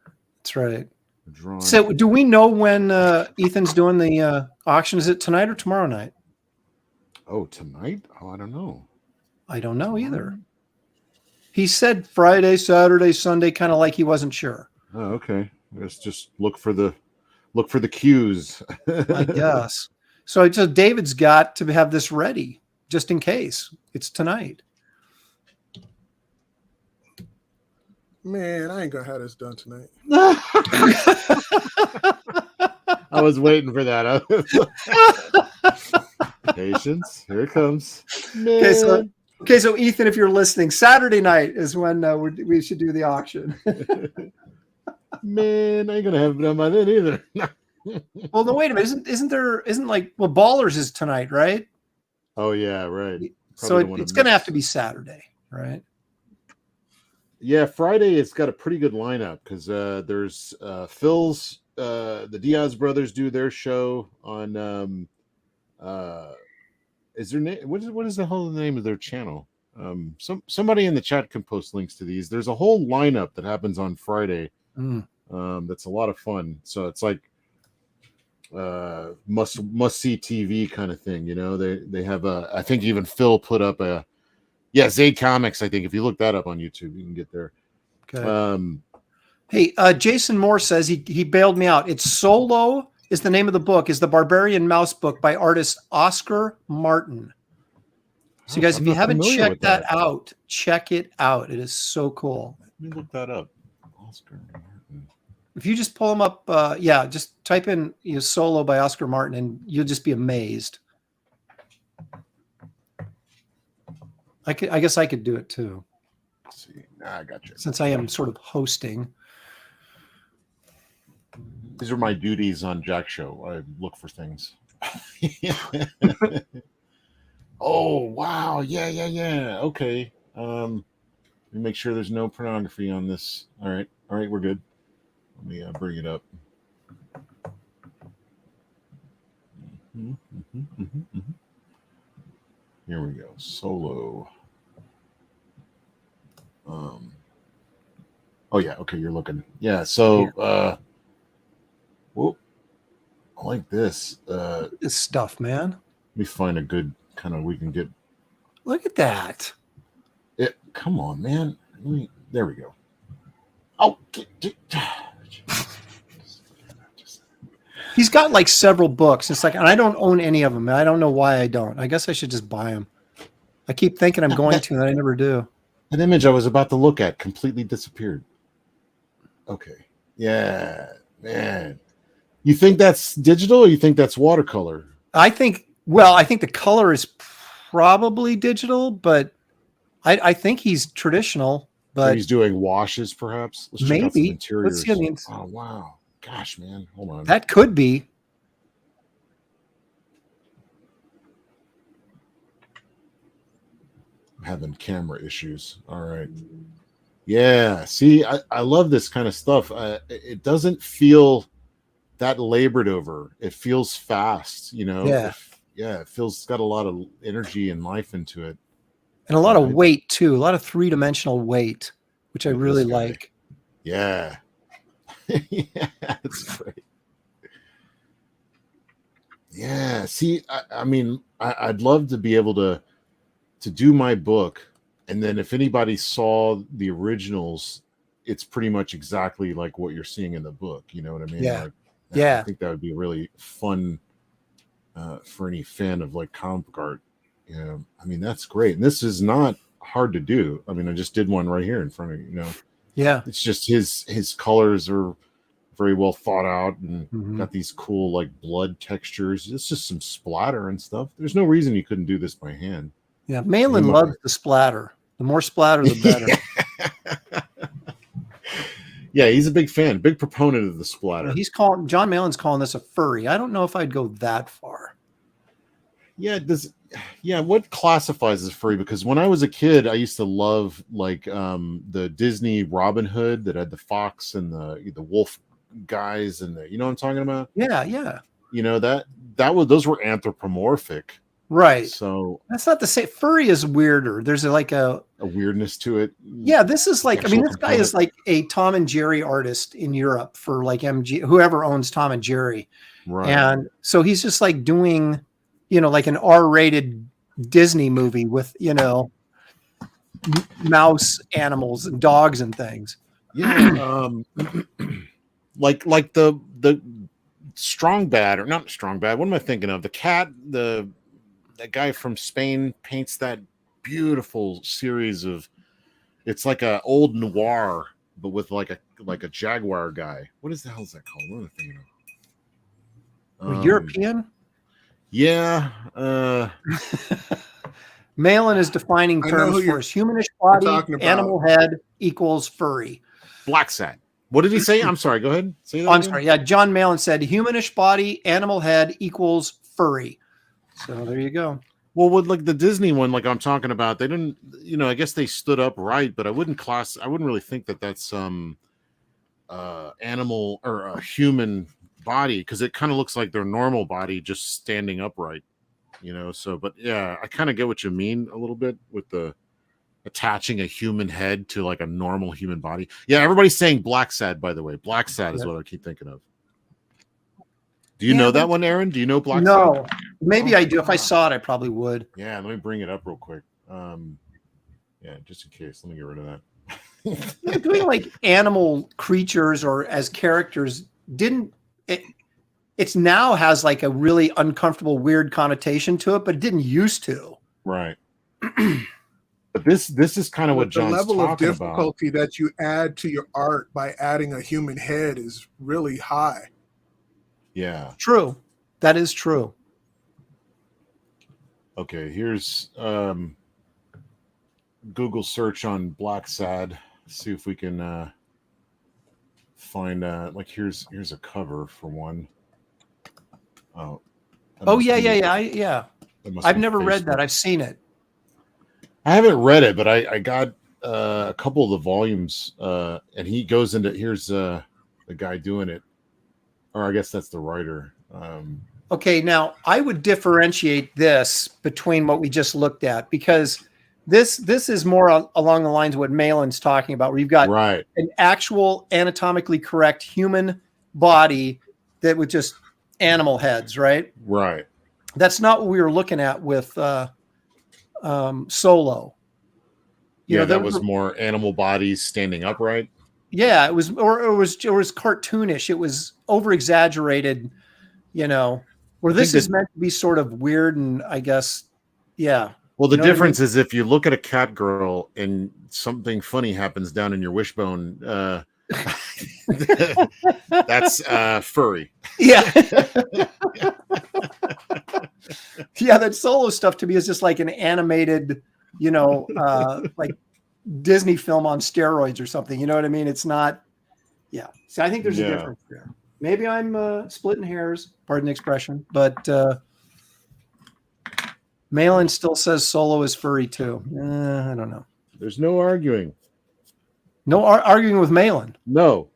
right. That's right. Drawn. So do we know when Ethan's doing the auction? Is it tonight or tomorrow night? Oh, tonight? Oh, I don't know. I don't know either. He said Friday, Saturday, Sunday, kind of like he wasn't sure. Oh, okay. Let's just look for the cues. I guess. So David's got to have this ready just in case it's tonight. Man, I ain't gonna have this done tonight. I was waiting for that. Patience. Here it comes. Okay, so Ethan, if you're listening, Saturday night is when we should do the auction. Man, I ain't gonna have it done by then either. Well, no, wait a minute. Isn't like Ballers is tonight, right? Oh yeah, right. So it's gonna have to be Saturday, right? Yeah, Friday it's got a pretty good lineup because there's Phil's the Diaz brothers do their show on is their name what is the whole name of their channel? Somebody in the chat can post links to these. There's a whole lineup that happens on Friday. That's a lot of fun. So it's like must see TV kind of thing, you know. They have I think even Phil put up a Yeah, Zayd Comics. I think if you look that up on YouTube, you can get there. Okay. Hey, Jason Moore says he bailed me out. It's Solo is the name of the book. Is the Barbarian Mouse book by artist Oscar Martin. So you guys, if you haven't checked that out, check it out. It is so cool. Let me look that up. Oscar Martin. If you just pull them up, just type in Solo by Oscar Martin, and you'll just be amazed. I guess I could do it too. Let's see. I got you. Since I am sort of hosting. These are my duties on Jack Show. I look for things. Oh, wow. Yeah. Okay. Let me make sure there's no pornography on this. All right, we're good. Let me bring it up. Here we go. Solo. Oh yeah, okay, you're looking. Yeah, so whoop. I like this. This stuff, man. Let me find a good kind of we can get. Look at that. Come on, man. There we go. Oh, he's got like several books. It's like, and I don't own any of them. And I don't know why I don't. I guess I should just buy them. I keep thinking I'm going to, and I never do. An image I was about to look at completely disappeared. Okay. Yeah, man. You think that's digital, or you think that's watercolor? I think the color is probably digital, but I think he's traditional. But so he's doing washes, perhaps. Let's maybe. Check out some interiors. Let's see. Oh wow, gosh, man, hold on. That could be. I'm having camera issues. All right. Yeah. See, I love this kind of stuff. It doesn't feel that labored over. It feels fast. Yeah. It feels it's got a lot of energy and life into it. And a lot of weight too, a lot of three-dimensional weight, which I really like. Yeah. Yeah, that's great. Yeah. See, I mean, I'd love to be able to do my book, and then if anybody saw the originals, it's pretty much exactly like what you're seeing in the book. You know what I mean? Yeah. Like, I think that would be really fun for any fan of like comic book art. Yeah, I mean, that's great. And this is not hard to do. I mean, I just did one right here in front of you. Yeah, it's just his colors are very well thought out and got these cool like blood textures. It's just some splatter and stuff. There's no reason you couldn't do this by hand. Yeah, Malin loves the splatter. The more splatter, the better. Yeah, he's a big fan, big proponent of the splatter. John Malin's calling this a furry. I don't know if I'd go that far. Yeah, what classifies as furry? Because when I was a kid, I used to love like the Disney Robin Hood that had the fox and the wolf guys and you know what I'm talking about? Yeah. Those were anthropomorphic. Right. So that's not the same. Furry is weirder. There's like a weirdness to it. Yeah, this is like, I mean, this guy is like a Tom and Jerry artist in Europe for like MG, whoever owns Tom and Jerry. Right. And so he's just like doing, like an R-rated Disney movie with, mouse animals and dogs and things. Yeah. like the Strong Bad, or not Strong Bad. What am I thinking of? The cat, that guy from Spain paints that beautiful series of, it's like a old noir, but with like a jaguar guy. What is the hell is that called? What am I thinking of? European? Yeah. Malin is defining terms for us. Humanish body, animal head equals furry. Black Sat. What did he say? I'm sorry. Go ahead. Say that I'm sorry. Yeah, John Malin said humanish body, animal head equals furry. So there you go. Well, with like the Disney one, like I'm talking about, they didn't, I guess they stood up right, but I wouldn't really think that that's some animal or a human body, because it kind of looks like their normal body just standing upright, So, but yeah, I kind of get what you mean a little bit with the attaching a human head to like a normal human body. Yeah, everybody's saying Black Sad, by the way. Black Sad is what I keep thinking of. Do you know that one, Aaron? Do you know Black Sad? No, maybe I do. If I saw it, I probably would. Yeah, let me bring it up real quick. Yeah, just in case. Let me get rid of that. Doing like animal creatures or as characters didn't it? It's now has like a really uncomfortable, weird connotation to it, but it didn't used to. Right. But this is kind of what The John's level of talking about. difficulty that you add to your art by adding a human head is really high. Yeah. True. That is true. Okay, here's Google search on Black Sad. See if we can find like here's a cover for one. Oh. Yeah. I've never read that. I've seen it. I haven't read it, but I got a couple of the volumes, and he goes into here's the guy doing it, or I guess that's the writer. Okay, now I would differentiate this between what we just looked at because this is more along the lines of what Malin's talking about, where you've got an actual anatomically correct human body that with just animal heads, right? Right. That's not what we were looking at with Solo. That was more animal bodies standing upright. Yeah, it was cartoonish. It was over exaggerated, where this is meant to be sort of weird and I guess, yeah. Well, the difference is if you look at a cat girl and something funny happens down in your wishbone, that's furry. Yeah. Yeah, that Solo stuff to me is just like an animated, like Disney film on steroids or something. You know what I mean? It's not. Yeah. So I think there's a difference there. Maybe I'm splitting hairs, pardon the expression, but Malin still says Solo is furry too. I don't know. There's no arguing. No arguing with Malin. No.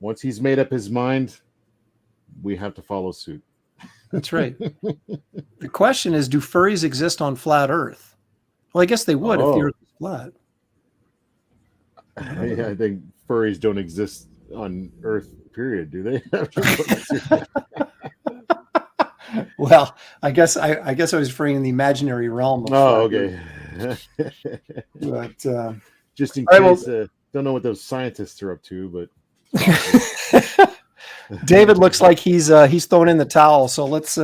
Once he's made up his mind, we have to follow suit. That's right. The question is, do furries exist on flat Earth? Well, I guess they would if the Earth was flat. I think furries don't exist on Earth, period, do they? Well, I guess I was referring in the imaginary realm. Okay. But just in case, don't know what those scientists are up to, but David looks like he's thrown in the towel. So let's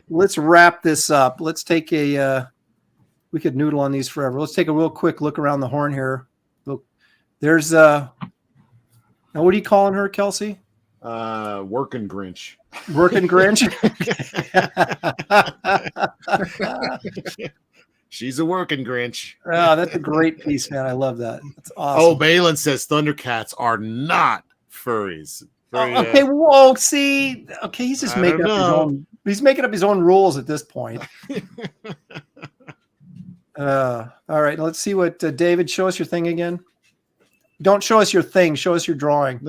let's wrap this up. Let's take we could noodle on these forever. Let's take a real quick look around the horn here. Look, there's now what are you calling her, Kelsey? Working Grinch. Working Grinch. She's a working Grinch. Oh, that's a great piece, man. I love that. That's awesome. Oh, Balin says Thundercats are not furries. Okay, whoa, see. Okay, he's just making up his own. He's making up his own rules at this point. All right, let's see what David. Show us your thing again. Don't show us your thing. Show us your drawing.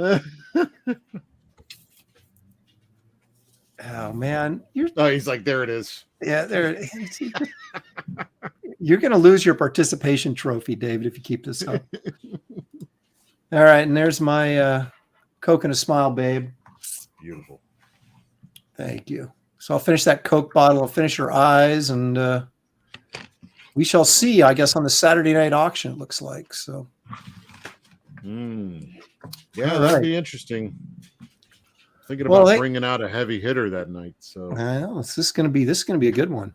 Oh man, he's like, there it is. Yeah, there it is. You're going to lose your participation trophy, David, if you keep this up. All right, and there's my Coke and a smile, babe. Beautiful. Thank you. So I'll finish that Coke bottle. I'll finish her eyes, and we shall see, I guess, on the Saturday night auction, it looks like. So, yeah, that'd be interesting. Thinking about bringing out a heavy hitter that night. So I know this is going to be a good one.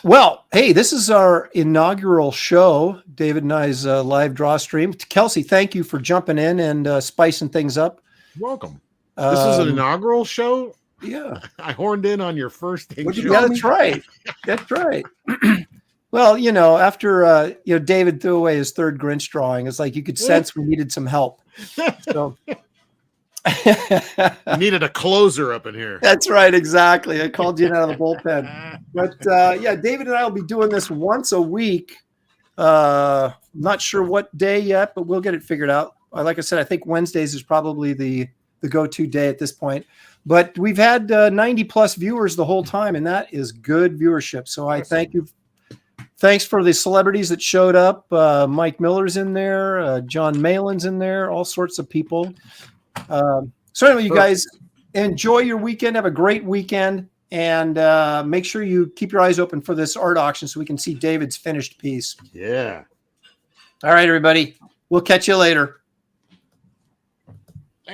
Well, hey, this is our inaugural show, David and I's live draw stream. Kelsey, thank you for jumping in and spicing things up. Welcome. This is an inaugural show. Yeah, I horned in on your first thing. Yeah, that's right. That's right. Well, after David threw away his third Grinch drawing, it's like you could sense we needed some help. So. You needed a closer up in here. That's right, exactly. I called you out of the bullpen. But David and I will be doing this once a week. Not sure what day yet, but we'll get it figured out. Like I said, I think Wednesdays is probably the go-to day at this point. But we've had 90 plus viewers the whole time, and that is good viewership. So I thank you. Thanks for the celebrities that showed up. Mike Miller's in there, John Malin's in there, all sorts of people. So anyway, you guys enjoy your weekend. Have a great weekend. And make sure you keep your eyes open for this art auction so we can see David's finished piece. Yeah. All right, everybody. We'll catch you later.